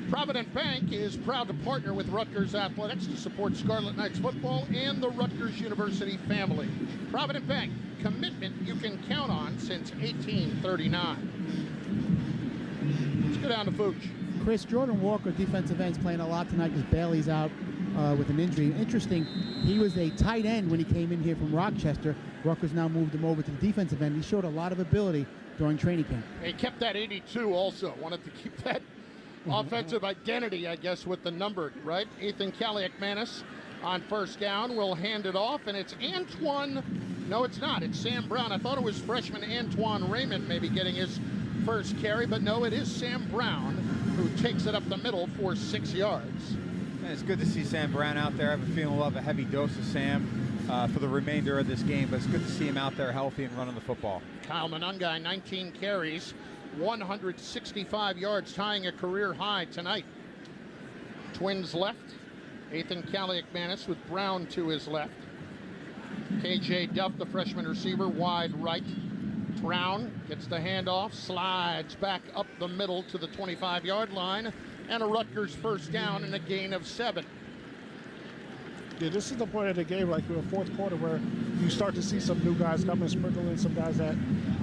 Provident Bank is proud to partner with Rutgers Athletics to support Scarlet Knights football and the Rutgers University family. Provident Bank, commitment you can count on since 1839. Let's go down to Fooch. Chris, Jordan Walker, defensive end, is playing a lot tonight because Bailey's out with an injury. Interesting, he was a tight end when he came in here from Rochester. Rutgers now moved him over to the defensive end. He showed a lot of ability during training camp. He kept that 82 also. Wanted to keep that offensive identity, I guess, with the number, right? Ethan Kaliakmanis on 1st down will hand it off, and it's Antoine. No, it's not. It's Sam Brown. I thought it was freshman Antoine Raymond maybe getting his first carry, but no, it is Sam Brown who takes it up the middle for 6 yards. And it's good to see Sam Brown out there. I have a feeling we'll have a heavy dose of Sam for the remainder of this game, but it's good to see him out there healthy and running the football. Kyle Monungai, 19 carries, 165 yards, tying a career high tonight. Twins left, Ethan Kaliakmanis with Brown to his left. KJ Duff, the freshman receiver, wide right. Brown gets the handoff, slides back up the middle to the 25-yard line, and a Rutgers 1st down and a gain of 7. Yeah, this is the point of the game, like in the 4th quarter, where you start to see some new guys come and sprinkle in some guys that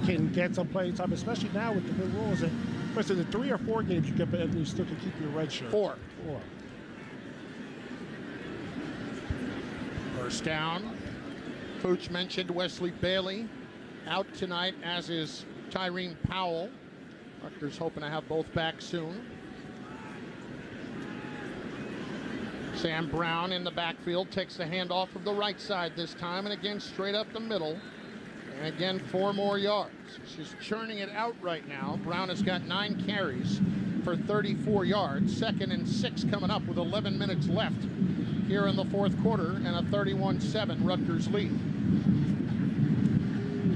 can get some playing time, especially now with the new rules. And for instance, in 3 or 4 games you get, and you still can keep your red shirt. 4. 1st down. Coach mentioned Wesley Bailey out tonight, as is Tyreen Powell. Rutgers hoping to have both back soon. Sam Brown in the backfield takes the handoff of the right side this time, and again straight up the middle. And again 4 more yards. She's churning it out right now. Brown has got 9 carries for 34 yards. 2nd and 6 coming up with 11 minutes left here in the 4th quarter, and a 31-7 Rutgers lead.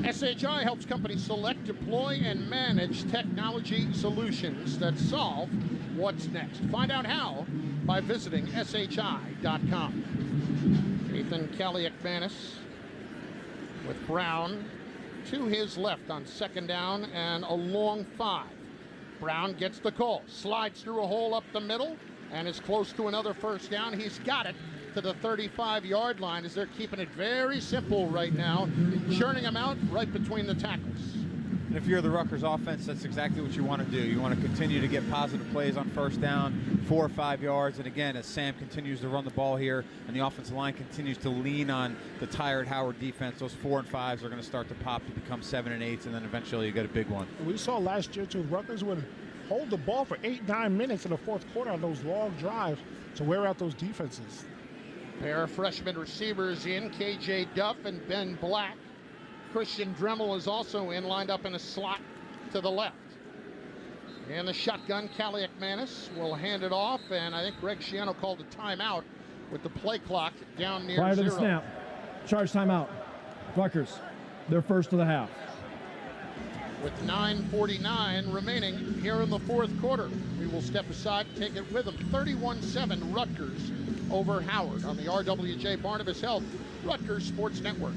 SHI helps companies select, deploy, and manage technology solutions that solve what's next. Find out how by visiting SHI.com. Ethan Kaliakmanis with Brown to his left on 2nd down and a long 5. Brown gets the call, slides through a hole up the middle, and is close to another 1st down. He's got it to the 35-yard line, as they're keeping it very simple right now, churning them out right between the tackles. And if you're the Rutgers offense, that's exactly what you want to do. You want to continue to get positive plays on 1st down, 4 or 5 yards. And again, as Sam continues to run the ball here and the offensive line continues to lean on the tired Howard defense, those 4 and 5s are going to start to pop to become 7 and 8s, and then eventually you get a big one. We saw last year, too, Rutgers would hold the ball for 8-9 minutes in the 4th quarter on those long drives to wear out those defenses. Pair of freshman receivers in, KJ Duff and Ben Black. Christian Dremel is also in, lined up in a slot to the left. And the shotgun, Kaliakmanis will hand it off, and I think Greg Schiano called a timeout with the play clock down near 0. Prior to the snap, charge timeout. Rutgers, they're first of the half. With 9:49 remaining here in the 4th quarter, we will step aside and take it with them. 31-7 Rutgers over Howard on the RWJ Barnabas Health Rutgers Sports Network.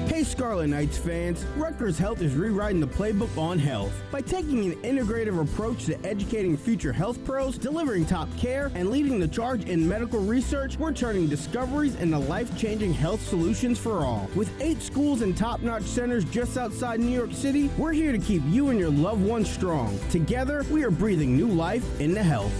Hey Scarlet Knights fans, Rutgers Health is rewriting the playbook on health. By taking an integrative approach to educating future health pros, delivering top care, and leading the charge in medical research, we're turning discoveries into life-changing health solutions for all. With 8 schools and top-notch centers just outside New York City, we're here to keep you and your loved ones strong. Together, we are breathing new life into health.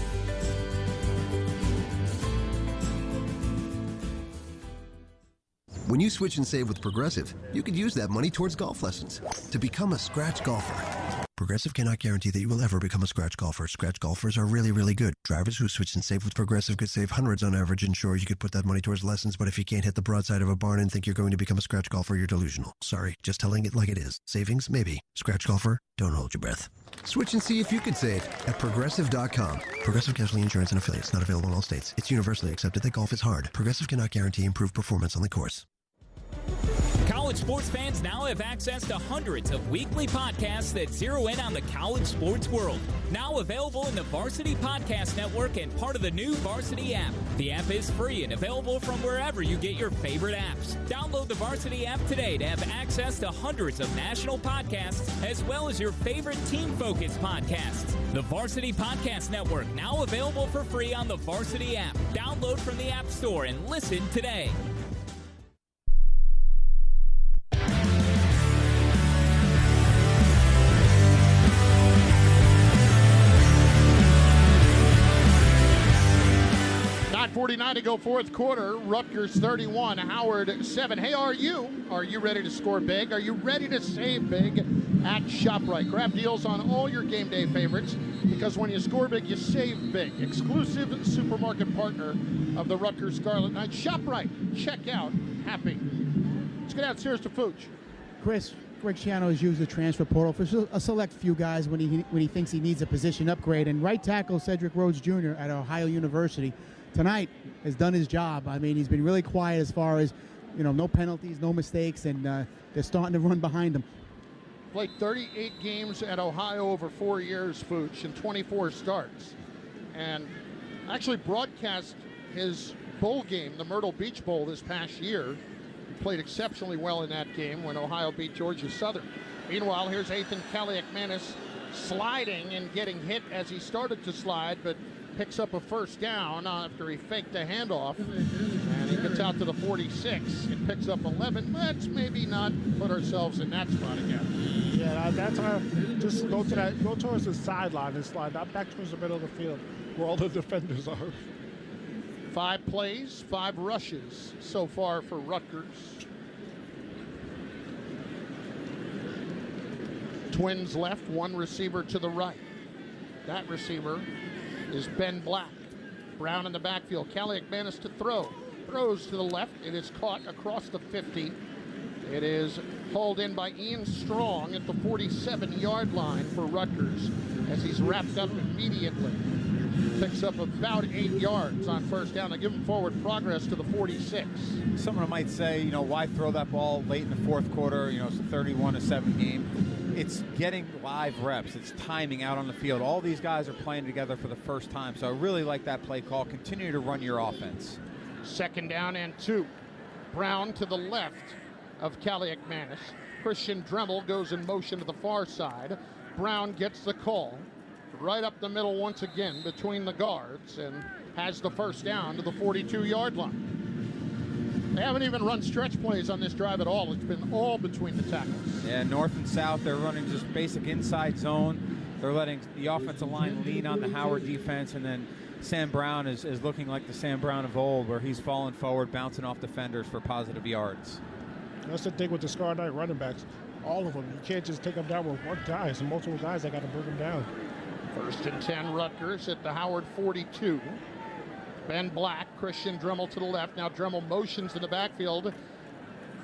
When you switch and save with Progressive, you could use that money towards golf lessons to become a scratch golfer. Progressive cannot guarantee that you will ever become a scratch golfer. Scratch golfers are really, really good. Drivers who switch and save with Progressive could save hundreds on average, and sure, you could put that money towards lessons, but if you can't hit the broadside of a barn and think you're going to become a scratch golfer, you're delusional. Sorry, just telling it like it is. Savings? Maybe. Scratch golfer? Don't hold your breath. Switch and see if you could save at Progressive.com. Progressive Casualty Insurance and Affiliates. Not available in all states. It's universally accepted that golf is hard. Progressive cannot guarantee improved performance on the course. College College sports fans now have access to hundreds of weekly podcasts that zero in on the college sports world. Now available in the Varsity Podcast Network and part of the new Varsity app. The app is free and available from wherever you get your favorite apps. Download the Varsity app today to have access to hundreds of national podcasts as well as your favorite team-focused podcasts. The Varsity Podcast Network, now available for free on the Varsity app. Download from the App Store and listen today. .49 to go, fourth quarter. Rutgers 31, Howard 7. Hey, are you ready to score big? Are you ready to save big at ShopRite? Grab deals on all your game day favorites, because when you score big, you save big. Exclusive supermarket partner of the Rutgers Scarlet Knights. ShopRite. Check out happy. Let's get downstairs to Fooch. Chris, Greg Schiano has used the transfer portal for a select few guys when he thinks he needs a position upgrade. And right tackle Cedric Rhodes Jr. at Ohio University tonight has done his job. I mean, he's been really quiet as far as, no penalties, no mistakes, and they're starting to run behind him. Played 38 games at Ohio over 4 years, Fooch, and 24 starts. And actually broadcast his bowl game, the Myrtle Beach Bowl, this past year. He played exceptionally well in that game when Ohio beat Georgia Southern. Meanwhile, here's Ethan Kaliakmanis sliding and getting hit as he started to slide, but picks up a first down after he faked a handoff, and he gets out to the 46 and picks up 11. Let's maybe not put ourselves in that spot again. Yeah, that's just go towards the sideline and slide, not back towards the middle of the field where all the defenders are. 5 plays, 5 rushes so far for Rutgers. Twins left, 1 receiver to the right. That receiver is Ben Black. Brown in the backfield. Kaliakmanis to throw. Throws to the left. It is caught across the 50. It is hauled in by Ian Strong at the 47-yard line for Rutgers as he's wrapped up immediately. Picks up about 8 yards on first down. They give him forward progress to the 46. Someone might say, why throw that ball late in the fourth quarter? It's a 31-7 game. It's getting live reps. It's timing out on the field. All these guys are playing together for the first time, so I really like that play call. Continue to run your offense. 2nd down and 2. Brown to the left of Kaliakmanis. Christian Dremel goes in motion to the far side. Brown gets the call right up the middle once again between the guards and has the first down to the 42-yard line. They haven't even run stretch plays on this drive at all. It's been all between the tackles. Yeah, north and south, they're running just basic inside zone. They're letting the offensive line lean on the Howard defense, and then Sam Brown is looking like the Sam Brown of old, where he's falling forward, bouncing off defenders for positive yards. That's the thing with the Scarlet Knight running backs. All of them. You can't just take them down with one guy. It's multiple guys that got to bring them down. 1st and 10 Rutgers at the Howard 42. Ben Black, Christian Dremel to the left. Now Dremel motions in the backfield.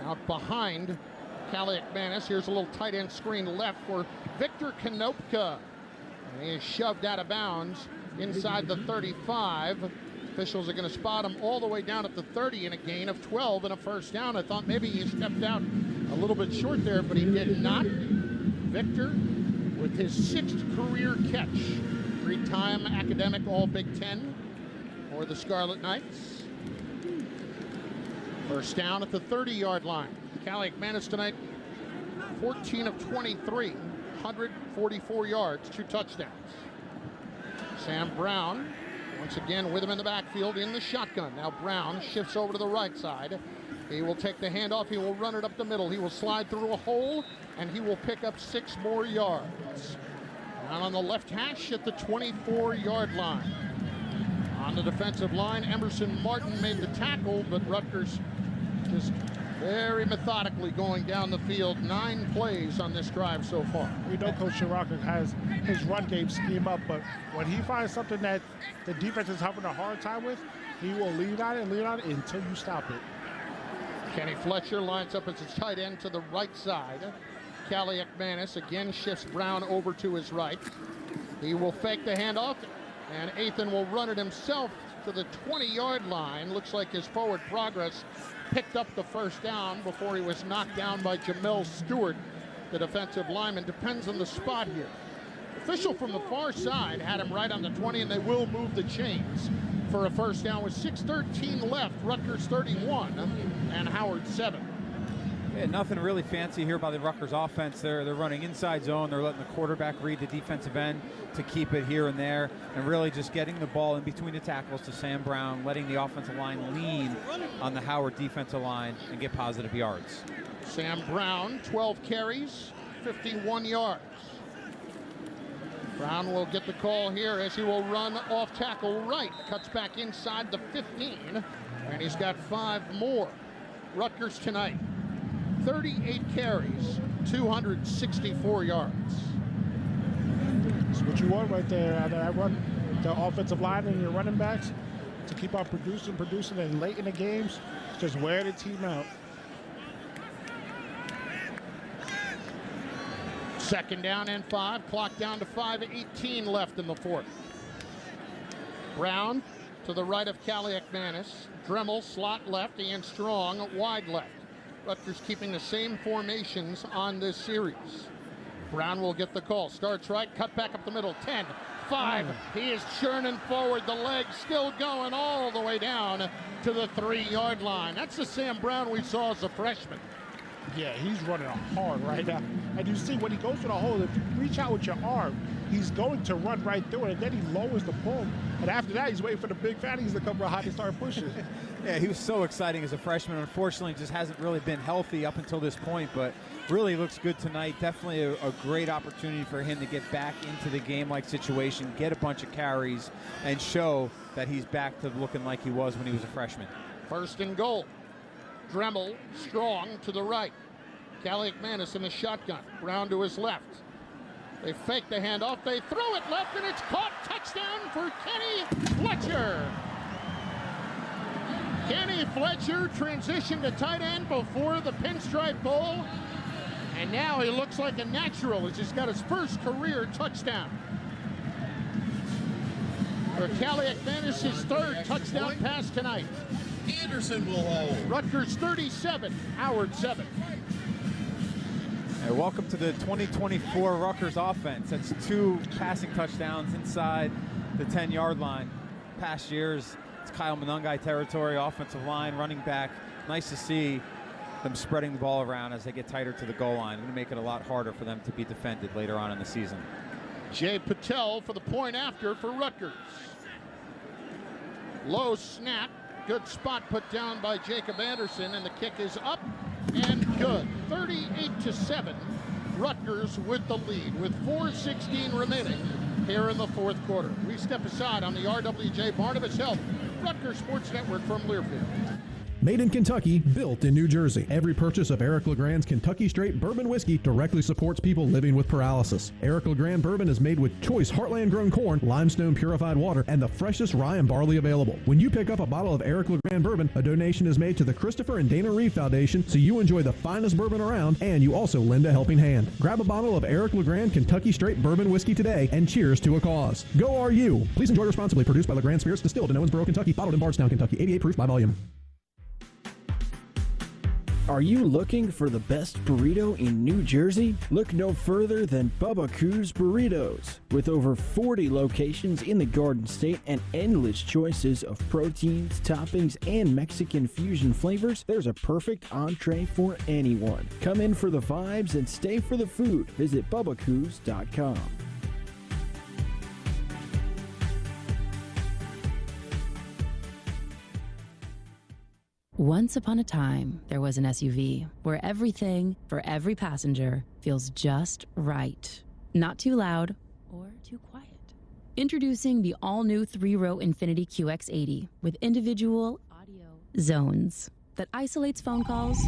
Out behind Kaliakmanis. Here's a little tight end screen left for Victor Konopka. And he is shoved out of bounds inside the 35. Officials are going to spot him all the way down at the 30 in a gain of 12 and a first down. I thought maybe he stepped out a little bit short there, but he did not. Victor with his 6th career catch. 3-time academic All-Big Ten for the Scarlet Knights. First down at the 30-yard line. Kaliakmanis tonight, 14 of 23, 144 yards, 2 touchdowns. Sam Brown, once again with him in the backfield in the shotgun. Now Brown shifts over to the right side. He will take the handoff. He will run it up the middle. He will slide through a hole, and he will pick up 6 more yards. Down on the left hash at the 24-yard line. On the defensive line, Emerson Martin made the tackle, but Rutgers just very methodically going down the field. 9 plays on this drive so far. We know Coach Sherrock has his run game scheme up, but when he finds something that the defense is having a hard time with, he will lean on it until you stop it. Kenny Fletcher lines up as a tight end to the right side. Kaliakmanis again shifts Brown over to his right. He will fake the handoff, and Ethan will run it himself to the 20-yard line. Looks like his forward progress picked up the first down before he was knocked down by Jamel Stewart, the defensive lineman. Depends on the spot here. Official from the far side had him right on the 20, and they will move the chains for a first down with 6:13 left. Rutgers 31 and Howard 7. Yeah, nothing really fancy here by the Rutgers offense. They're running inside zone. They're letting the quarterback read the defensive end to keep it here and there, and really just getting the ball in between the tackles to Sam Brown, letting the offensive line lean on the Howard defensive line and get positive yards. Sam Brown, 12 carries, 51 yards. Brown will get the call here as he will run off tackle right. Cuts back inside the 15, and he's got 5 more. Rutgers tonight, 38 carries, 264 yards. That's what you want right there. I run the offensive line and your running backs to keep on producing, and late in the games, just wear the team out. Second down and 5, clock down to 5:18 left in the fourth. Brown to the right of Kaliak-Manis. Dremel slot left, Ian Strong wide left. Rutgers keeping the same formations on this series. Brown will get the call. Starts right, cut back up the middle. 10, 5. He is churning forward. The leg still going all the way down to the 3-yard line. That's the Sam Brown we saw as a freshman. Yeah, he's running hard right now. And you see when he goes to the hole, if you reach out with your arm, he's going to run right through it, and then he lowers the pull. And after that, he's waiting for the big fatties to come behind and start pushing. Yeah, he was so exciting as a freshman. Unfortunately, just hasn't really been healthy up until this point, but really looks good tonight. Definitely a great opportunity for him to get back into the game-like situation, get a bunch of carries, and show that he's back to looking like he was when he was a freshman. First and goal. Dremel, Strong to the right. Kaliak-Manis in the shotgun. Brown to his left. They fake the handoff. They throw it left, and it's caught. Touchdown for Kenny Fletcher. Kenny Fletcher transitioned to tight end before the Pinstripe Bowl, and now he looks like a natural as he's got his first career touchdown. For Kaliak-Manis, his third touchdown pass tonight. Anderson will hold. Rutgers 37, Howard 7. Hey, welcome to the 2024 Rutgers offense. That's 2 passing touchdowns inside the 10-yard line. Past years, it's Kyle Monungai territory, offensive line, running back. Nice to see them spreading the ball around as they get tighter to the goal line. Going to make it a lot harder for them to be defended later on in the season. Jay Patel for the point after for Rutgers. Low snap. Good spot put down by Jacob Anderson, and the kick is up and good. 38-7. Rutgers with the lead with 4:16 remaining here in the fourth quarter. We step aside on the RWJ Barnabas Health Rutgers Sports Network from Learfield. Made in Kentucky, built in New Jersey. Every purchase of Eric LeGrand's Kentucky Straight Bourbon Whiskey directly supports people living with paralysis. Eric LeGrand Bourbon is made with choice Heartland-grown corn, limestone purified water, and the freshest rye and barley available. When you pick up a bottle of Eric LeGrand Bourbon, a donation is made to the Christopher and Dana Reeve Foundation, so you enjoy the finest bourbon around, and you also lend a helping hand. Grab a bottle of Eric LeGrand Kentucky Straight Bourbon Whiskey today, and cheers to a cause. Go RU! Please enjoy responsibly. Produced by LeGrand Spirits, distilled in Owensboro, Kentucky, bottled in Bardstown, Kentucky. 88 proof by volume. Are you looking for the best burrito in New Jersey? Look no further than Bubba Coos Burritos. With over 40 locations in the Garden State and endless choices of proteins, toppings, and Mexican fusion flavors, there's a perfect entree for anyone. Come in for the vibes and stay for the food. Visit BubbaCoos.com. Once upon a time, there was an SUV where everything for every passenger feels just right. Not too loud or too quiet. Introducing the all-new 3-row Infiniti QX80 with individual audio zones that isolates phone calls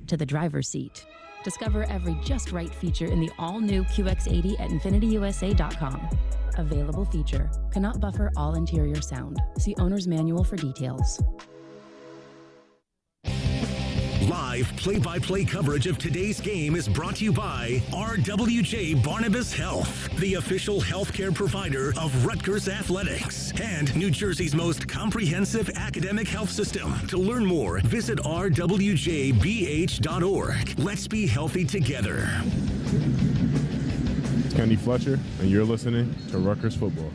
to the driver's seat. Discover every just right feature in the all-new QX80 at InfinityUSA.com. Available feature. Cannot buffer all interior sound. See owner's manual for details. Live play-by-play coverage of today's game is brought to you by RWJ Barnabas Health, the official healthcare provider of Rutgers Athletics, and New Jersey's most comprehensive academic health system. To learn more, visit rwjbh.org. Let's be healthy together. It's Kenny Fletcher, and you're listening to Rutgers Football.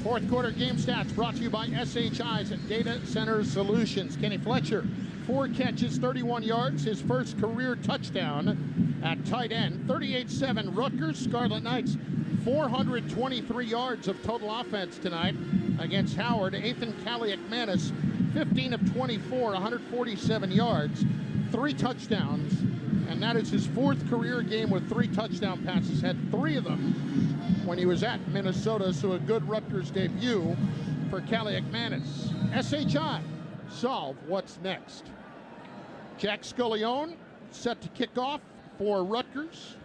Fourth quarter game stats brought to you by SHI's Data Center Solutions. Kenny Fletcher, 4 catches, 31 yards, his first career touchdown at tight end. 38-7 Rutgers. Scarlet Knights, 423 yards of total offense tonight against Howard. Ethan Kaliak-Manis, 15 of 24, 147 yards, 3 touchdowns. And that is his 4th career game with 3 touchdown passes. Had 3 of them when he was at Minnesota, so a good Rutgers debut for Kaliak-Manis. SHI solve what's next. Jack Scullione set to kick off for Rutgers.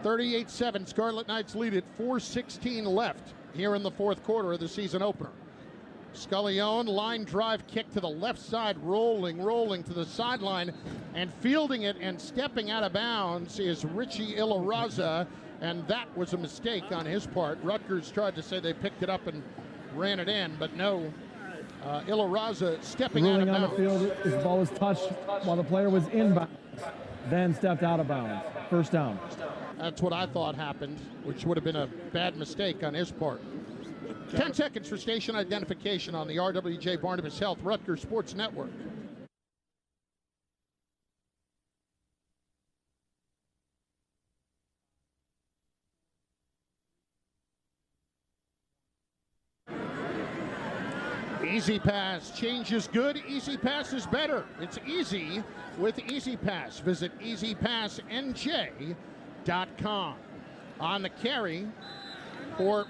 38-7, Scarlet Knights lead it, 4:16 left here in the 4th quarter of the season opener. Scullione, line drive kick to the left side, rolling to the sideline, and fielding it and stepping out of bounds is Richie Ilaraza, and that was a mistake on his part. Rutgers tried to say they picked it up and ran it in, but no. Ilaraza stepping out of bounds. On the field, his ball was touched while the player was inbounds, then stepped out of bounds. First down. That's what I thought happened, which would have been a bad mistake on his part. 10 seconds for station identification on the RWJ Barnabas Health Rutgers Sports Network. Easy Pass, change is good, Easy Pass is better. It's easy with Easy Pass. Visit easypassnj.com. On the carry for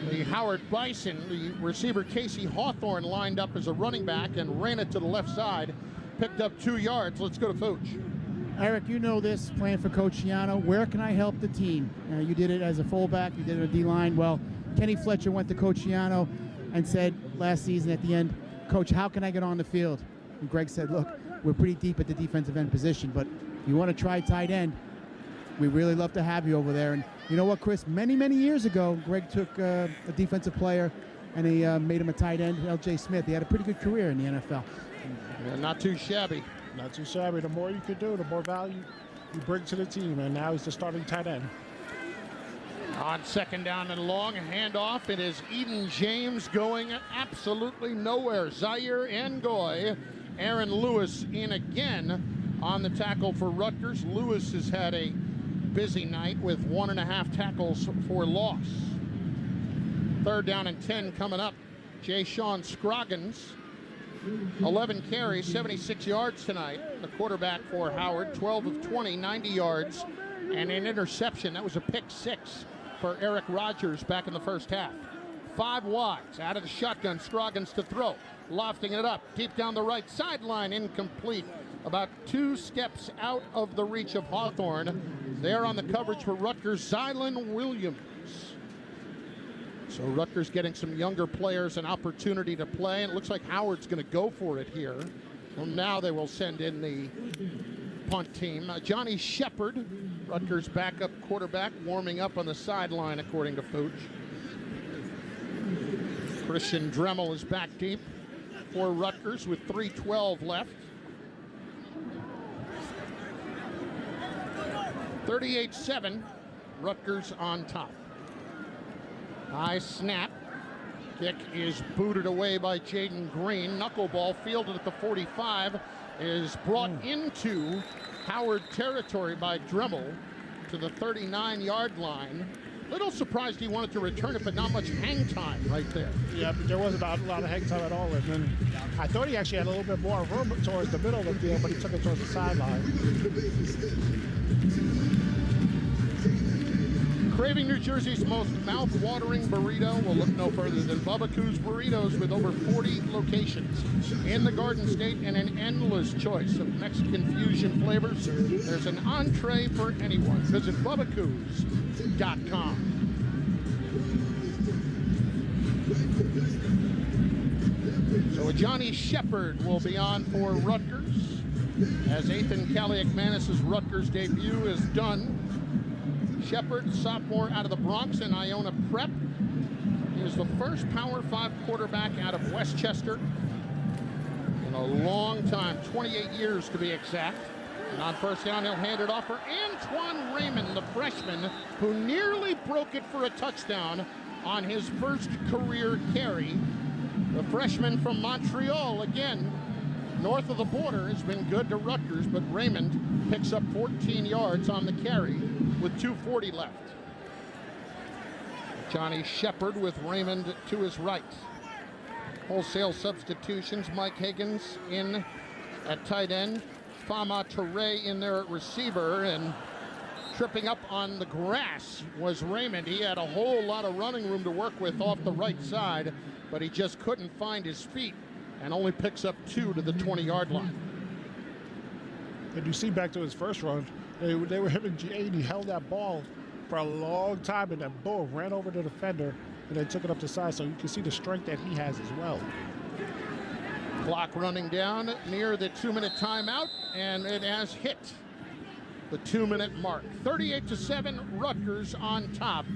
the Howard Bison, the receiver Casey Hawthorne lined up as a running back and ran it to the left side, picked up 2 yards. Let's go to Fooch. Eric, you know this, playing for Coach Ciano. Where can I help the team? You did it as a fullback, you did it on D-line. Well, Kenny Fletcher went to Coach Ciano and said last season at the end, Coach, how can I get on the field? And Greg said, look, we're pretty deep at the defensive end position, but you want to try tight end, we really love to have you over there. And you know what, Chris? Many, many years ago, Greg took a defensive player and he made him a tight end, L.J. Smith. He had a pretty good career in the NFL. Yeah, not too shabby. Not too shabby. The more you could do, the more value you bring to the team. And now he's the starting tight end. On 2nd down and long, handoff. It is Eden James going absolutely nowhere. Zaire Ngoy. Aaron Lewis in again on the tackle for Rutgers. Lewis has had a busy night with 1.5 tackles for loss. 3rd down and 10 coming up. Jay Sean Scroggins, 11 carries, 76 yards tonight. The quarterback for Howard, 12 of 20, 90 yards, and an interception. That was a pick 6 for Eric Rogers back in the first half. 5 wides, out of the shotgun, Scroggins to throw. Lofting it up, deep down the right sideline, incomplete. About 2 steps out of the reach of Hawthorne. There on the coverage for Rutgers, Zylan Williams. So Rutgers getting some younger players an opportunity to play, and it looks like Howard's going to go for it here. Well, now they will send in the punt team. Johnny Shepard, Rutgers backup quarterback, warming up on the sideline, according to Fooch. Christian Dremel is back deep for Rutgers with 3:12 left. 38-7, Rutgers on top. High snap. Kick is booted away by Jaden Green. Knuckleball fielded at the 45 is brought into Howard territory by Dremel to the 39-yard line. Little surprised he wanted to return it, but not much hang time right there. Yeah, but there wasn't a lot of hang time at all. And then I thought he actually had a little bit more room towards the middle of the field, but he took it towards the sideline. Craving New Jersey's most mouth-watering burrito? Well, look no further than Bubba Coos Burritos, with over 40 locations in the Garden State and an endless choice of Mexican fusion flavors. There's an entree for anyone. Visit BubbaCoos.com. So So Johnny Shepard will be on for Rutgers, as Ethan Kaliakmanis' Rutgers debut is done. Shepard, sophomore out of the Bronx and Iona Prep. He is the first Power 5 quarterback out of Westchester in a long time, 28 years to be exact. And on first down, he'll hand it off for Antoine Raymond, the freshman, who nearly broke it for a touchdown on his first career carry. The freshman from Montreal, again, north of the border, has been good to Rutgers, but Raymond picks up 14 yards on the carry with 2:40 left. Johnny Shepard with Raymond to his right. Wholesale substitutions, Mike Higgins in at tight end, Fama Touré in there at receiver, and tripping up on the grass was Raymond. He had a whole lot of running room to work with off the right side, but he just couldn't find his feet and only picks up 2 to the 20-yard line. And you see back to his first run, they were him and G8, and he held that ball for a long time, and then boom, ran over the defender, and then took it up the side, so you can see the strength that he has as well. Clock running down near the 2-minute timeout, and it has hit the 2-minute mark. 38-7, Rutgers on top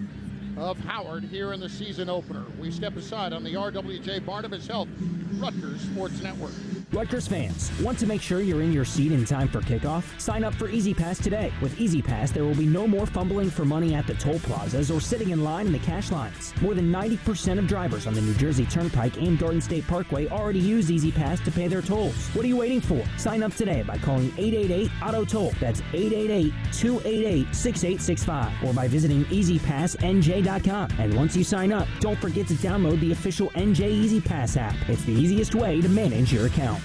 of Howard here in the season opener. We step aside on the RWJ Barnabas Health Rutgers Sports Network. Rutgers fans, want to make sure you're in your seat in time for kickoff? Sign up for Easy Pass today. With Easy Pass, there will be no more fumbling for money at the toll plazas or sitting in line in the cash lines. More than 90% of drivers on the New Jersey Turnpike and Garden State Parkway already use Easy Pass to pay their tolls. What are you waiting for? Sign up today by calling 888-AUTO-TOLL. That's 888-288-6865. Or by visiting EasyPassNJ.com. And once you sign up, don't forget to download the official NJ Easy Pass app. It's the easiest way to manage your account.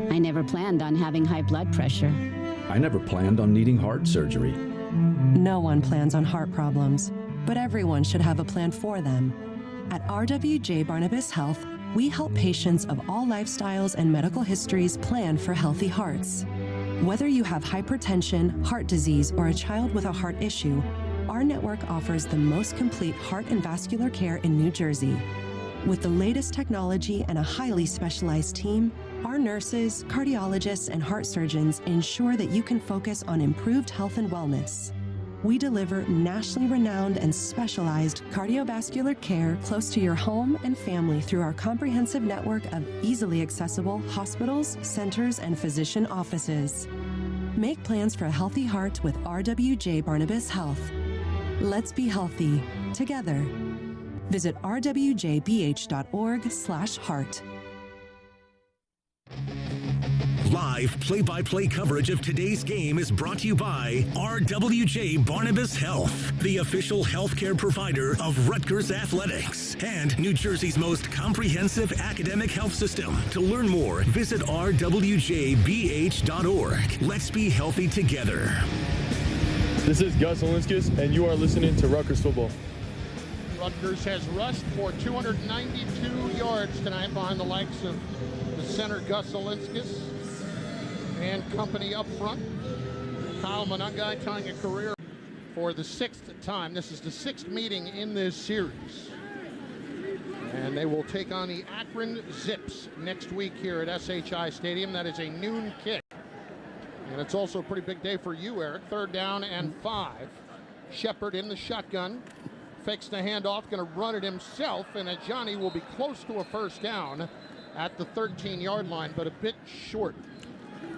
I never planned on having high blood pressure. I never planned on needing heart surgery. No one plans on heart problems, but everyone should have a plan for them. At RWJ Barnabas Health, we help patients of all lifestyles and medical histories plan for healthy hearts. Whether you have hypertension, heart disease, or a child with a heart issue, our network offers the most complete heart and vascular care in New Jersey. With the latest technology and a highly specialized team, our nurses, cardiologists, and heart surgeons ensure that you can focus on improved health and wellness. We deliver nationally renowned and specialized cardiovascular care close to your home and family through our comprehensive network of easily accessible hospitals, centers, and physician offices. Make plans for a healthy heart with RWJ Barnabas Health. Let's be healthy together. Visit rwjbh.org/heart. Live play-by-play coverage of today's game is brought to you by RWJ Barnabas Health, the official healthcare provider of Rutgers Athletics and New Jersey's most comprehensive academic health system. To learn more, visit rwjbh.org. Let's be healthy together. This is Gus Olinskis, and you are listening to Rutgers Football. Rutgers has rushed for 292 yards tonight behind the likes of the center Gus Olinskis and company up front. Kyle Monangai tying a career for the 6th time. This is the 6th meeting in this series. And they will take on the Akron Zips next week here at SHI Stadium. That is a noon kick. And it's also a pretty big day for you, Eric. 3rd down and 5. Shepard in the shotgun. Fakes the handoff, going to run it himself, and Johnny will be close to a first down at the 13-yard line, but a bit short.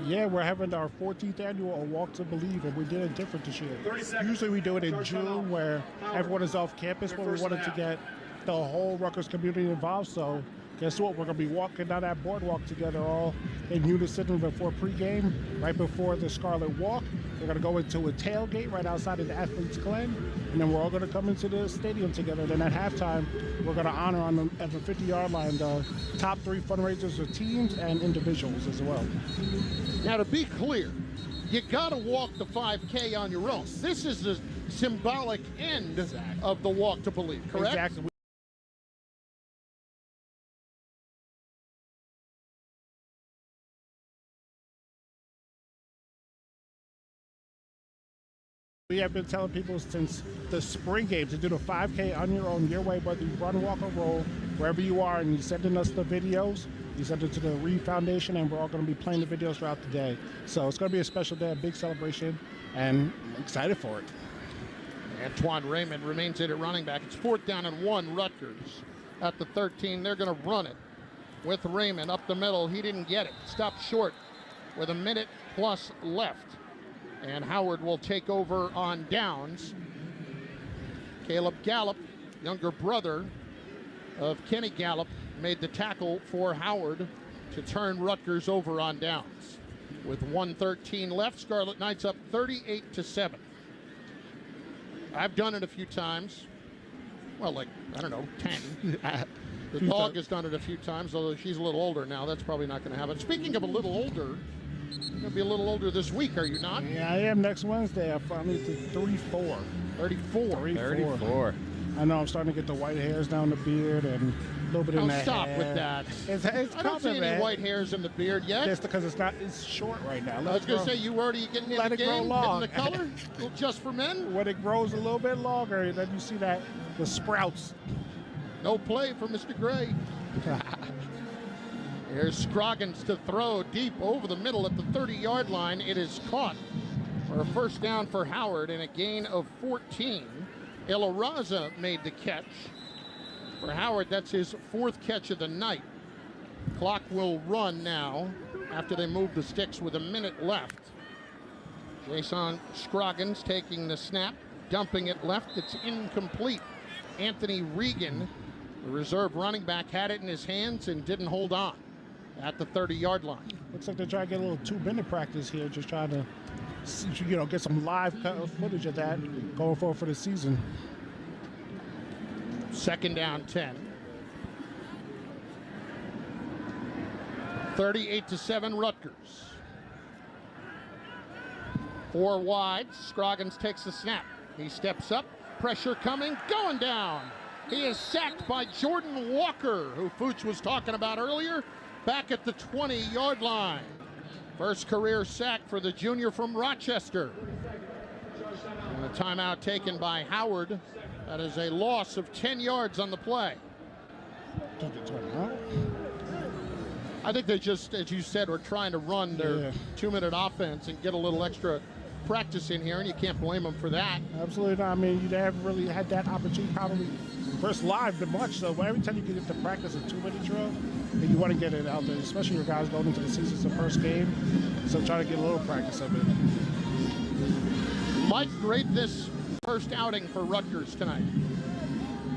Yeah, we're having our 14th annual Walk to Believe, and we did it different this year. Usually we do it in June where everyone is off campus, but we wanted to get the whole Rutgers community involved, so guess what? We're going to be walking down that boardwalk together all in unison before pregame, right before the Scarlet Walk. We're going to go into a tailgate right outside of the Athletes Glen, and then we're all going to come into the stadium together. Then at halftime, we're going to honor at the 50-yard line the top 3 fundraisers of teams and individuals as well. Now, to be clear, you got to walk the 5K on your own. This is the symbolic end of the Walk to Believe, correct? Exactly. We have been telling people since the spring game to do the 5K on your own, your way, whether you run, walk, or roll. wherever you are and you're sending us the videos, you send it to the Reed Foundation, and we're all going to be playing the videos throughout the day. So it's going to be a special day, a big celebration, and I'm excited for it. Antoine Raymond remains in at running back. It's 4th down and 1, Rutgers at the 13. They're going to run it with Raymond up the middle. He didn't get it. Stopped short with a minute plus left. And Howard will take over on downs. Caleb Gallup, younger brother of Kenny Gallup, made the tackle for Howard to turn Rutgers over on downs. With 1:13 left, Scarlet Knights up 38-7. I've done it a few times. Well, like, I don't know, 10. The dog has done it a few times, although she's a little older now. That's probably not going to happen. Speaking of a little older, you're going to be a little older this week, are you not? Yeah, I am. Next Wednesday, I finally to 34. 34. I know I'm starting to get the white hairs down the beard and a little bit in the hair. Stop with that. It's I don't see any white hairs in the beard yet. Just because it's short right now. I was going to say, you already getting in the game, getting the color, just for men? When it grows a little bit longer, then you see that the sprouts. No play for Mr. Gray. Here's Scroggins to throw deep over the middle at the 30-yard line. It is caught for a first down for Howard and a gain of 14. Ilaraza made the catch. For Howard, that's his 4th catch of the night. Clock will run now after they move the sticks with a minute left. Jason Scroggins taking the snap, dumping it left. It's incomplete. Anthony Regan, the reserve running back, had it in his hands and didn't hold on at the 30-yard line. Looks like they're trying to get a little 2-minute practice here, just trying to, get some live footage of that going forward for the season. 2nd down 10. 38-7 Rutgers. 4 wide. Scroggins takes the snap. He steps up. Pressure coming. Going down. He is sacked by Jordan Walker, who Fuchs was talking about earlier, back at the 20-yard line. First career sack for the junior from Rochester. And a timeout taken by Howard. That is a loss of 10 yards on the play. I think they just, as you said, were trying to run their 2-minute offense and get a little extra practice in here, and you can't blame them for that. Absolutely not. I mean, you haven't really had that opportunity probably first live the much, so every time you get to practice a 2-minute drill, and you want to get it out there, especially your guys going into the season, it's the first game, so try to get a little practice of it. Mike, grade this first outing for Rutgers tonight.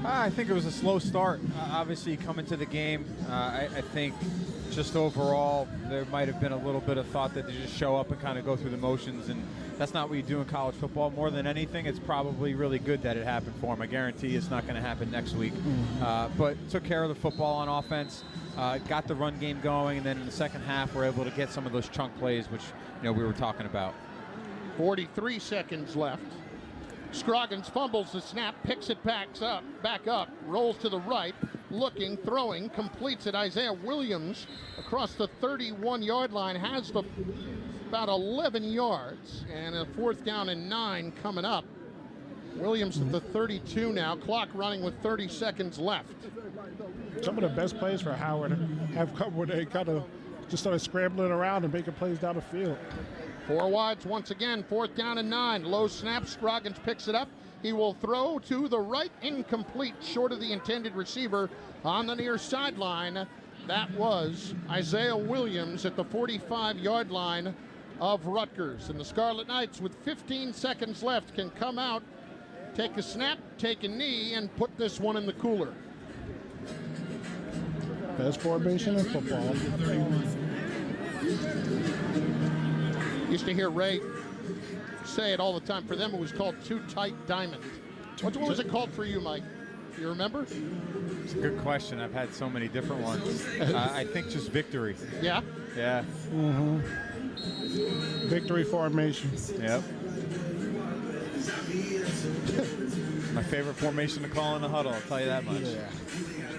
I think it was a slow start. Obviously, coming to the game, I think just overall there might have been a little bit of thought that they just show up and kind of go through the motions, and that's not what you do in college football. More than anything, it's probably really good that it happened for them. I guarantee it's not going to happen next week. But took care of the football on offense, got the run game going, and then in the second half we're able to get some of those chunk plays, which we were talking about. 43 seconds left. Scroggins fumbles the snap, picks it back up, rolls to the right, looking, throwing, completes it. Isaiah Williams across the 31-yard line has about 11 yards, and a 4th down and 9 coming up. Williams at the 32 now, clock running with 30 seconds left. Some of the best plays for Howard have come where they kind of just started scrambling around and making plays down the field. 4 wides once again, 4th down and 9. Low snap, Scroggins picks it up. He will throw to the right, incomplete, short of the intended receiver on the near sideline. That was Isaiah Williams at the 45-yard line of Rutgers. And the Scarlet Knights, with 15 seconds left, can come out, take a snap, take a knee, and put this one in the cooler. Best formation in football. Used to hear Ray say it all the time. For them, it was called Too Tight Diamond. What was it called for you, Mike? Do you remember? It's a good question. I've had so many different ones. I think just victory. Yeah? Yeah. Mm-hmm. Victory formation. Yep. My favorite formation to call in the huddle, I'll tell you that much. Yeah.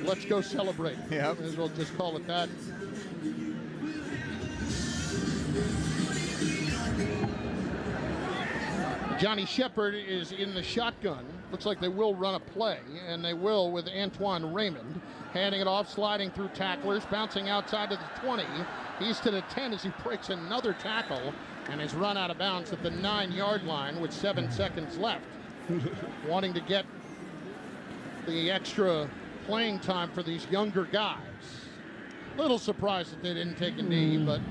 Let's go celebrate. Yep. May as well just call it that. Johnny Shepard is in the shotgun. looks like they will run a play, and they will with Antoine Raymond. Handing it off, sliding through tacklers, bouncing outside to the 20. He's to the 10 as he breaks another tackle and is run out of bounds at the 9-yard line with 7 seconds left. Wanting to get the extra playing time for these younger guys. Little surprised that they didn't take a knee, but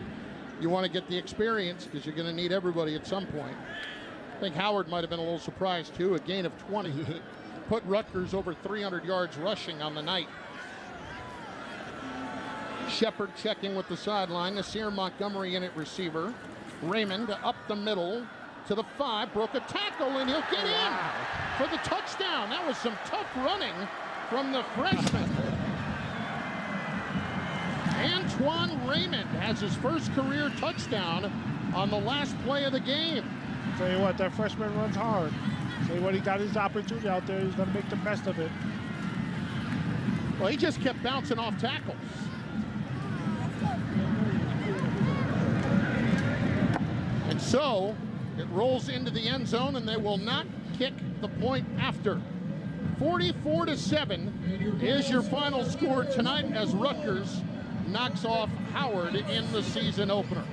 you want to get the experience because you're going to need everybody at some point. I think Howard might have been a little surprised too. A gain of 20 put Rutgers over 300 yards rushing on the night. Shepard checking with the sideline. Nasir Montgomery in at receiver. Raymond up the middle to the 5, broke a tackle, and he'll get in for the touchdown. That was some tough running from the freshman. Antoine Raymond has his first career touchdown on the last play of the game. Tell you what, that freshman runs hard. Tell you what, he got his opportunity out there. He's going to make the best of it. Well, he just kept bouncing off tackles. And so it rolls into the end zone, and they will not kick the point after. 44-7 is your final score tonight as Rutgers knocks off Howard in the season opener.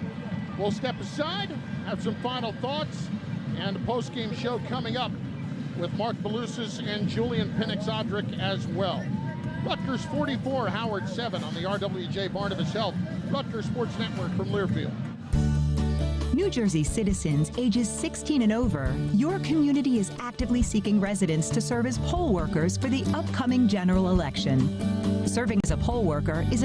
We'll step aside, have some final thoughts, and a post-game show coming up with Mark Belusas and Julian Penix-Odrick as well. Rutgers 44, Howard 7 on the RWJ Barnabas Health Rutgers Sports Network from Learfield. New Jersey citizens ages 16 and over, your community is actively seeking residents to serve as poll workers for the upcoming general election. Serving as a poll worker is